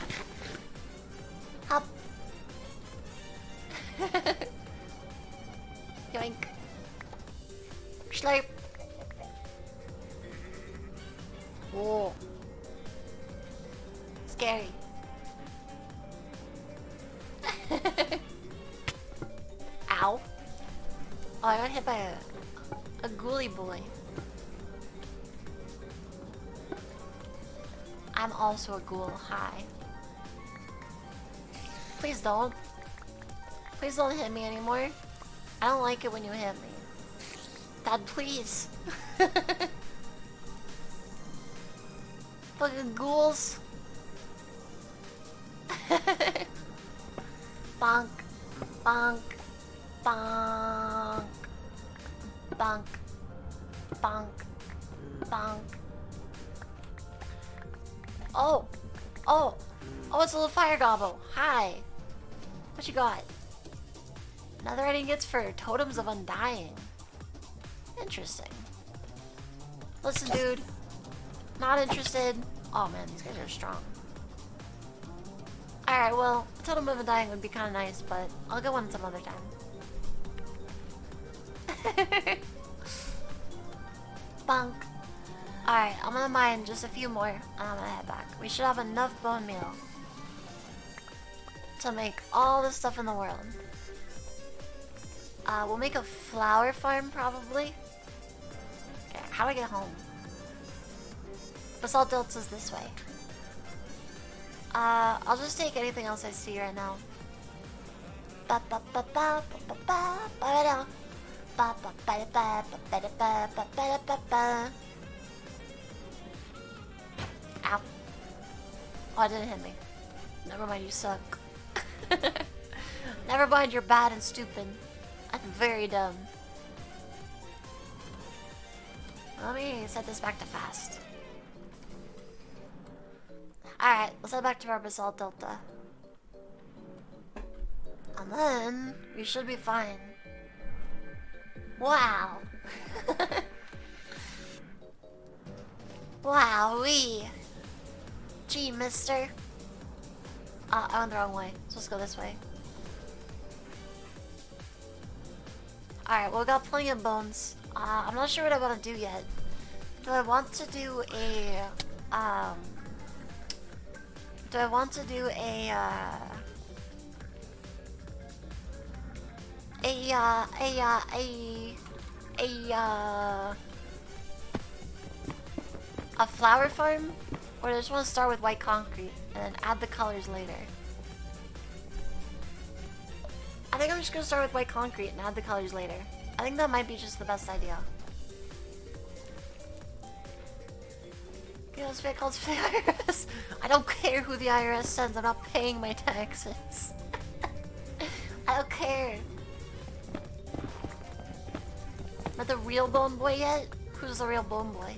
Hop. Yoink. Slurp. Whoa. Scary. Ow. Oh, I got hit by a ghoulie boy. I'm also a ghoul. Hi. Please don't. Please don't hit me anymore. I don't like it when you hit me. Dad, please. Fucking ghouls. Bonk. Bonk. Bonk. Bonk. Bonk. Bonk. Oh. Oh. Oh, it's a little fire gobbo. Hi. What you got? Another ingots for totems of undying. Interesting. Listen, dude. Not interested. Oh man, these guys are strong. Alright, well, a totem of undying would be kind of nice, but I'll get one some other time. Bunk. Alright, I'm gonna mine just a few more, and I'm gonna head back. We should have enough bone meal to make all the stuff in the world. We'll make a flower farm, probably. Okay, how do I get home? Basalt Delta's this way. I'll just take anything else I see right now. Ow. Oh, it didn't hit me. Never mind, you suck. Never mind, you're bad and stupid. I'm very dumb. Let me set this back to fast. Alright, let's head back to our Basalt Delta. And then, we should be fine. Wow. Wowee. Gee, mister. I went the wrong way, so let's go this way. Alright, well, we got plenty of bones. I'm not sure what I want to do yet. Do I want to do a, do I want to do a flower farm? Or do I just want to start with white concrete and then add the colors later? I think I'm just gonna start with white concrete and add the colors later. I think that might be just the best idea. Okay, let's make calls for the IRS. I don't care who the IRS sends. I'm not paying my taxes. I don't care. Not the real bone boy yet? Who's the real bone boy?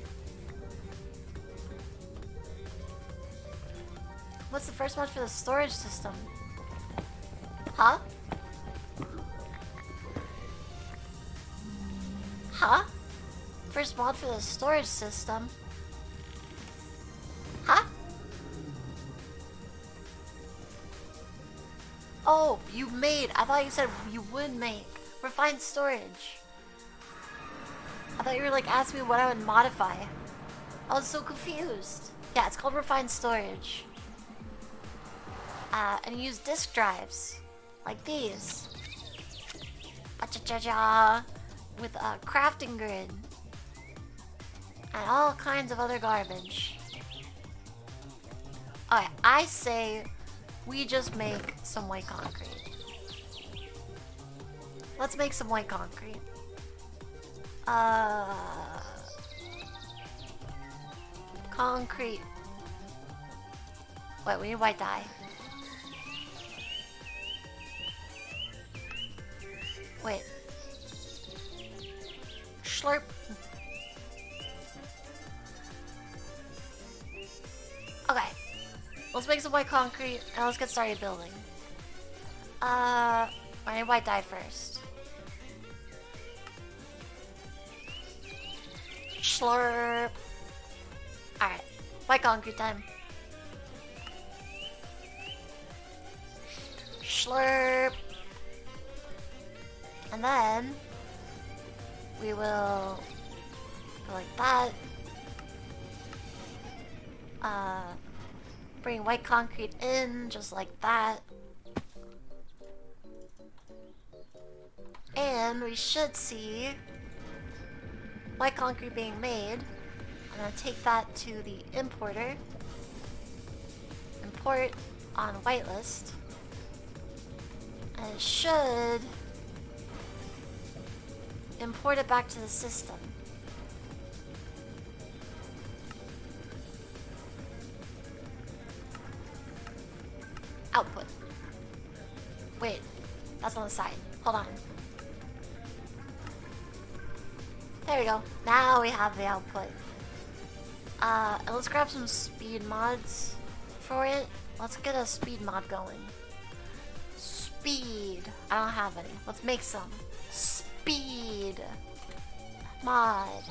What's the first one for the storage system? Huh? Huh? First mod for the storage system. Huh? Oh, you made. I thought you said you would make. Refined storage. I thought you were like asking me what I would modify. I was so confused. Yeah, it's called refined storage. And you use disk drives. Like these. Cha-cha-cha-cha. With a crafting grid. And all kinds of other garbage. Alright, I say we just make some white concrete. Let's make some white concrete. Concrete. Wait, we need white dye. Wait. Slurp. Okay. Let's make some white concrete and let's get started building. I need white dye first. Slurp. Alright. White concrete time. Slurp. And then we will go like that. Bring white concrete in just like that. And we should see white concrete being made. I'm gonna take that to the importer. Import on whitelist. And it should import it back to the system. Output. Wait, that's on the side. Hold on. There we go. Now we have the output. And let's grab some speed mods for it. Let's get a speed mod going. Speed. I don't have any. Let's make some. Speed mod.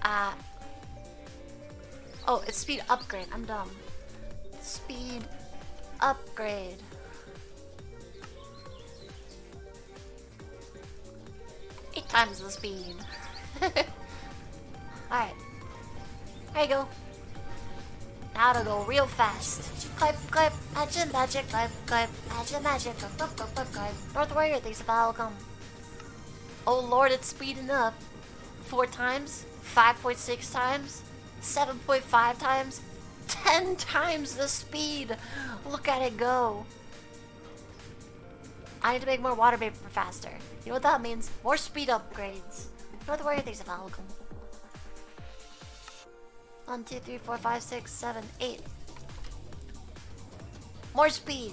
Ah. Oh, it's speed upgrade. I'm dumb. Speed upgrade. Eight times the speed. Alright. There you go. Now to go real fast. Clap, clap, magic, magic, clap, clap, magic, magic, clap, clap, clap, clap, clap. North Warrior, thanks for welcome. Oh lord, it's speeding up. 4 times, 5.6 times, 7.5 times, 10 times the speed. Look at it go. I need to make more water vapor faster. You know what that means? More speed upgrades. North Warrior, thanks for welcome. 1, 2, 3, 4, 5, 6, 7, 8. More speed.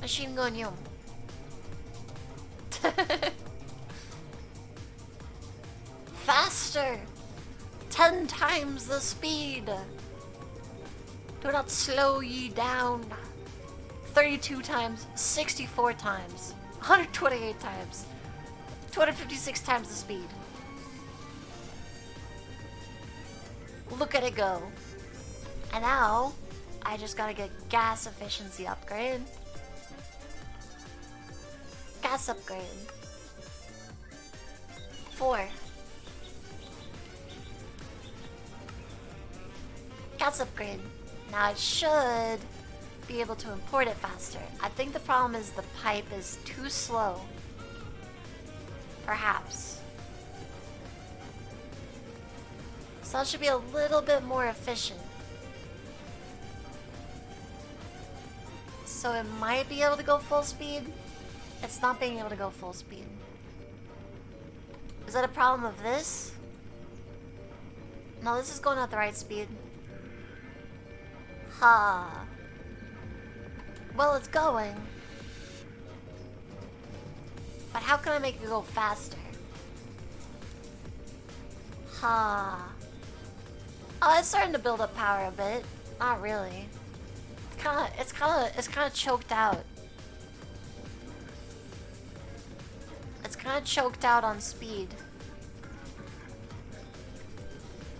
Machine gun yum. Faster. 10 times the speed. Do not slow ye down. 32 times, 64 times, 128 times, 256 times the speed. Look at it go. And now, I just gotta get gas efficiency upgrade. Gas upgrade. 4. Gas upgrade. Now it should be able to import it faster. I think the problem is the pipe is too slow. Perhaps. So that should be a little bit more efficient. So it might be able to go full speed. It's not being able to go full speed. Is that a problem of this? No, this is going at the right speed. Ha. Well, it's going. But how can I make it go faster? Ha. Oh, it's starting to build up power a bit. Not really. it's kinda choked out. It's kinda choked out on speed.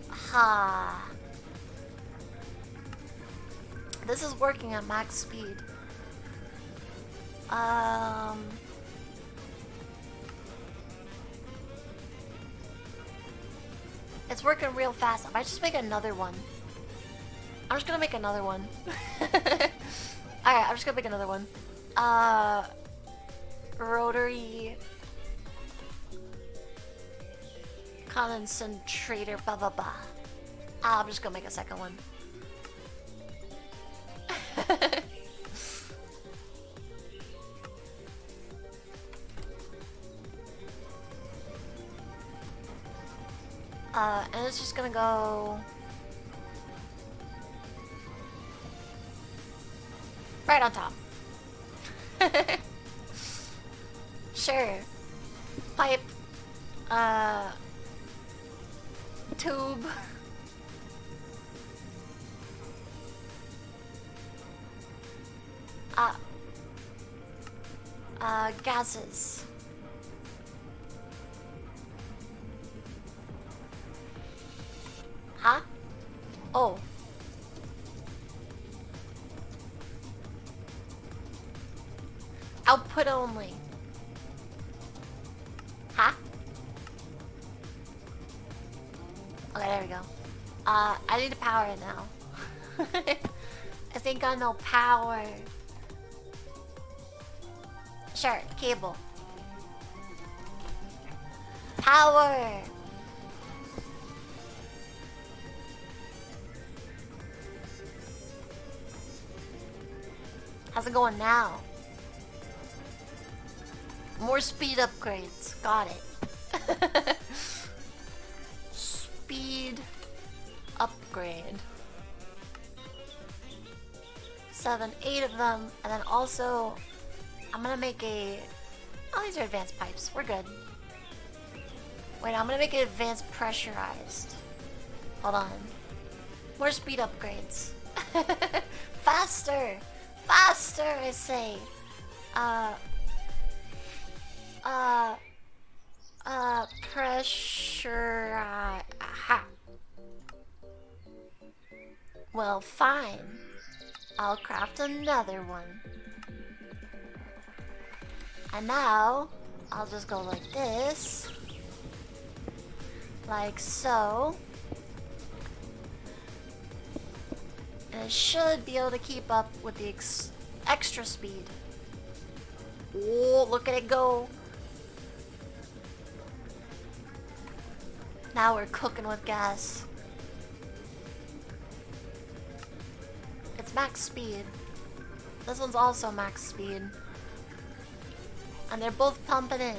Ha. This is working at max speed. It's working real fast. I might just make another one. I'm just gonna make another one. Alright, I'm just gonna make another one. Rotary concentrator, blah blah blah. I'm just gonna make a second one. And it's just gonna go right on top. Sure. Pipe. Tube. Gases. Huh? Oh. Output only. Huh? Okay, there we go. I need to power it now. I think I know power. Sure, cable. Power! How's it going now? More speed upgrades. Got it. Speed upgrade. 7, 8 of them. And then also, I'm gonna make a... Oh, these are advanced pipes. We're good. Wait, I'm gonna make it advanced pressurized. Hold on. More speed upgrades. Faster! Faster, I say. Pressure. Aha. Well, fine. I'll craft another one. And now, I'll just go like this. Like so. And it should be able to keep up with the extra speed. Oh, look at it go. Now we're cooking with gas. It's max speed. This one's also max speed. And they're both pumping in.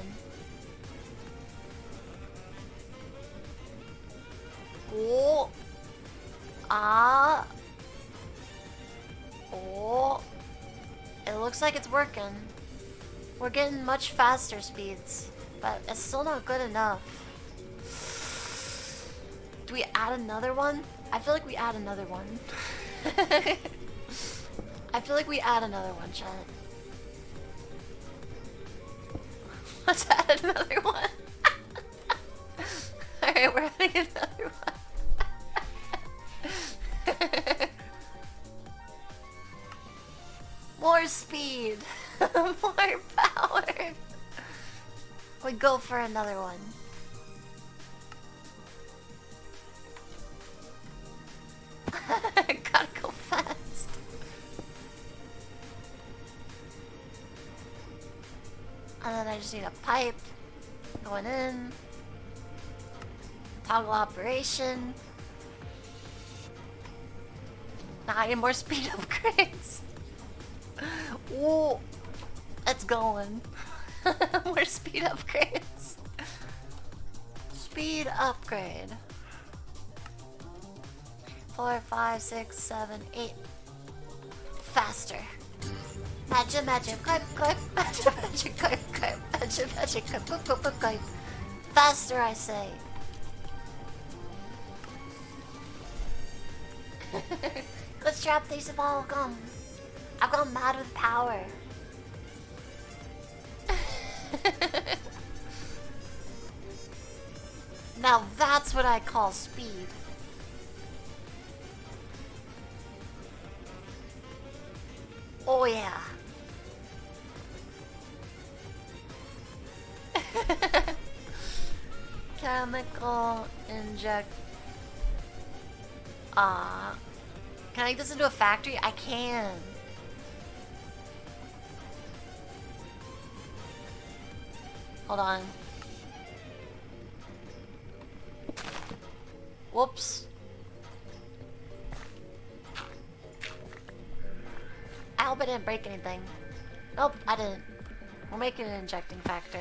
Oh. Ah. Oh. It looks like it's working. We're getting much faster speeds, but it's still not good enough. Do we add another one? I feel like we add another one. I feel like we add another one, chat. Let's add another one. Alright, we're adding another one. More speed. More power. We go for another one. Gotta go fast. And then I just need a pipe going in. Toggle operation. Now I need more speed upgrades. Whoa. It's going. More speed upgrades. Speed upgrade. 4, 5, 6, 7, 8. Faster. Magic, magic, clip, clip. Magic, magic, clip, clip. Magic, magic, clip, clip, clip, clip, clip. Faster, I say. Let's trap these of all gum. I've gone mad with power. Now that's what I call speed. Oh yeah. Chemical inject. Can I make this into a factory? I can. Hold on. Whoops. I hope I didn't break anything. Nope, I didn't. We'll make it an injecting factory.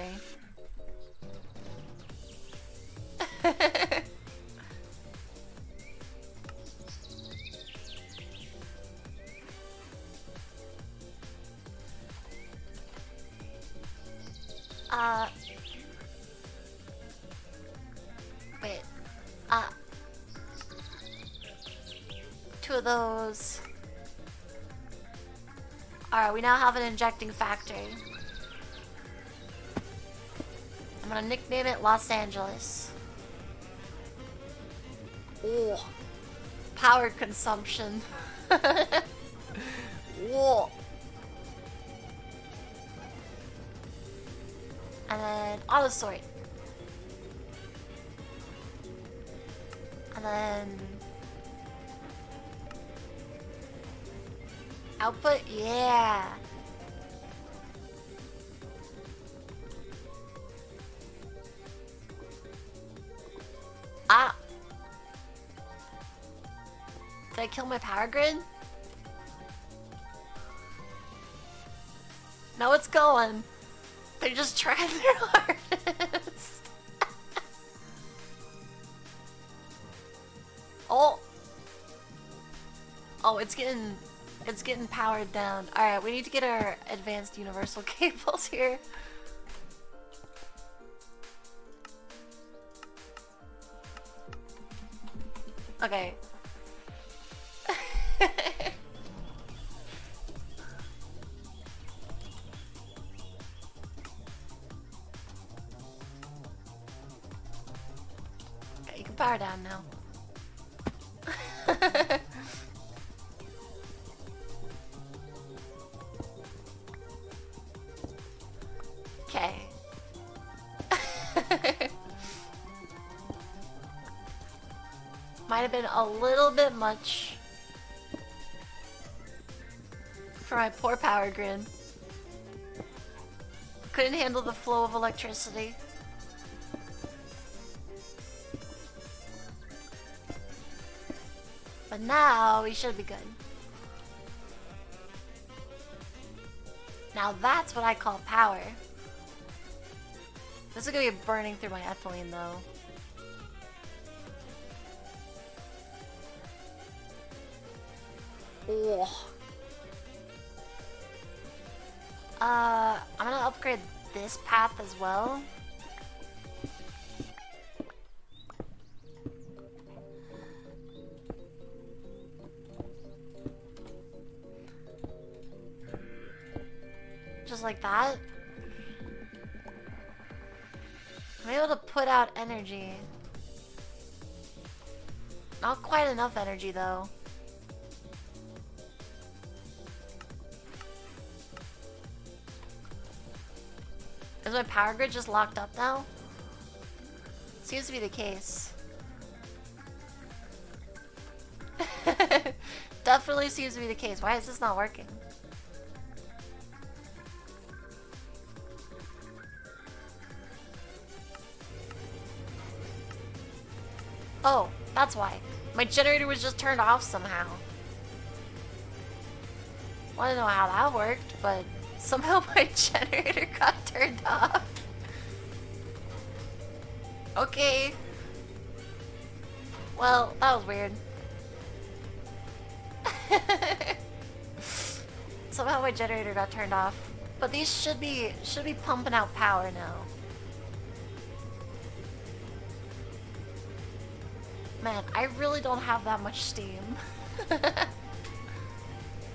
Wait. Two of those. Alright, we now have an injecting factory. I'm gonna nickname it Los Angeles. Oh. Power consumption. Whoa. And then auto sort. And then output, yeah. Ah. Did I kill my power grid? No, it's going. They're just trying their hardest. Oh. Oh, it's getting powered down. Alright, we need to get our advanced universal cables here. Okay. Okay, you can power down now. Okay. Might have been a little bit much for my poor power grid. Couldn't handle the flow of electricity. But now we should be good. Now that's what I call power. This is gonna be burning through my ethylene though. Oh. I'm gonna upgrade this path as well. Just like that. I'm able to put out energy. Not quite enough energy though. Is my power grid just locked up now? Seems to be the case. Definitely seems to be the case. Why is this not working? Oh, that's why. My generator was just turned off somehow. I don't know how that worked, but somehow my generator got turned off. Okay. Well, that was weird. Somehow my generator got turned off. But these should be pumping out power now. Man, I really don't have that much steam.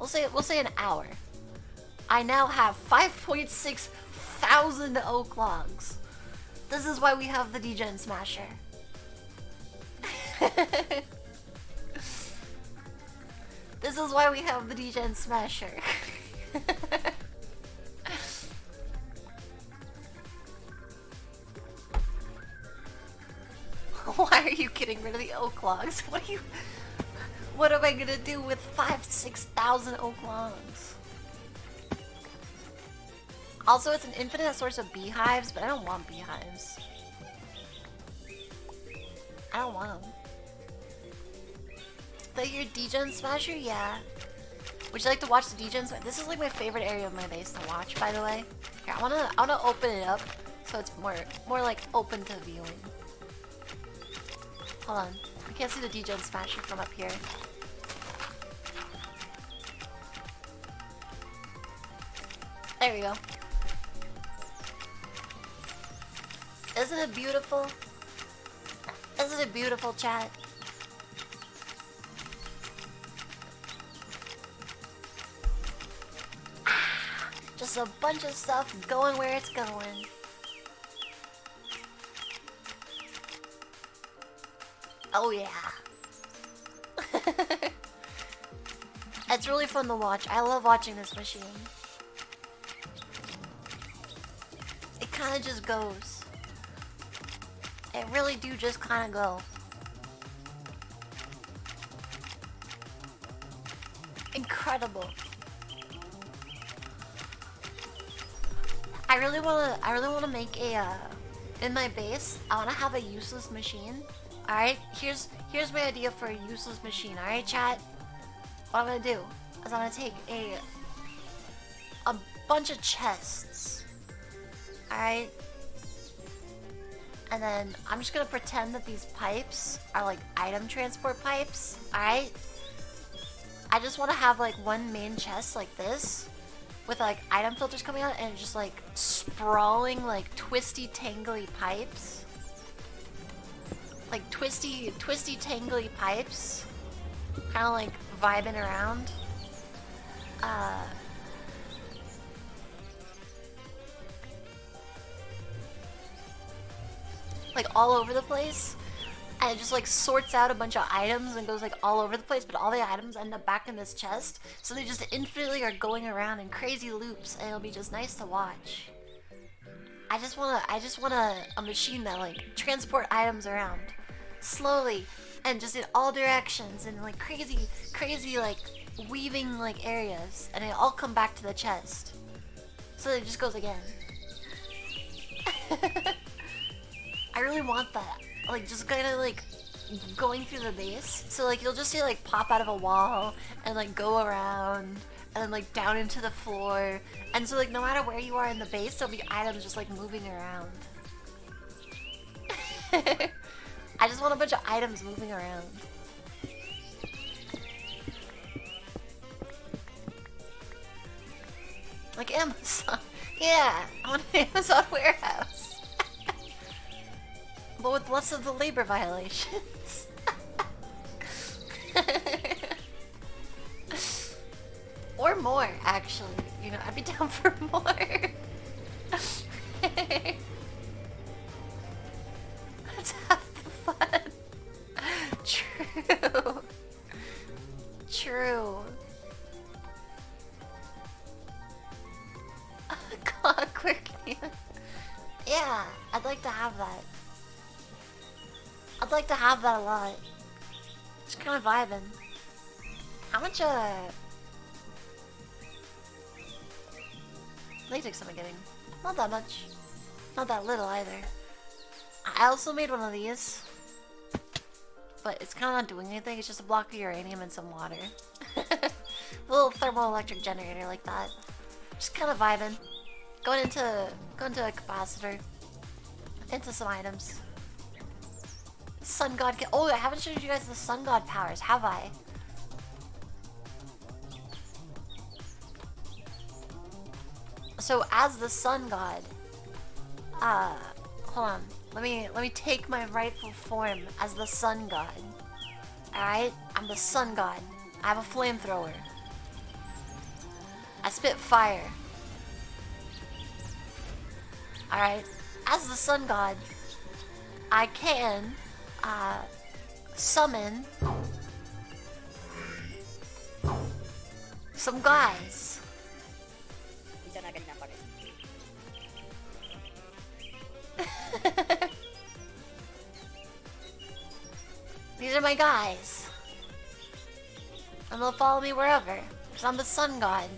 we'll say an hour. I now have 5.6 thousand oak logs. This is why we have the Degen Smasher. This is why we have the Degen Smasher. Why are you getting rid of the oak logs? What am I gonna do with 6,000 oak logs? Also, it's an infinite source of beehives, but I don't want beehives. I don't want them. But your Degen Smasher? Yeah. Would you like to watch the Degen Smasher? This is like my favorite area of my base to watch, by the way. Here, I wanna open it up so it's more like open to viewing. Hold on. I can't see the Degen Smasher from up here. There we go. Isn't it beautiful? Isn't it beautiful, chat? Just a bunch of stuff going where it's going. Oh yeah. It's really fun to watch. I love watching this machine. It kind of just goes. It really do just kind of go. Incredible. I really wanna make a in my base. I wanna have a useless machine. All right, here's my idea for a useless machine. All right, chat. What I'm gonna do is I'm gonna take a bunch of chests. All right. And then I'm just gonna pretend that these pipes are like item transport pipes, alright? I just wanna have like one main chest like this, with like item filters coming out and just like sprawling like twisty tangly pipes. Like twisty tangly pipes. Kinda like vibing around. Like all over the place, and it just like sorts out a bunch of items and goes like all over the place, but all the items end up back in this chest, so they just infinitely are going around in crazy loops, and it'll be just nice to watch. I just want a machine that like transport items around slowly and just in all directions and like crazy like weaving like areas, and they all come back to the chest, so it just goes again. I really want that. Like, just kind of like going through the base. So like you'll just see like pop out of a wall and like go around and then like down into the floor. And so like no matter where you are in the base, there'll be items just like moving around. I just want a bunch of items moving around. Like Amazon. Yeah, I want an Amazon warehouse. But with less of the labor violations. Or more, actually. You know, I'd be down for more. That's half the fun. True. True. Clockwork. Yeah, I'd like to have that. I'd like to have that a lot. Just kind of vibing. How much latex am I getting? Not that much. Not that little either. I also made one of these. But it's kind of not doing anything. It's just a block of uranium and some water. A little thermoelectric generator like that. Just kind of vibing. Going into a capacitor. Into some items. Sun God. Oh, I haven't showed you guys the Sun God powers, have I? So as the Sun God, hold on. Let me take my rightful form as the Sun God. All right, I'm the Sun God. I have a flamethrower. I spit fire. Alright. As the sun god, I can summon some guys. These are my guys. And they'll follow me wherever. Because I'm the sun god.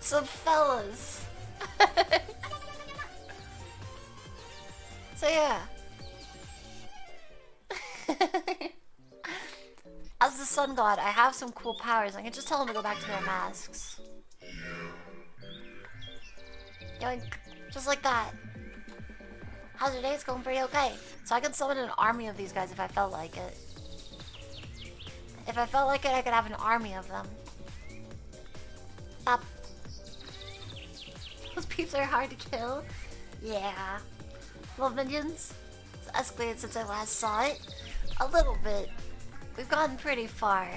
Some fellas. So yeah. As the sun god, I have some cool powers. I can just tell them to go back to their masks. Yoink. Just like that. How's your day? It's going pretty okay. So I can summon an army of these guys if I felt like it. If I felt like it, I could have an army of them. Up. Those peeps are hard to kill. Yeah. Love minions. It's escalated since I last saw it. A little bit. We've gotten pretty far.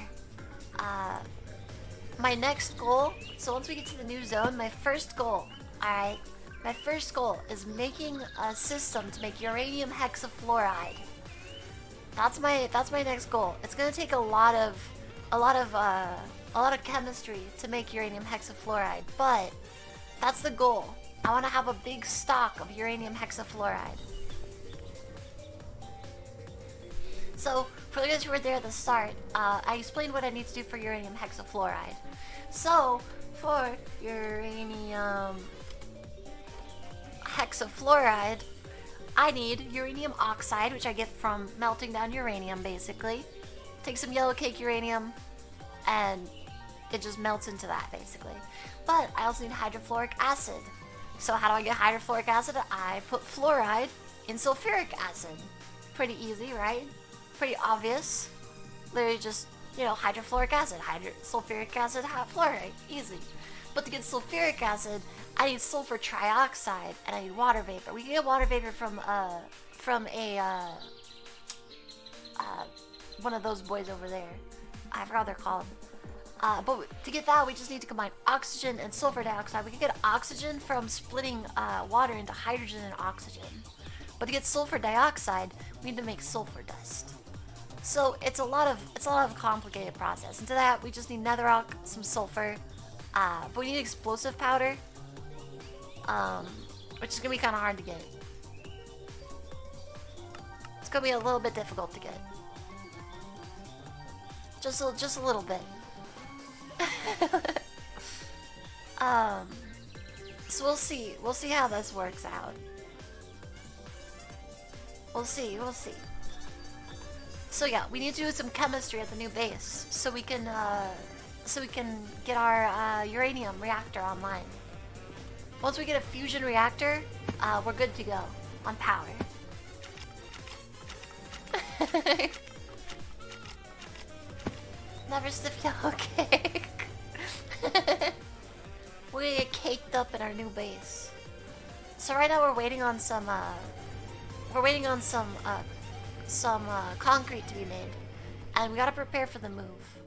My next goal, so once we get to the new zone, my first goal, alright? My first goal is making a system to make uranium hexafluoride. That's my next goal. It's gonna take a lot of chemistry to make uranium hexafluoride, but that's the goal. I want to have a big stock of uranium hexafluoride. So, for the guys who were there at the start, I explained what I need to do for uranium hexafluoride. So, for uranium hexafluoride, I need uranium oxide, which I get from melting down uranium, basically. Take some yellow cake uranium, and it just melts into that, basically. But I also need hydrofluoric acid. So how do I get hydrofluoric acid? I put fluoride in sulfuric acid. Pretty easy, right? Pretty obvious. Literally just, you know, hydrofluoric acid, sulfuric acid, fluoride. Easy. But to get sulfuric acid, I need sulfur trioxide and I need water vapor. We can get water vapor from one of those boys over there. I forgot what they're called. But to get that, we just need to combine oxygen and sulfur dioxide. We can get oxygen from splitting water into hydrogen and oxygen. But to get sulfur dioxide, we need to make sulfur dust. So it's a lot of a complicated process. And to that, we just need netherrock, some sulfur, but we need explosive powder, which is gonna be kind of hard to get. It's gonna be a little bit difficult to get. Just a little bit. So we'll see how this works out. We'll see. So yeah, we need to do some chemistry at the new base so we can get our uranium reactor online. Once we get a fusion reactor, we're good to go on power. Never sniff yellow cake. We're gonna get caked up in our new base. So right now we're waiting on some concrete to be made, and we gotta prepare for the move.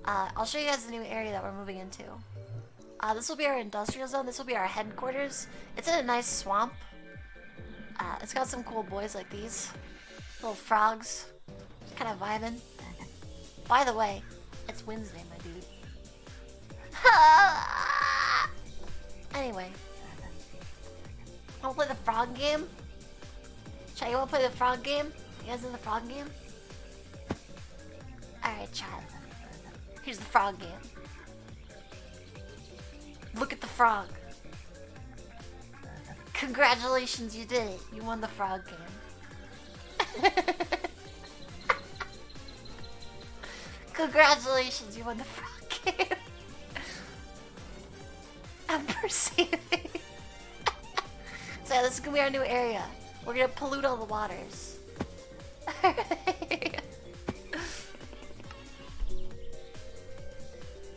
I'll show you guys the new area that we're moving into. This will be our industrial zone. This will be our headquarters. It's in a nice swamp. It's got some cool boys like these little frogs, kind of vibing. By the way, it's Wednesday, my dude. Anyway, wanna play the frog game? Chat, you wanna play the frog game? You guys in the frog game? Alright, chat. Here's the frog game. Look at the frog. Congratulations, you did it. You won the frog game. Congratulations, you won the frog game. I'm perceiving. So yeah, this is gonna be our new area. We're gonna pollute all the waters.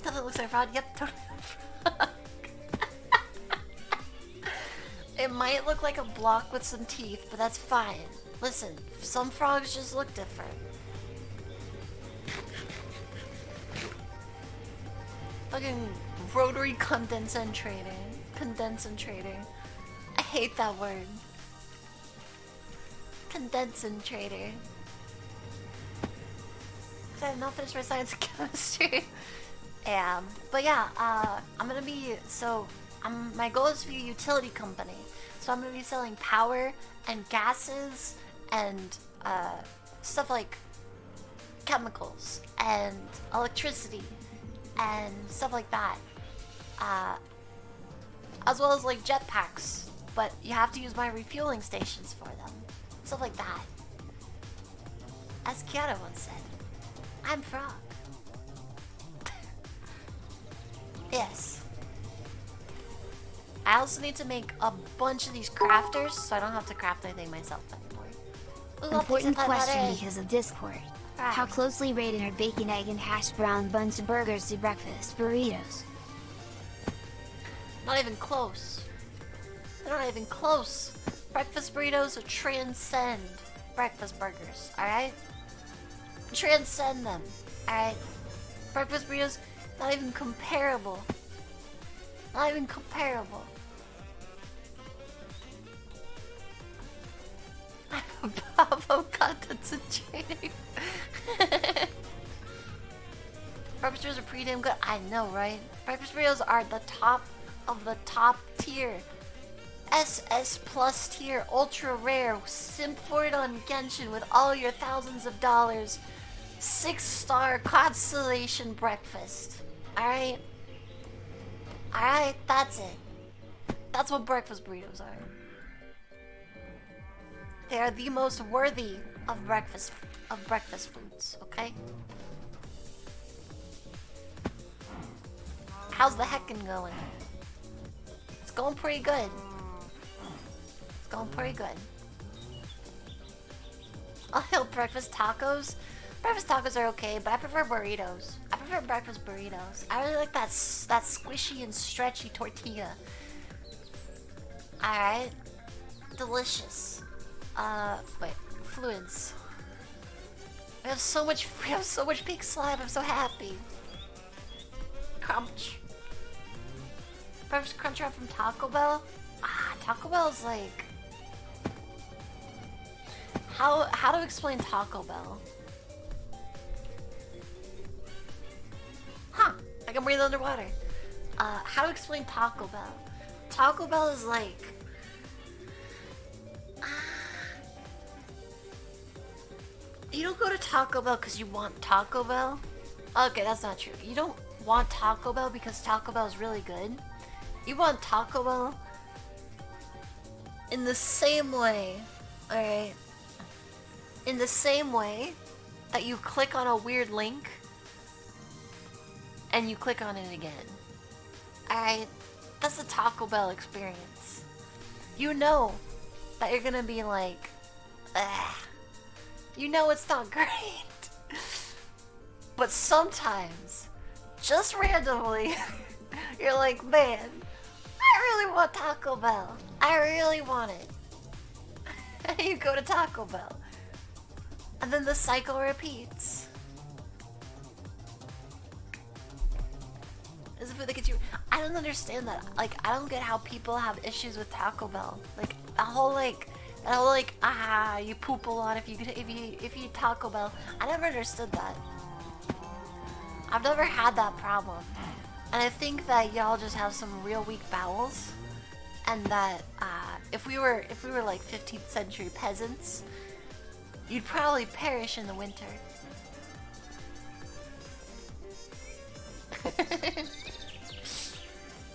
Totally looks like a frog. Yep, totally a frog. It might look like a block with some teeth, but that's fine. Listen, some frogs just look different. Fucking rotary condensating. Condensating. I hate that word. Condensating. I have not finished my science and chemistry. But yeah, I'm gonna be my goal is to be a utility company. So I'm gonna be selling power and gases and stuff like chemicals and electricity and stuff like that. As well as like jetpacks, but you have to use my refueling stations for them. Stuff like that. As Kiara once said, I'm Frog. Yes. I also need to make a bunch of these crafters so I don't have to craft anything myself anymore. Ooh, Important question because of Discord. Right. How closely related are bacon, egg, and hash brown buns to burgers to breakfast burritos? Not even close. They're not even close. Breakfast burritos transcend breakfast burgers, alright? Transcend them, alright? Breakfast burritos, not even comparable. Not even comparable. Bravo contents and training. Breakfast burritos are pretty damn good. I know, right? Breakfast burritos are the top of the top tier. SS plus tier, ultra rare, simp for it on Genshin with all your thousands of dollars. 6-star constellation breakfast. Alright? Alright, that's it. That's what breakfast burritos are. They are the most worthy of breakfast foods, okay? How's the heckin' going? It's going pretty good. It's going pretty good. Oh, breakfast tacos? Breakfast tacos are okay, but I prefer burritos. I prefer breakfast burritos. I really like that squishy and stretchy tortilla. Alright. Delicious. Wait. Fluids. We have so much pink slime. I'm so happy. Crunch. Breakfast crunch wrap from Taco Bell? Taco Bell is like... How to explain Taco Bell? Huh, I can breathe underwater. How to explain Taco Bell? Taco Bell is like... You don't go to Taco Bell because you want Taco Bell? Okay, that's not true. You don't want Taco Bell because Taco Bell is really good. You want Taco Bell in the same way, alright? In the same way that you click on a weird link and you click on it again. Alright? That's the Taco Bell experience. You know that you're gonna be like, ugh. You know it's not great. But sometimes, just randomly, you're like, man, I really want Taco Bell. I really want it. And you go to Taco Bell. And then the cycle repeats. Is it food that gets you? I don't understand that. Like, I don't get how people have issues with Taco Bell. Like, that whole you poop a lot if you eat Taco Bell. I never understood that. I've never had that problem. And I think that y'all just have some real weak bowels. And that if we were like 15th century peasants, you'd probably perish in the winter.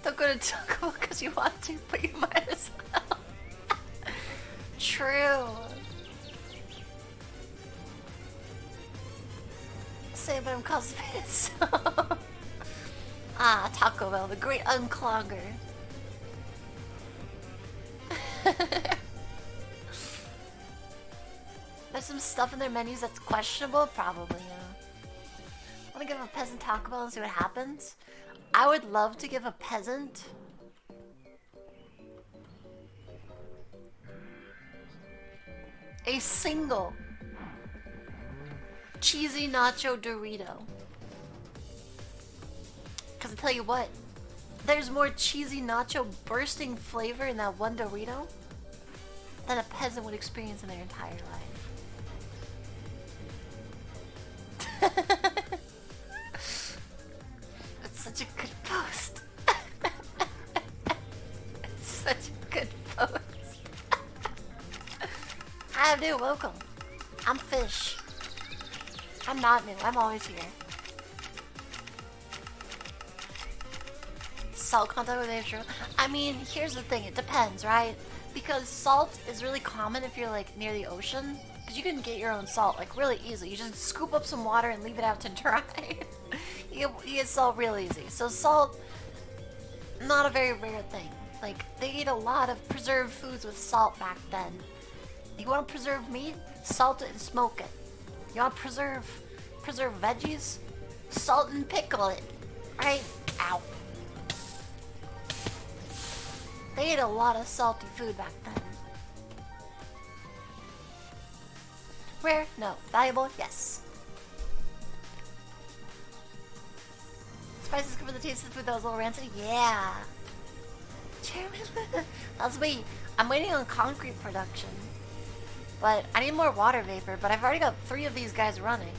Don't go to Taco Bell because you want to, but you might as well. True. Say, but I'm constipated, so... Taco Bell, the great unclogger. There's some stuff in their menus that's questionable? Probably, yeah. Wanna give a peasant Taco Bell and see what happens? I would love to give a peasant... a single cheesy nacho Dorito. Cause I tell you what, there's more cheesy nacho bursting flavor in that one Dorito than a peasant would experience in their entire life. It's such a good post. It's such a good post. Hi, dude, welcome. I'm Fish. I'm not new, I'm always here. Salt contact with nature. I mean, here's the thing, it depends, right? Because salt is really common if you're like near the ocean. Because you can get your own salt like really easy. You just scoop up some water and leave it out to dry. you get salt real easy. So salt, not a very rare thing. Like, they ate a lot of preserved foods with salt back then. You want to preserve meat? Salt it and smoke it. You want to preserve veggies? Salt and pickle it. Right? Ow. They ate a lot of salty food back then. Rare? No. Valuable? Yes. Spices good for the taste of the food that was a little rancid? Yeah. Chairman, that's me. I'm waiting on concrete production. But I need more water vapor, but I've already got 3 of these guys running.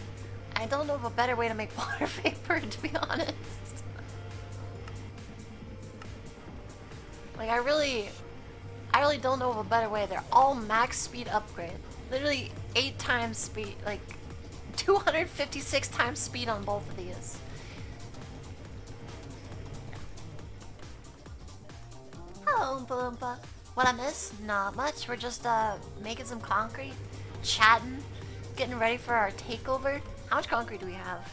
I don't know of a better way to make water vapor, to be honest. Like, I really don't know of a better way. They're all max speed upgrade. Literally 8 times speed, like 256 times speed on both of these. Hello, Oompa Loompa. What I miss? Not much. We're just making some concrete, chatting, getting ready for our takeover. How much concrete do we have?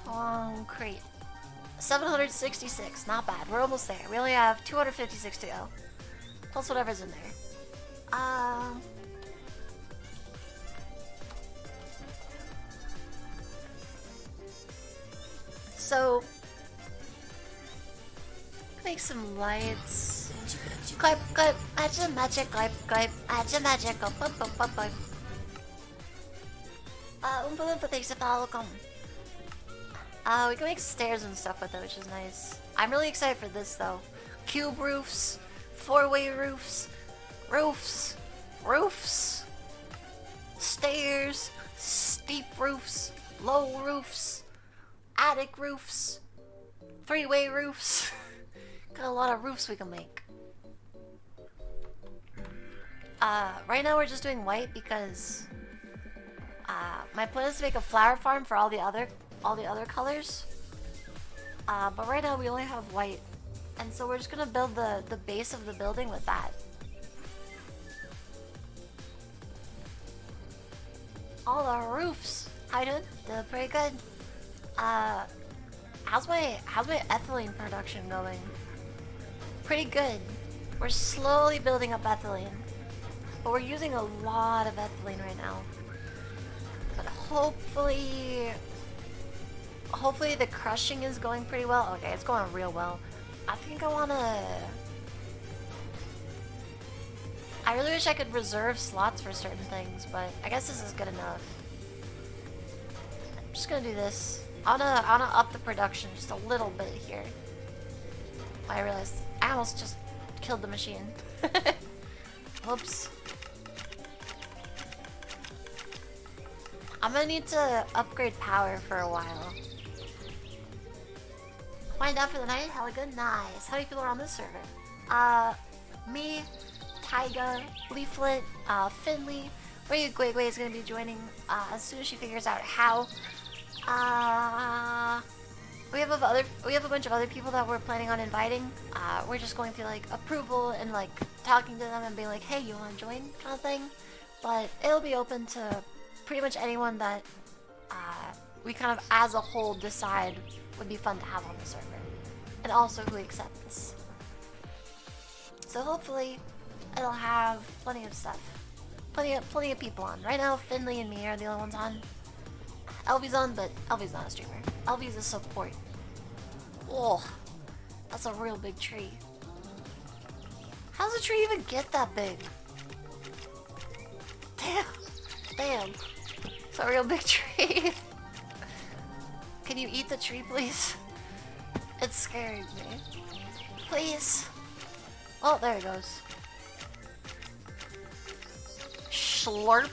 Concrete. 766. Not bad. We're almost there. We only have 256 to go. Plus whatever's in there. So make some lights. Clip, clip, magic, clip, clip, magic, go, pop, pop, pop, pop. Oompa Loompa, thanks for welcome. We can make stairs and stuff with it, which is nice. I'm really excited for this though. Cube roofs, 4-way roofs, roofs, stairs, steep roofs, low roofs, attic roofs, 3-way roofs. Got a lot of roofs we can make. Right now we're just doing white because my plan is to make a flower farm for all the other colors. But right now we only have white, and so we're just gonna build the base of the building with that. All the roofs. How you doing? Doing pretty good. How's my ethylene production going? Pretty good. We're slowly building up ethylene, but we're using a lot of ethylene right now. But hopefully the crushing is going pretty well. Okay, it's going real well. I think I really wish I could reserve slots for certain things, but I guess this is good enough. I'm just gonna do this. I wanna up the production just a little bit here. I realized I almost just killed the machine. Whoops. I'm gonna need to upgrade power for a while. Wind down for the night? Hella good. Nice. How many people are on this server? Me, Taiga, Leaflet, Finley, Ray Guigui is gonna be joining as soon as she figures out how. We have a bunch of other people that we're planning on inviting. We're just going through like approval and like talking to them and being like, hey, you wanna join kind of thing. But it'll be open to pretty much anyone that we kind of as a whole decide would be fun to have on the server. And also who accepts. So hopefully it'll have plenty of stuff. Plenty of people on. Right now Finley and me are the only ones on. Elvie's on, but Elvie's not a streamer. Elvie's a support. Oh, that's a real big tree. How's a tree even get that big? Damn. It's a real big tree. Can you eat the tree, please? It's scaring me. Please. Oh, there it goes. Slurp.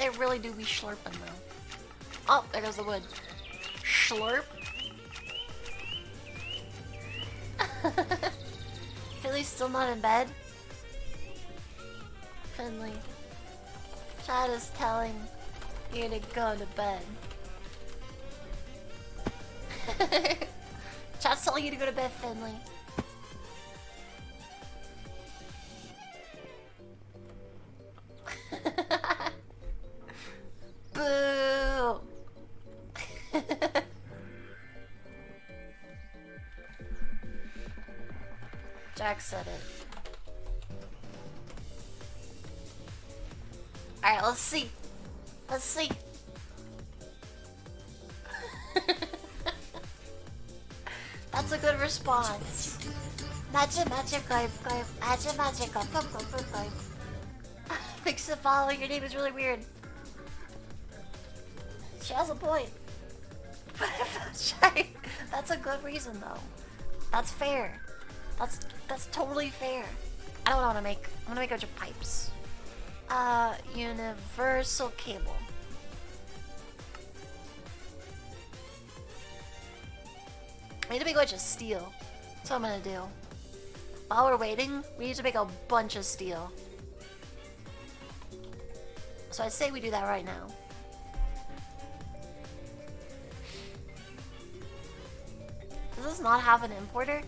It really do be slurping though. Oh, there goes the wood. Slurp. Finley's still not in bed. Finley. Chad is telling you to go to bed. Chad's telling you to go to bed, Finley. Boo! Jack said it. Alright, let's see. Let's see. That's a good response. Magic, Fix it, follow. Your name is really weird. She has a point. But if that's shy, that's a good reason though. That's fair. That's totally fair. I don't know what to make. I'm gonna make a bunch of pipes. Universal cable. I need to make a bunch of steel. That's what I'm gonna do. While we're waiting, we need to make a bunch of steel. So I say we do that right now. Does this not have an importer?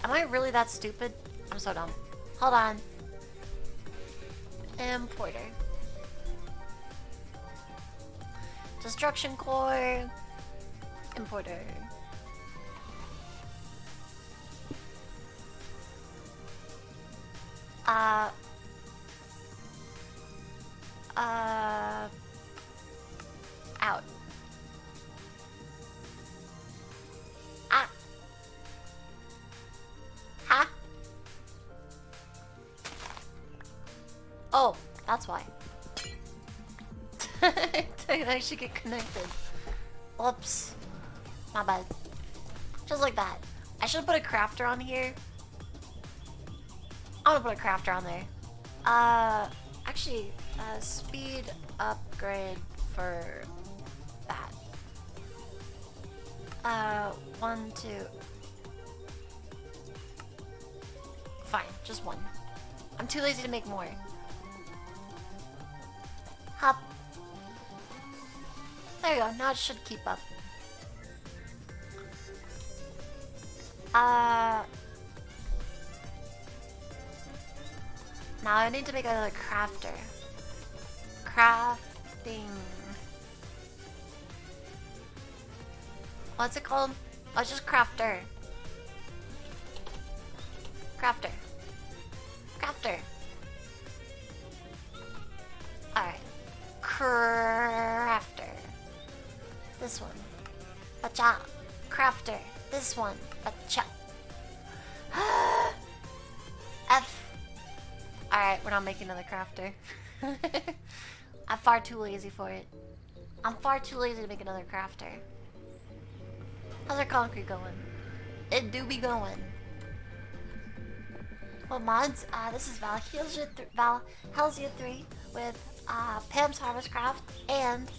Am I really that stupid? I'm so dumb. Hold on. Importer. Destruction core. Importer. Out. Ah. Huh? Oh, that's why. Didn't actually get connected. Whoops. My bad. Just like that. I should put a crafter on here. I'm gonna put a crafter on there. Actually, speed upgrade for that. 1, 2. Fine, just 1. I'm too lazy to make more. Hop. There you go, now it should keep up. Now I need to make another crafter. Crafting. What's it called? Oh, it's just crafter. Crafter. Crafter. Alright. Crafter. This one. Bacha. Crafter. This one. Bacha. F. Alright, we're not making another crafter. I'm far too lazy for it. I'm far too lazy to make another crafter. How's our concrete going? It do be going. Well, mods, this is Valhelsia 3 with Pam's Harvest Craft and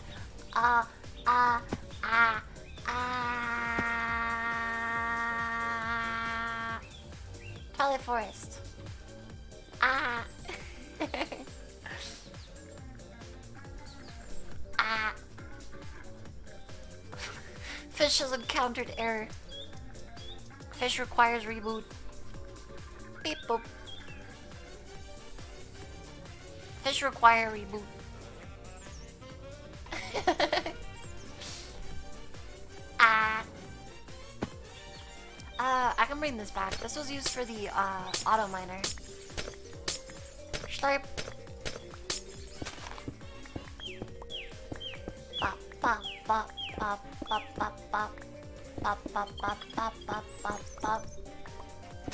Twilight Forest. Fish has encountered error. Fish requires reboot. Beep boop. Fish require reboot. I can bring this back. This was used for the auto miner. Slurp. Bop bop bop bop bop bop bop bop bop bop bop bop bop bop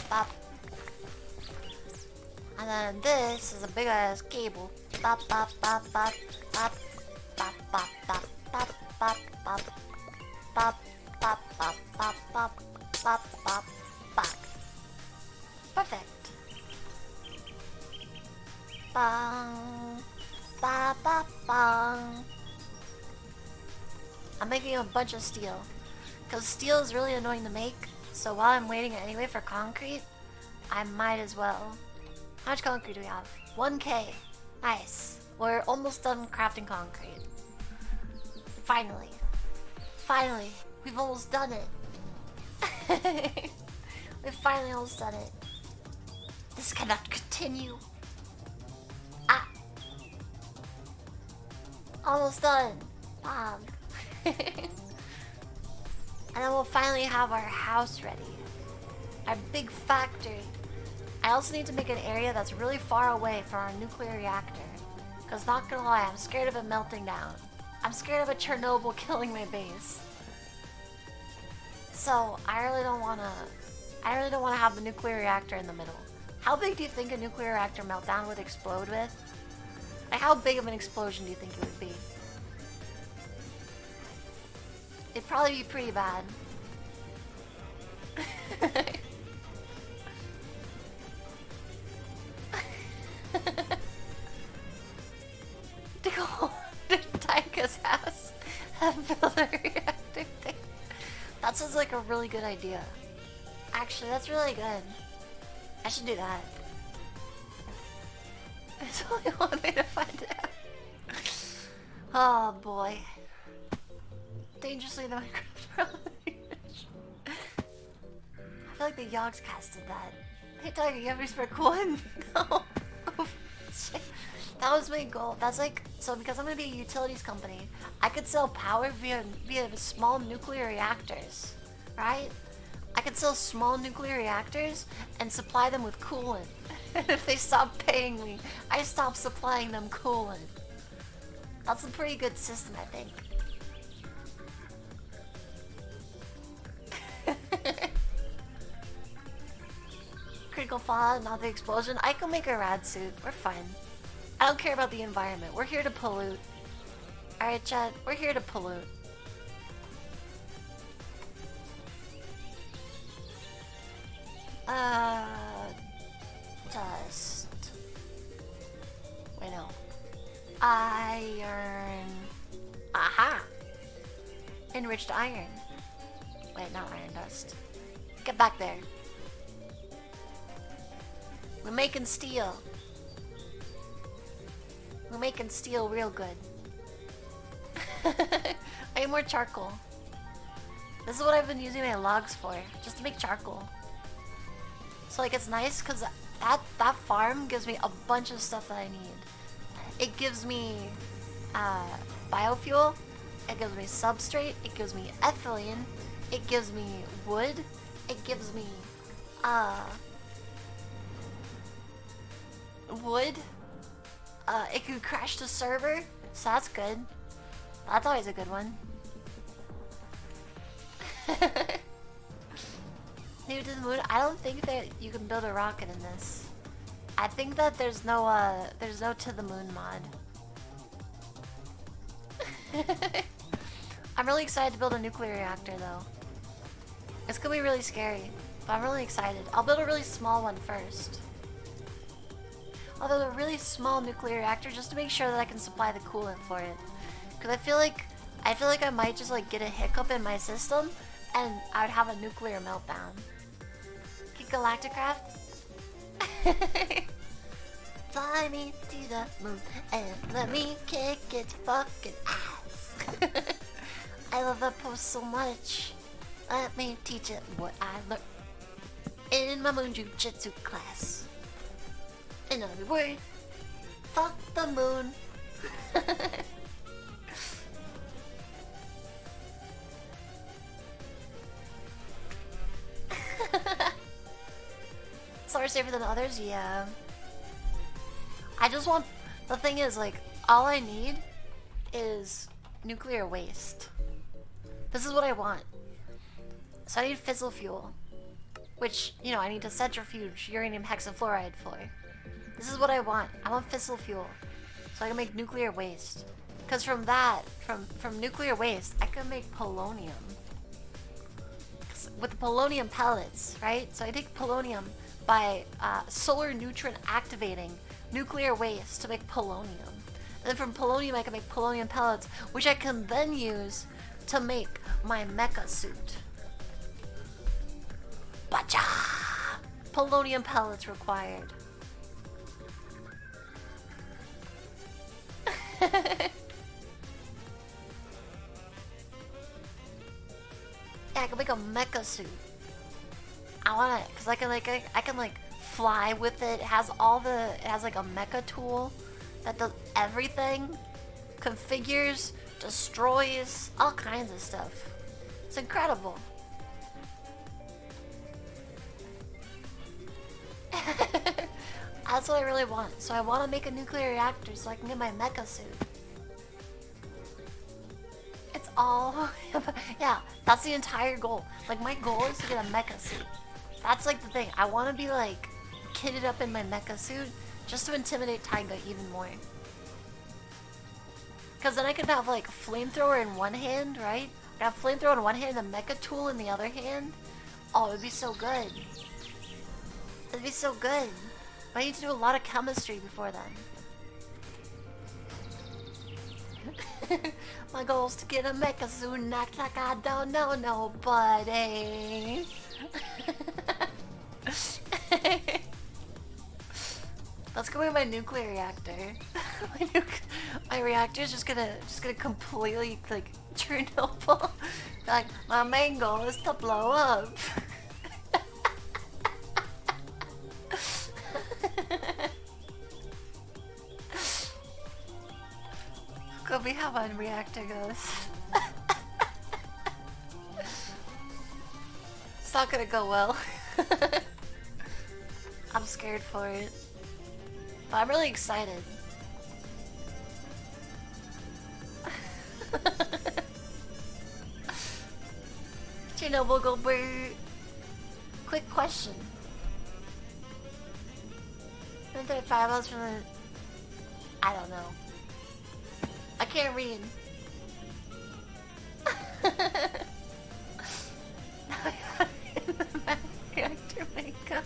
bop. And then this is a big ass cable. Bop bop bop bop bop bop bop bop bop bop bop bop bop bop bop bop bop bop bop. Perfect. Bang ba ba bang. I'm making a bunch of steel. Because steel is really annoying to make. So while I'm waiting anyway for concrete, I might as well. How much concrete do we have? 1K. Nice. We're almost done crafting concrete. Finally. Finally. We've almost done it. We've finally almost done it. This cannot continue. Ah. Almost done. Bam. And then we'll finally have our house ready. Our big factory. I also need to make an area that's really far away from our nuclear reactor. Because not gonna lie, I'm scared of it melting down. I'm scared of a Chernobyl killing my base. So I really don't wanna have the nuclear reactor in the middle. How big do you think a nuclear reactor meltdown would explode with? Like how big of an explosion do you think it would be? It'd probably be pretty bad. To go to Taika's house and build a reactor thing. That sounds like a really good idea. Actually, that's really good. I should do that. There's only one way to find out. Oh boy. Dangerously the Minecraft. I feel like the Yogs casted that. Hey Tiger, you have any spare coin? No. Oh, shit. That was my goal. That's like, so because I'm gonna be a utilities company, I could sell power via small nuclear reactors, right? I could sell small nuclear reactors and supply them with coolant. And if they stop paying me, I stop supplying them coolant. That's a pretty good system, I think. Critical fallout, not the explosion. I can make a rad suit. We're fine. I don't care about the environment. We're here to pollute. Alright, chat. We're here to pollute. Dust. Wait, no. Iron. Aha! Enriched iron. Wait, not iron dust. Get back there. We're making steel. We're making steel real good. I need more charcoal. This is what I've been using my logs for, just to make charcoal. So like it's nice because that farm gives me a bunch of stuff that I need. It gives me biofuel. It gives me substrate. It gives me ethylene. It gives me wood. It gives me wood. It could crash the server, so that's good. That's always a good one. New to the moon. I don't think that you can build a rocket in this. I think that there's no to the moon mod. I'm really excited to build a nuclear reactor though. It's gonna be really scary, but I'm really excited. I'll build a really small one first. I'll build a really small nuclear reactor just to make sure that I can supply the coolant for it. Cause I feel like I might just like get a hiccup in my system and I would have a nuclear meltdown. Get Galacticraft. Fly me to the moon and let me kick its fucking ass. I love that post so much. Let me teach it what I learned in my moon jujitsu class. In other words, fuck the moon. Solar safer than others? Yeah. I just want... The thing is, like, all I need is nuclear waste. This is what I want. So I need fissile fuel. Which, you know, I need to centrifuge uranium hexafluoride for. This is what I want. I want fissile fuel. So I can make nuclear waste. Because from that, from nuclear waste, I can make polonium. With the polonium pellets, right? So I take polonium by solar neutron activating nuclear waste to make polonium. And then from polonium, I can make polonium pellets, which I can then use to make my mecha suit. Bacha! Polonium pellets required. Yeah, I can make a mecha suit. I want it because I can like fly with it. It has like a mecha tool that does everything, configures, destroys, all kinds of stuff. It's incredible. That's what I really want. So I want to make a nuclear reactor so I can get my mecha suit. It's all... yeah, that's the entire goal. Like, my goal is to get a mecha suit. That's like the thing. I want to be like kitted up in my mecha suit just to intimidate Taiga even more. Because then I could have like flamethrower in one hand, right? I have flamethrower in one hand and a mecha tool in the other hand. Oh, it'd be so good. It'd be so good. But I need to do a lot of chemistry before then. My goal is to get a mecha suit and act like I don't know nobody. Let's go with my nuclear reactor. My reactor is just gonna completely like Chernobyl. Like, my main goal is to blow up. Go be how one reactor goes. It's not gonna go well. I'm scared for it. But I'm really excited. Chernobyl go bird. Quick question. 35 hours from the... I don't know. I can't read. Reactor makeup.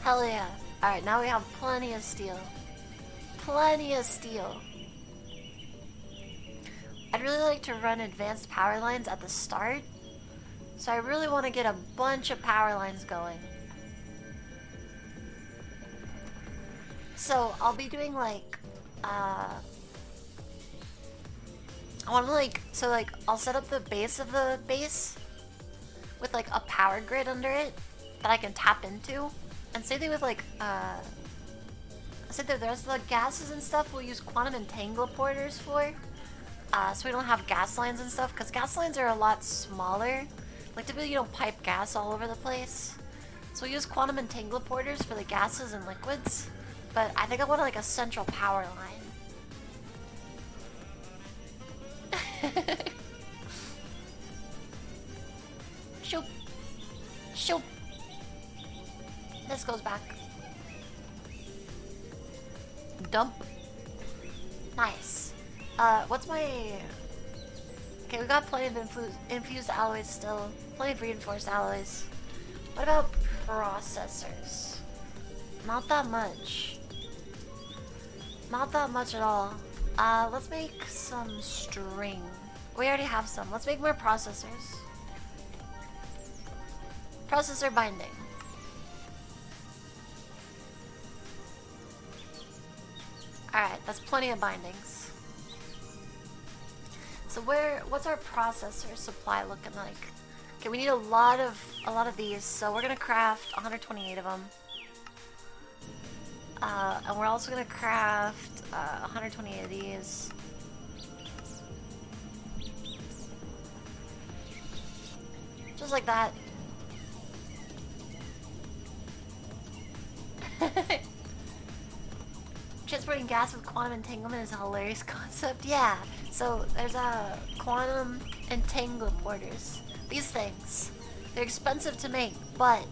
Hell yeah. Alright, now we have plenty of steel. Plenty of steel. I'd really like to run advanced power lines at the start. So I really want to get a bunch of power lines going. So I'll be doing like, I want to like, so like I'll set up the base of the base with like a power grid under it that I can tap into. And same thing with like, so the rest of the gases and stuff we'll use quantum entangleporters for. So we don't have gas lines and stuff, because gas lines are a lot smaller. Like typically you don't pipe gas all over the place. So we use quantum entangleporters for the gases and liquids. But I think I want like a central power line. Shoop. Shoop. This goes back. Dump. Nice. What's my... Okay, we got plenty of infused alloys still. Plenty of reinforced alloys. What about processors? Not that much. Not that much at all. Let's make some string. We already have some. Let's make more processors. Processor binding. Alright, that's plenty of bindings. So what's our processor supply looking like? Okay, we need a lot of these, so we're gonna craft 128 of them. And we're also gonna craft 128 of these. Just like that. Transporting gas with quantum entanglement is a hilarious concept. Yeah, so there's quantum entangleporters. These things, they're expensive to make, but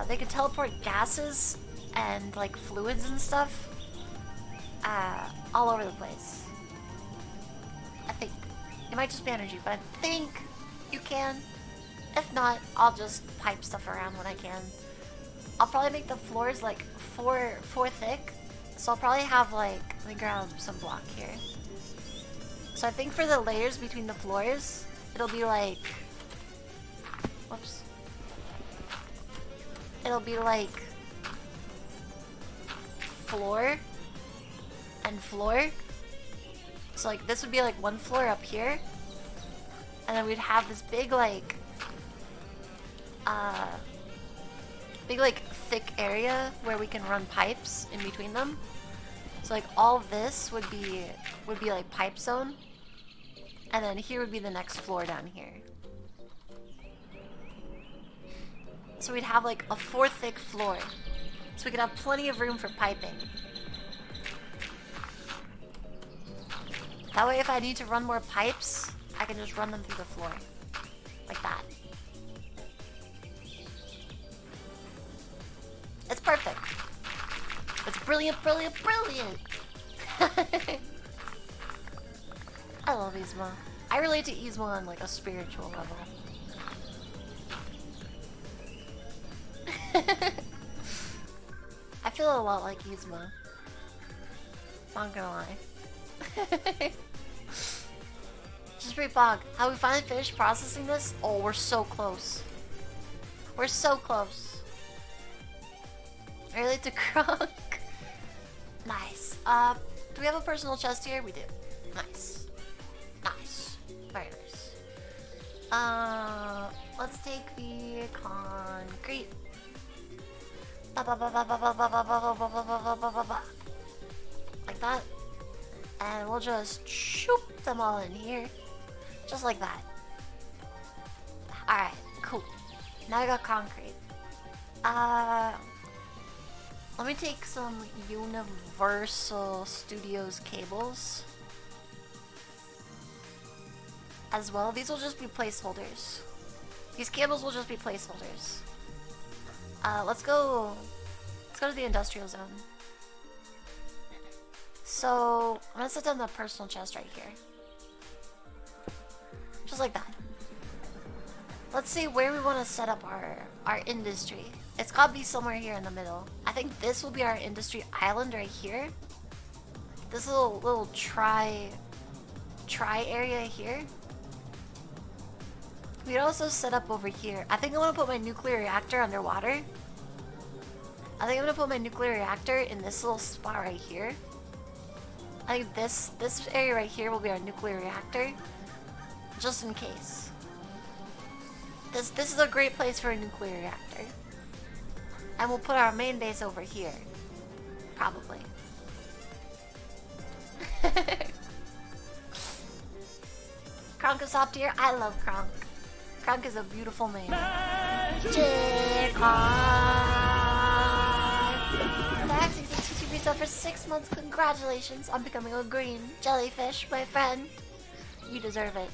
they can teleport gases and like fluids and stuff all over the place. I think it might just be energy, but I think you can. If not, I'll just pipe stuff around when I can. I'll probably make the floors like four thick, so I'll probably have like, let me grab some block here. So I think for the layers between the floors, it'll be like, whoops. It'll be like floor and floor. So like this would be like one floor up here, and then we'd have this big like thick area where we can run pipes in between them. So like all of this would be like pipe zone, and then here would be the next floor down here. So we'd have like a 4 thick floor, so we could have plenty of room for piping. That way if I need to run more pipes, I can just run them through the floor. Like that. It's perfect. It's brilliant, brilliant, brilliant! I love Yzma. I relate to Yzma on like a spiritual level. I feel a lot like Yzma. Not gonna lie. Just pretty bog. Have we finally finished processing this? Oh, we're so close. We're so close. I relate to Kronk. Nice. Do we have a personal chest here? We do. Nice. Nice. Very nice. Let's take the concrete. Like that. And we'll just shoop them all in here. Just like that. Alright, cool. Now I got concrete. Let me take some Universal Studios cables as well. These will just be placeholders. These cables will just be placeholders. Let's go to the industrial zone. So I'm gonna set down the personal chest right here. Just like that. Let's see where we want to set up our industry. It's gotta be somewhere here in the middle. I think this will be our industry island right here. This little try area here. We'd also set up over here. I think I want to put my nuclear reactor underwater. I think I'm gonna put my nuclear reactor in this little spot right here. I think this area right here will be our nuclear reactor, just in case. This is a great place for a nuclear reactor. And we'll put our main base over here. Probably. Kronk is top tier. I love Kronk. Kronk is a beautiful name. Daxy's a TTP sub for 6 months. Congratulations on becoming a green jellyfish, my friend. You deserve it.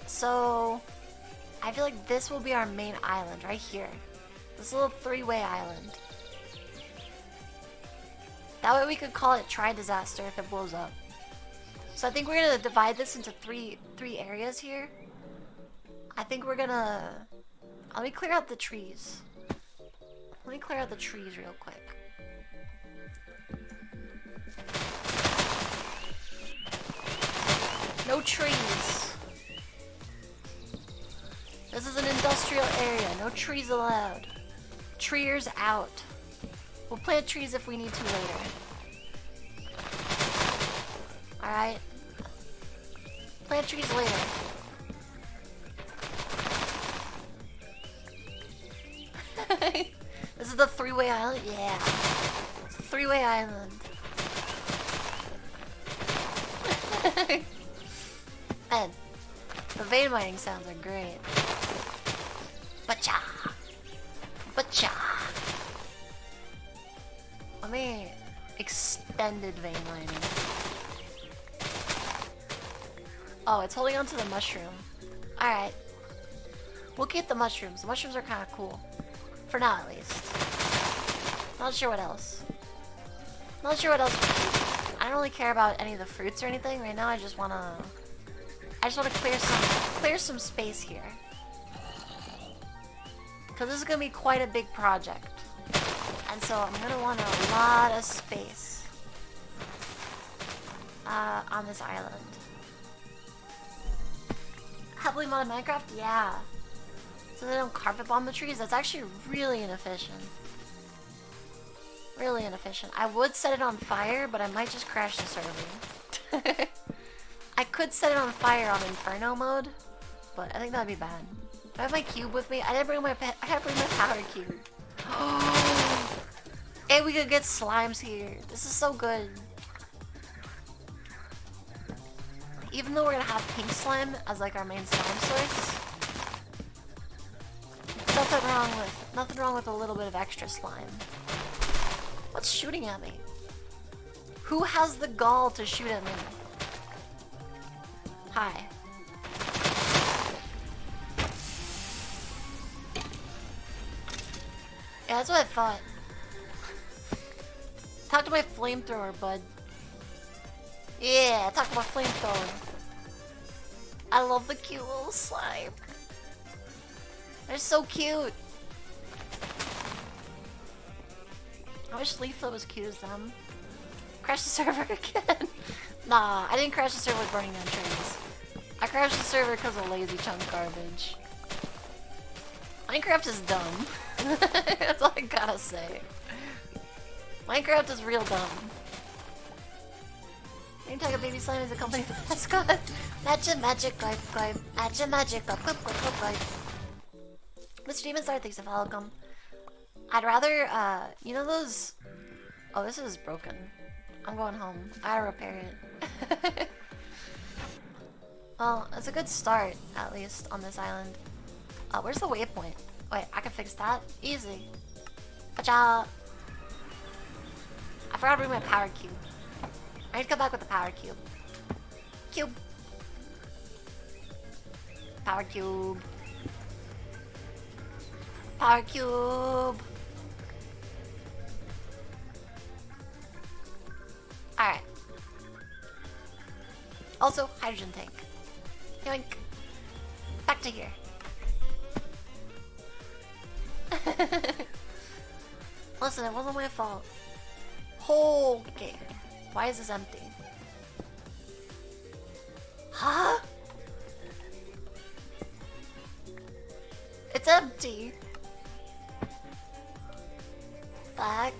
So, I feel like this will be our main island right here. This little 3-way island. That way we could call it Tri-Disaster if it blows up. So I think we're gonna divide this into three areas here. I think we're gonna... Let me clear out the trees. Let me clear out the trees real quick. No trees. This is an industrial area. No trees allowed. Trees out. We'll plant trees if we need to later. Alright. Plant trees later. This is the 3-way island? Yeah. It's a 3-way island. Man, the vein mining sounds are great. Bacha! Bacha! Let me... Extended vein mining. Oh, it's holding on to the mushroom. Alright. We'll keep the mushrooms. The mushrooms are kind of cool. For now, at least. Not sure what else. Not sure what else. I don't really care about any of the fruits or anything right now. I just wanna clear some space here. Cause this is gonna be quite a big project, and so I'm gonna want a lot of space on this island. Heavily modded Minecraft, yeah. So they don't carpet bomb the trees. That's actually really inefficient. Really inefficient. I would set it on fire, but I might just crash the server. I could set it on fire on Inferno mode, but I think that'd be bad. Do I have my cube with me? I didn't bring my I had to bring my powder cube. And we could get slimes here. This is so good. Even though we're gonna have pink slime as like our main slime source, nothing wrong with a little bit of extra slime. What's shooting at me? Who has the gall to shoot at me? Hi. Yeah, that's what I thought. Talk to my flamethrower, bud. Yeah, talk about flamethrower. I love the cute little slime. They're so cute. I wish Leaflet was cute as them. Crash the server again. Nah, I didn't crash the server with burning down trees. I crashed the server because of lazy chunk garbage. Minecraft is dumb. That's all I gotta say. Minecraft is real dumb. Name baby slime is a company mascot. Magic life. Magic life. Mr. Demon Star, thanks for welcome. I'd rather, you know those... Oh, this is broken. I'm going home. I gotta repair it. Well, it's a good start, at least, on this island. Where's the waypoint? Wait, I can fix that? Easy. Pacha! I forgot to bring my power cube. I need to come back with the power cube. Cube! Power cube. Power cube! Alright. Also, hydrogen tank. Yoink. Back to here. Listen, it wasn't my fault. Oh, okay. Why is this empty? Huh? It's empty. Back.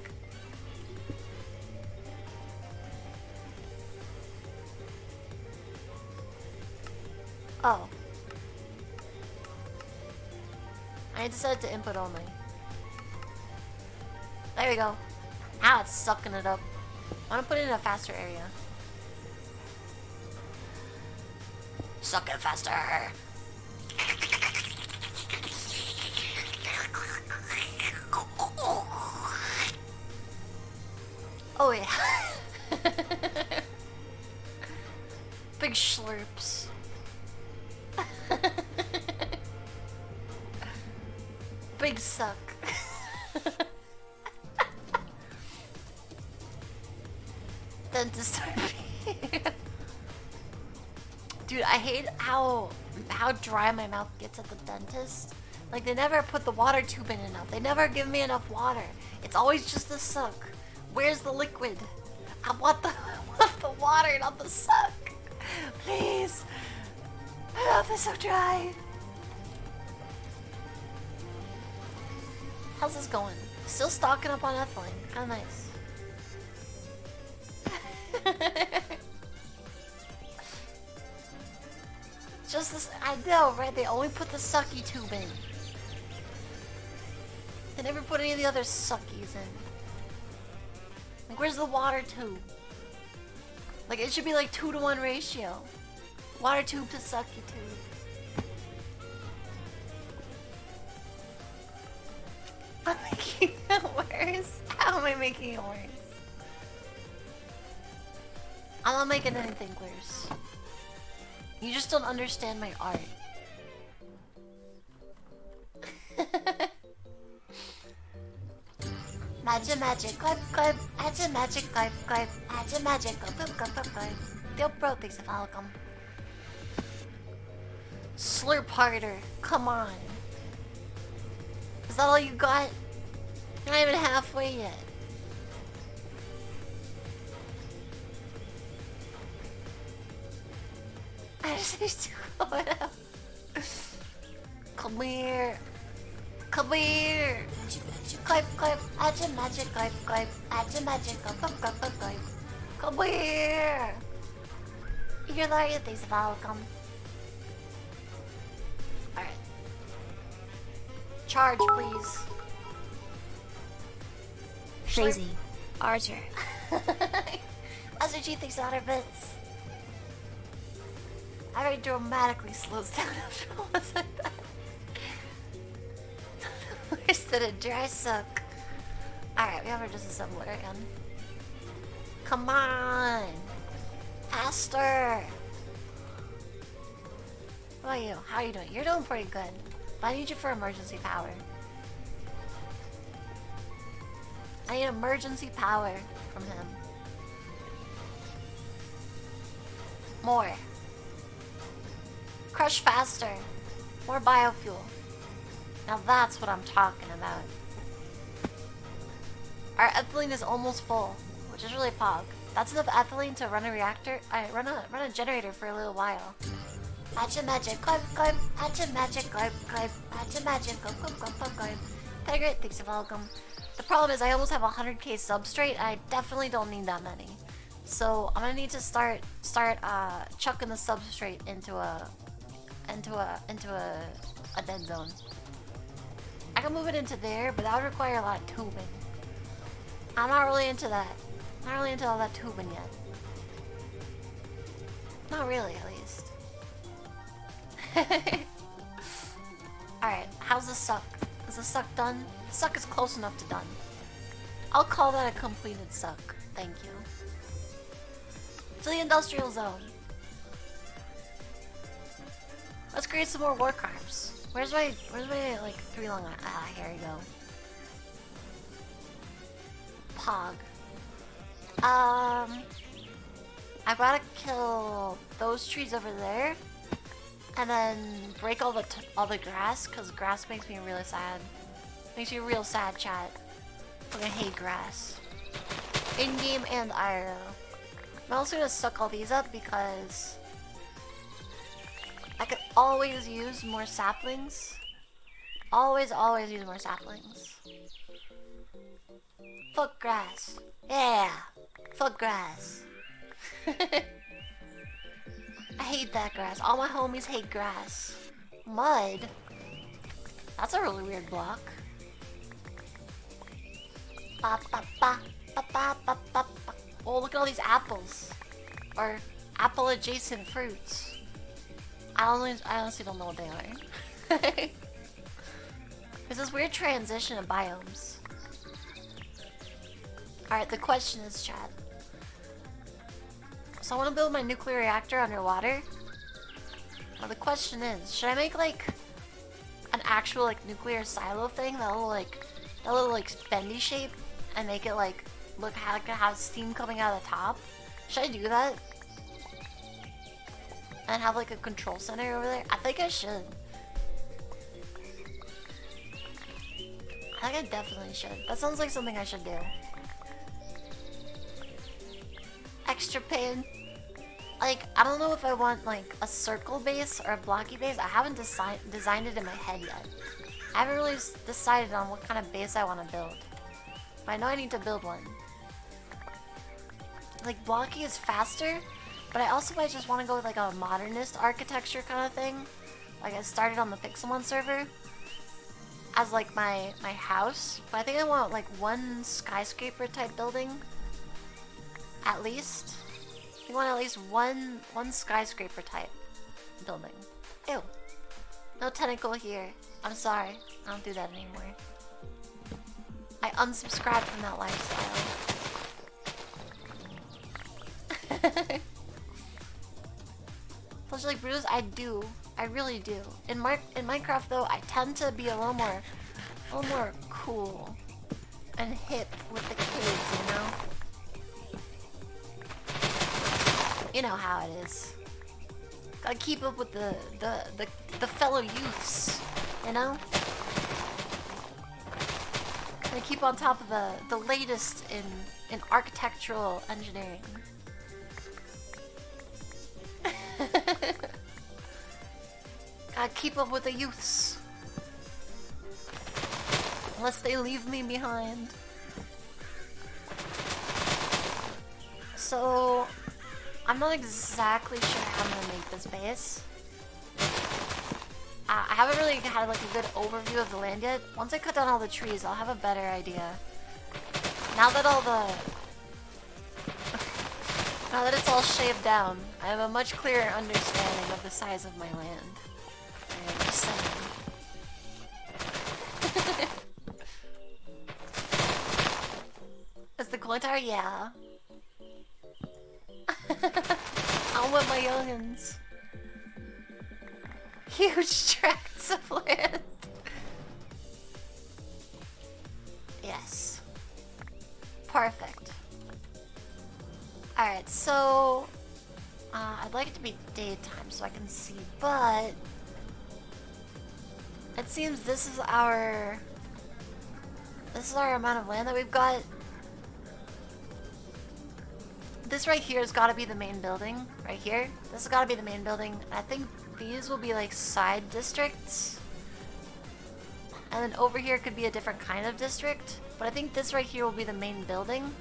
Oh. I need to set it to input only. There we go. Now it's sucking it up. I want to put it in a faster area. Suck it faster. Oh yeah. Big slurps. Big suck. Dentist RP. Dude, I hate how dry my mouth gets at the dentist. Like, they never put the water tube in enough. They never give me enough water. It's always just the suck. Where's the liquid? I want the water, not the suck. Please. My mouth is so dry. How's this going? Still stocking up on ethylene. Kinda nice. Just this, I know, right? They only put the sucky tube in. They never put any of the other suckies in. Like, where's the water tube? Like, it should be like 2-to-1 ratio. Water tube to sucky tube. I'm making it worse. How am I making it worse? I'm not making anything worse. You just don't understand my art. add your magic, clap, clap, add your magic, clap, clap, add your magic, clap, clap, clap, clap, clap. Deal bro, thanks for welcome. Slurp harder, come on. Is that all you got? You're not even halfway yet. I just need to go out. Come here. Come here. Clap, clap, add your magic, clap, clap, add your magic, clap, clap, clap, clap, clap. Come here. You're there, thanks for welcome. Alright. Charge, please. Crazy. Archer. SRG thinks 100 bits. I very dramatically slows down after all this like that. Where's the dry suck? Alright, we have our disassembler again. Come on! Faster! How about you? How are you doing? You're doing pretty good. But I need you for emergency power. I need emergency power from him. More. Crush faster. More biofuel. Now that's what I'm talking about. Our ethylene is almost full, which is really pog. That's enough ethylene to run a reactor. Run a generator for a little while. Add your magic, clap, clap. Add your magic, clap, clap. Add your magic, clap, clap, clap, clap, clap. Tiger, thanks for welcome. The problem is I almost have 100k substrate, and I definitely don't need that many. So I'm gonna need to start chucking the substrate into a dead zone. I can move it into there, but that would require a lot of tubing. I'm not really into that. Not really into all that tubing yet. Not really, at least. Alright, how's the suck? Is the suck done? The suck is close enough to done. I'll call that a completed suck. Thank you. To the industrial zone. Let's create some more war crimes. Where's my like 3 long? Ah, here we go. Pog. I gotta kill those trees over there, and then break all the grass, cause grass makes me really sad. Makes me real sad, chat. I hate grass. In game and IRL. I'm also gonna suck all these up because I could always use more saplings. Always use more saplings. Fuck grass. Yeah. Fuck grass. I hate that grass. All my homies hate grass. Mud? That's a really weird block. Ba, ba, ba, ba, ba, ba, ba, ba. Oh, look at all these apples. Or apple adjacent fruits. I honestly don't know what they are. There's this weird transition of biomes. Alright, the question is, chat. So I want to build my nuclear reactor underwater. Now the question is, should I make like an actual like nuclear silo thing, that little like bendy shape, and make it like look how it could have steam coming out of the top? Should I do that? And have like a control center over there? I think I should. I think I definitely should. That sounds like something I should do. Extra pain. Like, I don't know if I want like a circle base or a blocky base. I haven't designed it in my head yet. I haven't really decided on what kind of base I want to build. But I know I need to build one. Like, blocky is faster, but I also might just want to go with like a modernist architecture kind of thing. Like I started on the Pixelmon server as like my house. But I think I want like one skyscraper type building. At least. You want at least one skyscraper type building. Ew. No tentacle here. I'm sorry. I don't do that anymore. I unsubscribed from that lifestyle. Flesh like Brutus, I do. I really do. In Minecraft though, I tend to be a little more cool. and hip with the kids, you know? You know how it is. Gotta keep up with the fellow youths, you know? Gotta keep on top of the latest in architectural engineering. Gotta keep up with the youths. Unless they leave me behind. So, I'm not exactly sure how I'm gonna make this base. I haven't really had like a good overview of the land yet. Once I cut down all the trees, I'll have a better idea. Now that now that it's all shaved down, I have a much clearer understanding of the size of my land. I'm just saying. Is the coin tower? Yeah. I'm with my youngins. Huge tracts of land. Yes. Perfect. Alright, so... I'd like it to be daytime so I can see, but... It seems this is our amount of land that we've got. This right here has got to be the main building. Right here. This has got to be the main building. I think these will be like side districts. And then over here could be a different kind of district. But I think this right here will be the main building.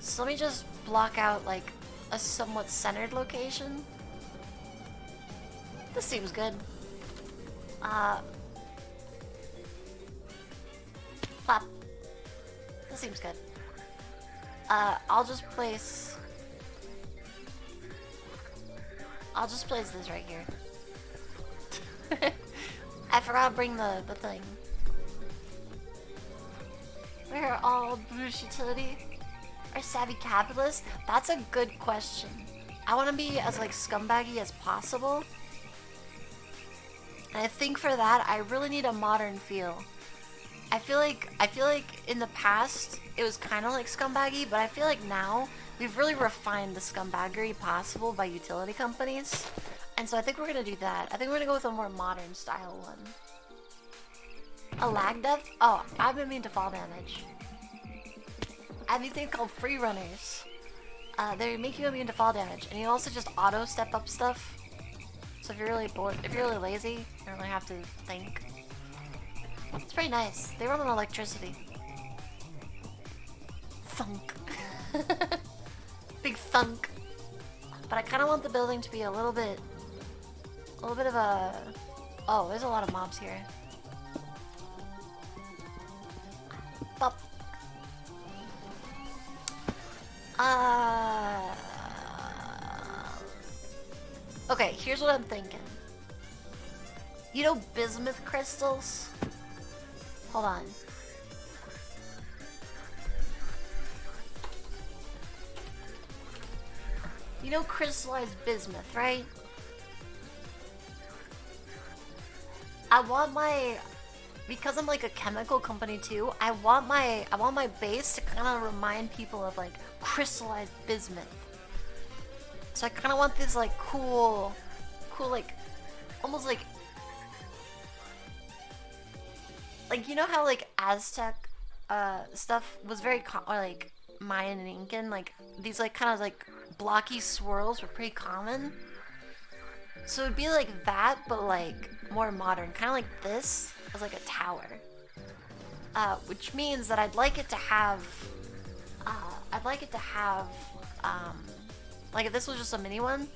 So let me just block out like a somewhat centered location. This seems good. Plop. This seems good. I'll just place this right here. I forgot to bring the thing. We're all British utility. Or savvy capitalists? That's a good question. I want to be as like scumbaggy as possible. And I think for that, I really need a modern feel. I feel like in the past, it was kind of like scumbaggy, but I feel like now, we've really refined the scumbaggery possible by utility companies. And so I think we're going to do that. I think we're going to go with a more modern style one. A lag death? Oh, I've been meaning to fall damage. I have these things called free runners. They make you immune to fall damage, and you also just auto step up stuff. So if you're really bored, if you're really lazy, you don't really have to think. It's pretty nice. They run on electricity. Thunk. Big thunk. But I kind of want the building to be a little bit of a... Oh, there's a lot of mobs here. Bop. Okay, here's what I'm thinking. You know bismuth crystals? Hold on. You know crystallized bismuth, right? I want my... Because I'm like a chemical company too, I want my base to kind of remind people of like crystallized bismuth. So I kind of want this like cool like almost like you know how like Aztec stuff was very or like Mayan and Incan, like these like kind of like blocky swirls were pretty common. So it'd be like that, but like more modern, kind of like this as like a tower. Which means that I'd like it to have like if this was just a mini one,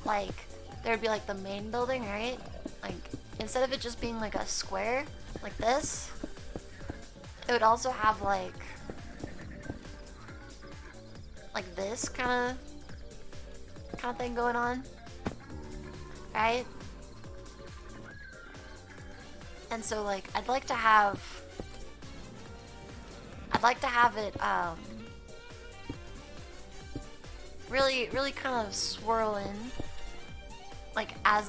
like there'd be like the main building, right? Like instead of it just being like a square like this, it would also have like this kind of thing going on, right? And so like I'd like to have it really kind of swirl in like as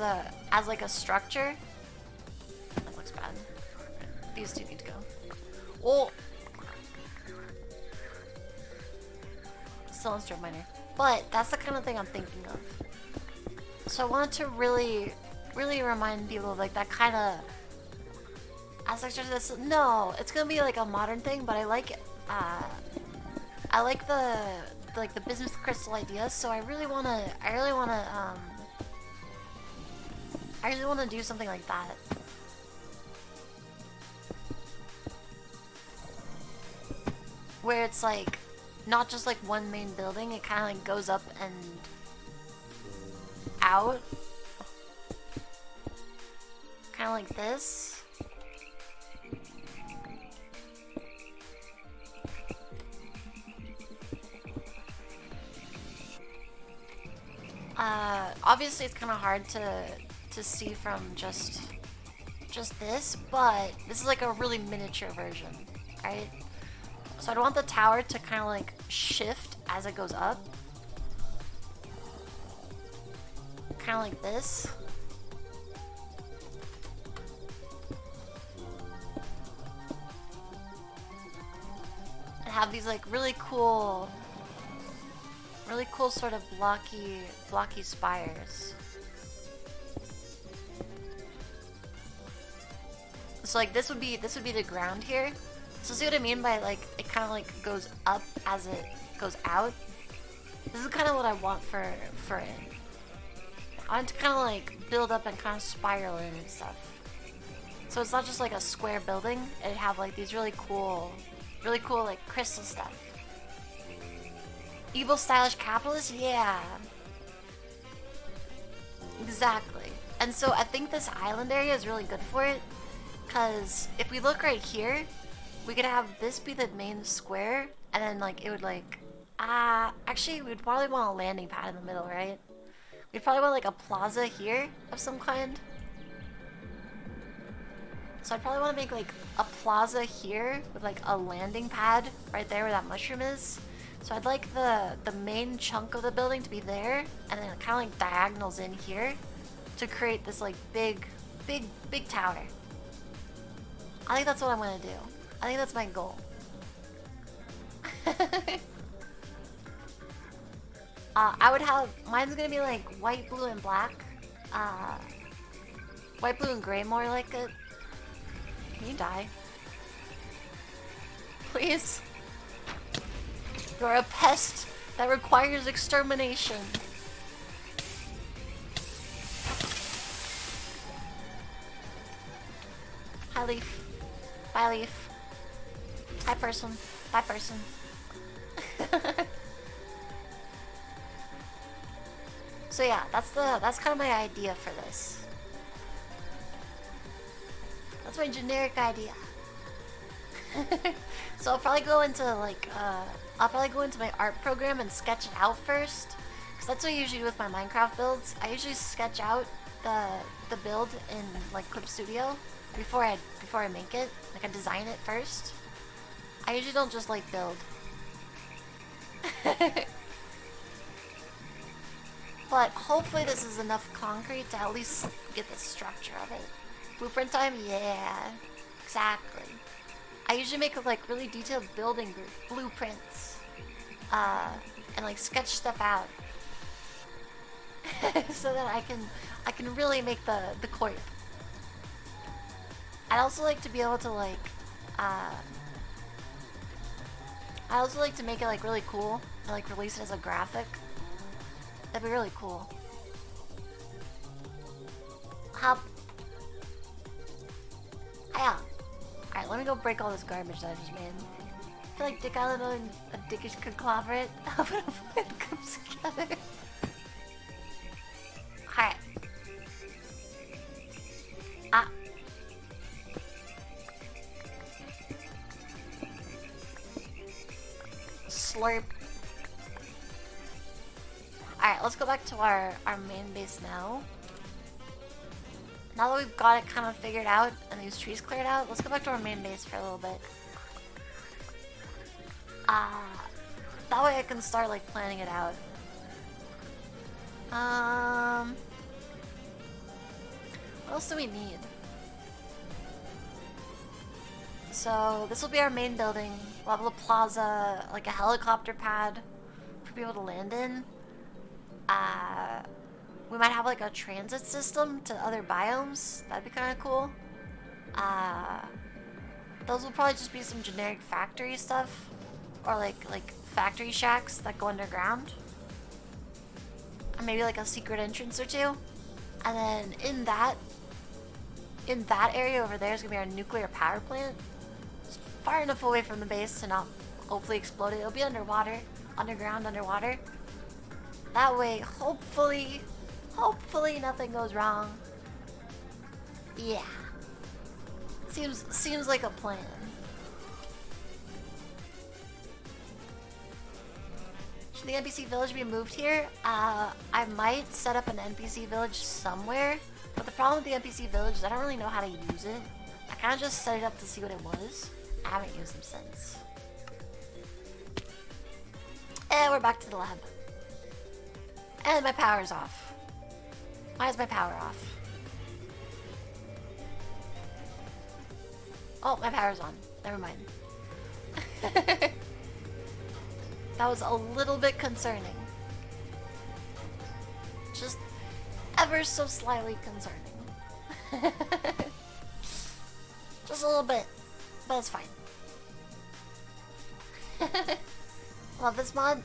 like a structure. That looks bad. These two need to go. Oh, still on Strip Miner. But that's the kind of thing I'm thinking of. So I wanted to really remind people of like that kind of aspect of this. No, it's gonna be like a modern thing, but I like the business crystal idea. So I really wanna do something like that. Where it's like not just like one main building, it kind of like goes up and out. Kind of like this. Obviously it's kind of hard to see from just this, but this is like a really miniature version, right? So I'd want the tower to kind of like shift as it goes up. Kind of like this. And have these like really cool sort of blocky spires. So like this would be the ground here. So see what I mean by like it kind of like goes up as it goes out. This is kind of what I want for it. I want to kind of like build up and kind of spiral in and stuff. So it's not just like a square building. It'd have like these really cool like crystal stuff. Evil stylish capitalist? Yeah. Exactly. And so I think this island area is really good for it. Because if we look right here, we could have this be the main square. And then like it would like... actually we'd probably want a landing pad in the middle, right? We'd probably want like a plaza here of some kind. So I'd probably want to make like a plaza here with like a landing pad right there where that mushroom is. So I'd like the main chunk of the building to be there, and then it kind of like diagonals in here to create this like big tower. I think that's what I'm gonna do. I think that's my goal. I would have, mine's gonna be like white, blue, and black. White, blue, and gray more like it. Can you die? Please? You're a pest that requires extermination. Hi, Leaf. Bye, Leaf. Hi, person. Bye, person. So yeah, that's kind of my idea for this. That's my generic idea. So I'll probably go into like my art program and sketch it out first, because that's what I usually do with my Minecraft builds. I usually sketch out the build in like Clip Studio before I make it. Like I design it first. I usually don't just like build. But hopefully this is enough concrete to at least get the structure of it. Blueprint time? Yeah, exactly. I usually make like really detailed building blueprints, and like sketch stuff out, so that I can really make the coip. I'd also like to be able to like, I also like to make it like really cool and like release it as a graphic. That'd be really cool. Hop. Yeah. Alright, let me go break all this garbage that I just made. I feel like Dick Island and a dickish conglomerate. How about a plan comes together? Alright. Slurp. Alright, let's go back to our main base now. Now that we've got it kind of figured out and these trees cleared out, let's go back to our main base for a little bit. That way I can start like planning it out. What else do we need? So this will be our main building. We'll have a plaza, like a helicopter pad for could be able to land in. We might have like a transit system to other biomes. That'd be kind of cool. Those will probably just be some generic factory stuff, or like factory shacks that go underground, and maybe like a secret entrance or two. And then in that area over there is gonna be our nuclear power plant. It's far enough away from the base to not hopefully explode it. It'll be underwater, underground, underwater. That way, hopefully nothing goes wrong. Yeah. Seems like a plan. Should the NPC village be moved here? I might set up an NPC village somewhere, but the problem with the NPC village is I don't really know how to use it. I kind of just set it up to see what it was. I haven't used them since. And we're back to the lab. And my power's off. Why is my power off? Oh, my power's on. Never mind. That was a little bit concerning. Just ever so slightly concerning. Just a little bit, but it's fine. Love this mod?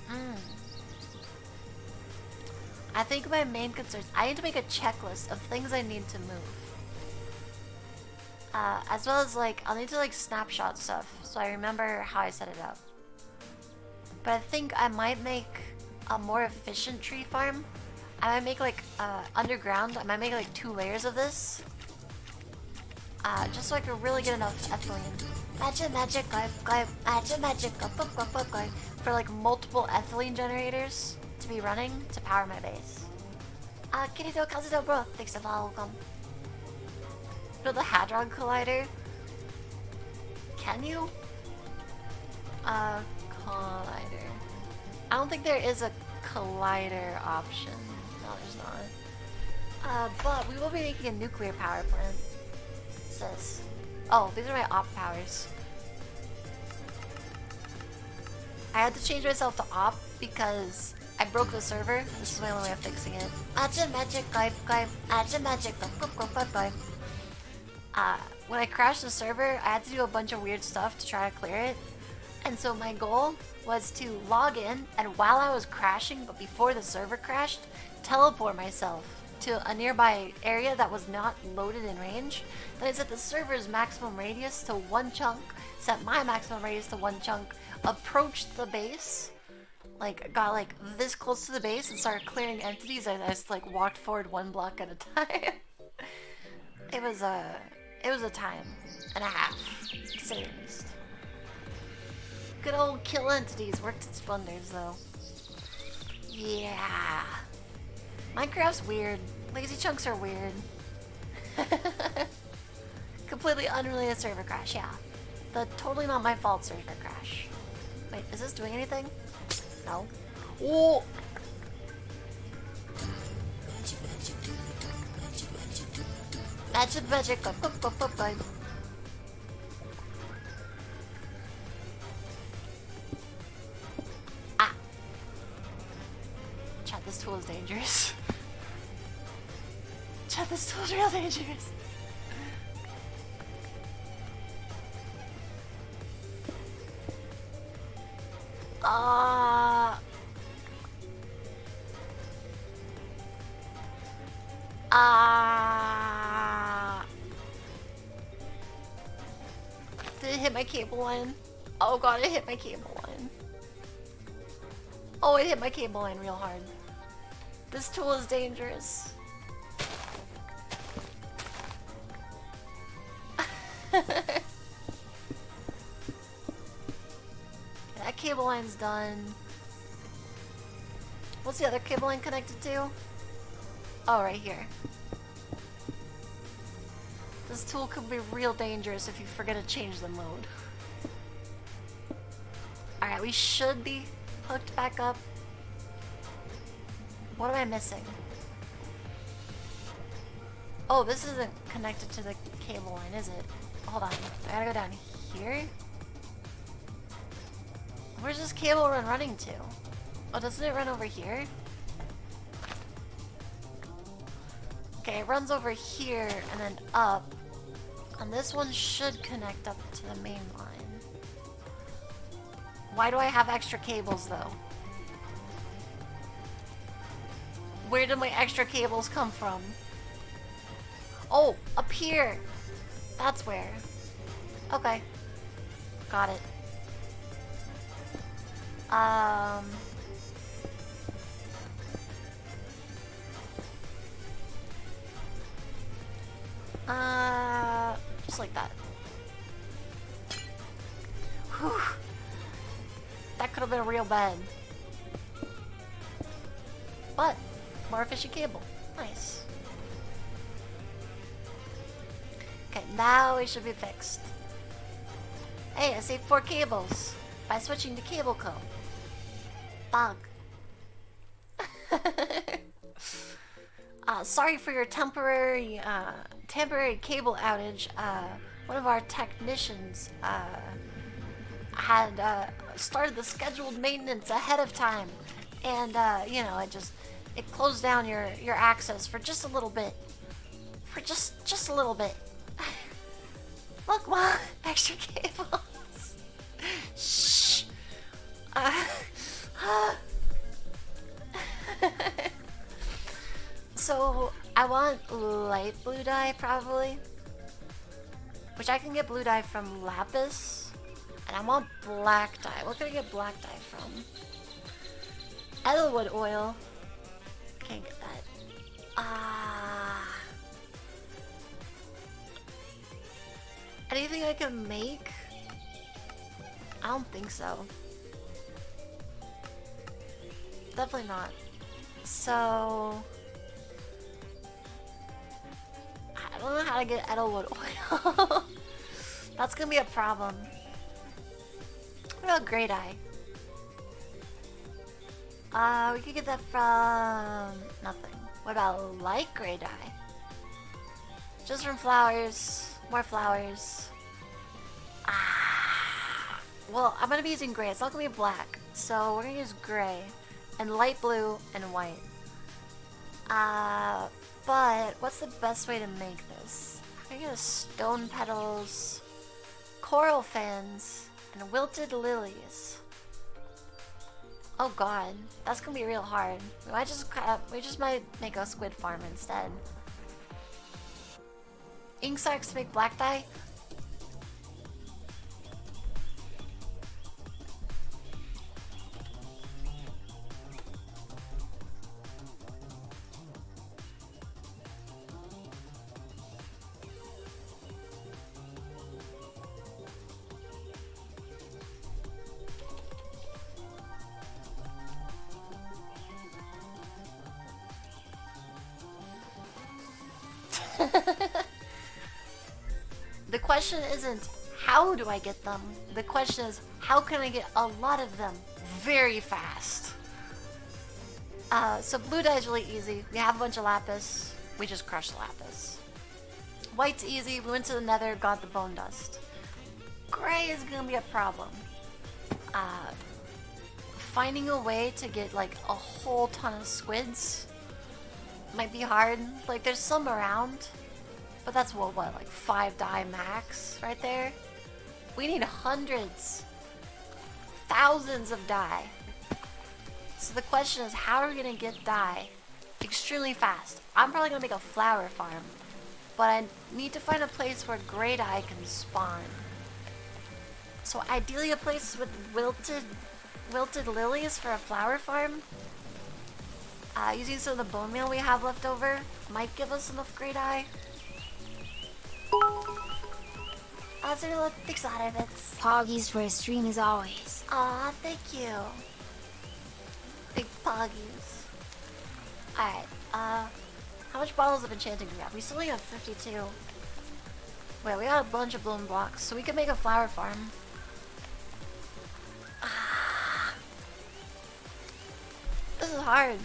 I think my main concerns, I need to make a checklist of things I need to move. As well as like, I'll need to like snapshot stuff so I remember how I set it up. But I think I might make a more efficient tree farm. I might make like underground, I might make like 2 layers of this. Just so I can really get enough ethylene. Magic, for like multiple ethylene generators to be running to power my base. Kirito Kazuto bro, thanks for welcome. Build a Hadron Collider? Can you? Collider. I don't think there is a collider option. No, there's not. But we will be making a nuclear power plant. What's this? Oh, these are my op powers. I had to change myself to op because I broke the server. This is my only way of fixing it. When I crashed the server, I had to do a bunch of weird stuff to try to clear it. And so my goal was to log in, and while I was crashing, but before the server crashed, teleport myself to a nearby area that was not loaded in range. Then I set the server's maximum radius to 1 chunk, set my maximum radius to 1 chunk, approached the base, like got like this close to the base and started clearing entities. I just like walked forward 1 block at a time. It was a time and a half, to say the least. Good old kill entities worked its wonders, though. Yeah. Minecraft's weird. Lazy chunks are weird. Completely unrelated server crash, yeah. The totally not my fault server crash. Wait, is this doing anything? No. Oh! Magic, go. Ah! Chat, this tool is dangerous. Chat, this tool is real dangerous. Did it hit my cable line? Oh god, it hit my cable line. Oh, it hit my cable line real hard. This tool is dangerous. That cable line's done. What's the other cable line connected to? Oh, right here. This tool could be real dangerous if you forget to change the mode. Alright, we should be hooked back up. What am I missing? Oh, this isn't connected to the cable line, is it? Hold on. I gotta go down here? Where's this cable run running to? Oh, doesn't it run over here? Okay, it runs over here and then up. And this one should connect up to the main line. Why do I have extra cables though? Where did my extra cables come from? Oh, up here. That's where. Okay. Got it. Just like that. Whew. That could have been real bad. But, more efficient cable. Nice. Okay, now we should be fixed. Hey, I saved 4 cables by switching to cable co. Bug. Sorry for your temporary cable outage. One of our technicians had started the scheduled maintenance ahead of time, and you know, it closed down your access for just a little bit. For just a little bit. Look, Mom, extra cables. Shh. So I want light blue dye probably, which I can get blue dye from lapis, and I want black dye. What can I get black dye from? Edelwood oil. Can't get that. Anything I can make? I don't think so. Definitely not. So I don't know how to get Edelwood oil. That's gonna be a problem. What about gray dye? We could get that from nothing. What about light gray dye? Just from flowers. More flowers. Well, I'm gonna be using gray. It's not gonna be black. So we're gonna use gray and light blue and white. But what's the best way to make this? I'm gonna get stone petals, coral fans, and wilted lilies. Oh god, that's gonna be real hard. We just might make a squid farm instead. Ink sacs to make black dye? The question isn't how do I get them? The question is how can I get a lot of them very fast? So blue dye is really easy. We have a bunch of lapis. We just crush the lapis. White's easy. We went to the nether, got the bone dust. Gray is gonna be a problem. Finding a way to get like a whole ton of squids might be hard. Like there's some around. But that's what, like 5 dye max right there? We need hundreds, thousands of dye. So the question is, how are we gonna get dye extremely fast? I'm probably gonna make a flower farm, but I need to find a place where gray dye can spawn. So ideally a place with wilted lilies for a flower farm. Using some of the bone meal we have left over might give us enough gray dye. Thanks a lot of it. Poggies for a stream as always. Aw, thank you. Big poggies. Alright, how much bottles of enchanting do we have? We still only have 52. Wait, we got a bunch of bloom blocks, so we can make a flower farm. This is hard.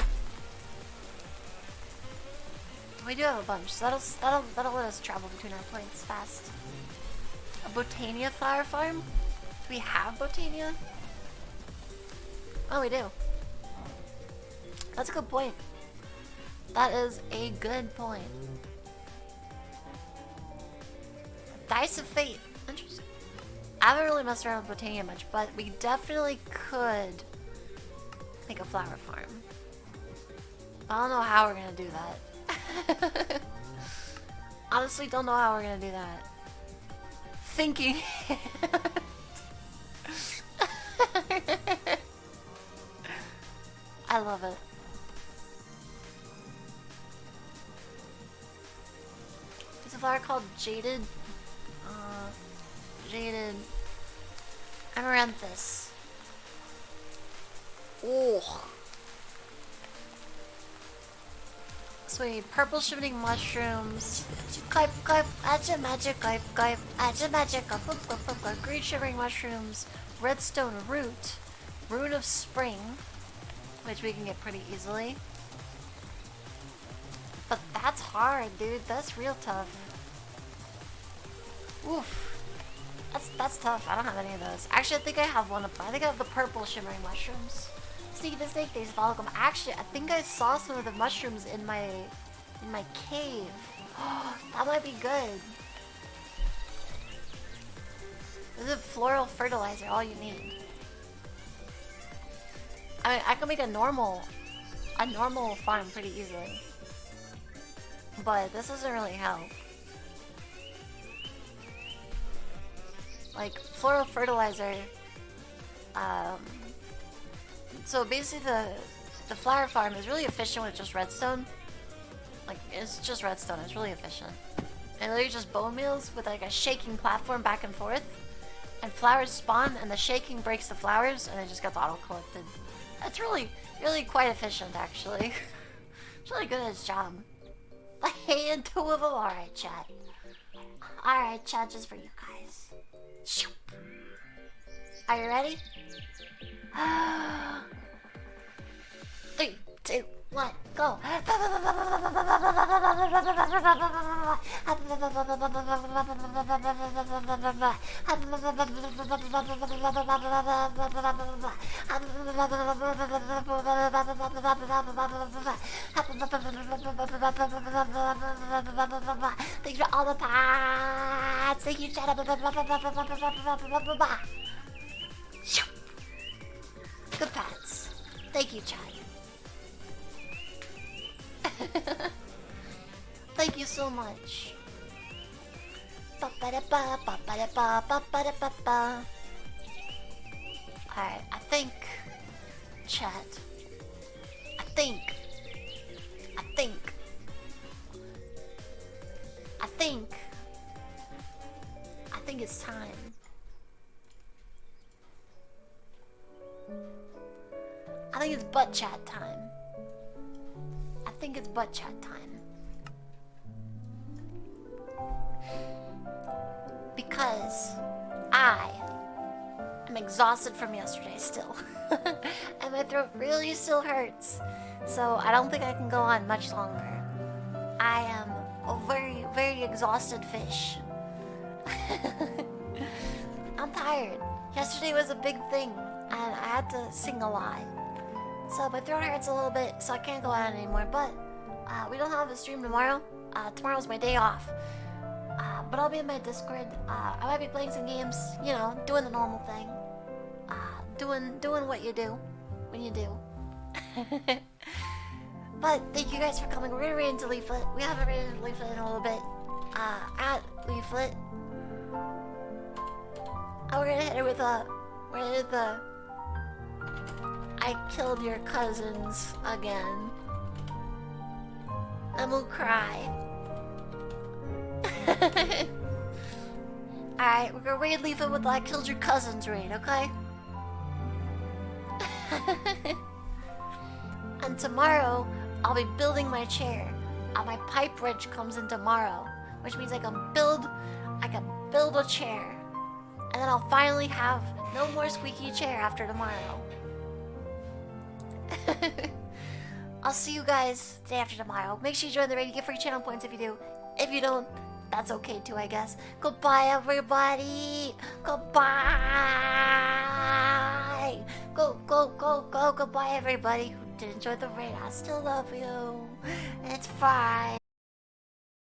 We do have a bunch, so that'll let us travel between our points fast. A Botania flower farm? Do we have Botania? Oh, we do. That's a good point. That is a good point. Dice of Fate. Interesting. I haven't really messed around with Botania much, but we definitely could make a flower farm. I don't know how we're gonna do that. Honestly, don't know how we're gonna do that. Thinking. I love it. There's a flower called Jaded. Jaded Amaranthus. Oh. Sweet. Purple shifting mushrooms. Clip, clip, aja magic, clip, clip, aja magic, clip, clip, clip, clip. Green shivering mushrooms. Redstone root. Rune of spring. Which we can get pretty easily. But that's hard, dude. That's real tough. Oof. That's tough. I don't have any of those. Actually, I think I have one of them. I think I have the purple shimmering mushrooms. Sneaky the snake days, follow them. Actually, I think I saw some of the mushrooms in my cave. That might be good. This is floral fertilizer, all you need. I mean, I can make a normal farm pretty easily. But this doesn't really help. Like, floral fertilizer, so basically the flower farm is really efficient with just redstone. Like, it's just redstone, it's really efficient. And literally just bone meals with like a shaking platform back and forth. And flowers spawn and the shaking breaks the flowers and it just gets auto-collected. It's really quite efficient actually. It's really good at its job. Hey, and two of them. Alright, chat. Alright, chat, just for you guys. Are you ready? 3, 2, 1, go! Thanks for all the pats! Thank you, chat! Good pats. Thank you, chat. Thank you so much. Alright, I think, chat. I think it's time. I think it's butt chat time. I think it's butt chat time. Because I am exhausted from yesterday still. And my throat really still hurts. So I don't think I can go on much longer. I am a very, very exhausted fish. I'm tired. Yesterday was a big thing and I had to sing a lot. So my throat hurts a little bit, so I can't go out anymore. But we don't have a stream tomorrow. Tomorrow's my day off. But I'll be in my Discord. I might be playing some games, you know, doing the normal thing. Doing what you do when you do. But thank you guys for coming. We're gonna read into Leaflet. We haven't read into Leaflet in a little bit. At Leaflet. And we're gonna hit it with I killed your cousins again. Nemu cry. Alright, we're gonna raid Leaflet with the I killed your cousins raid, okay? And tomorrow, I'll be building my chair. My pipe wrench comes in tomorrow, which means I can build a chair. And then I'll finally have no more squeaky chair after tomorrow. I'll see you guys the day after tomorrow. Make sure you join the raid. You get free channel points if you do. If you don't, that's okay too, I guess. Goodbye, everybody. Goodbye. Go. Goodbye, everybody who enjoy the raid. I still love you. It's fine.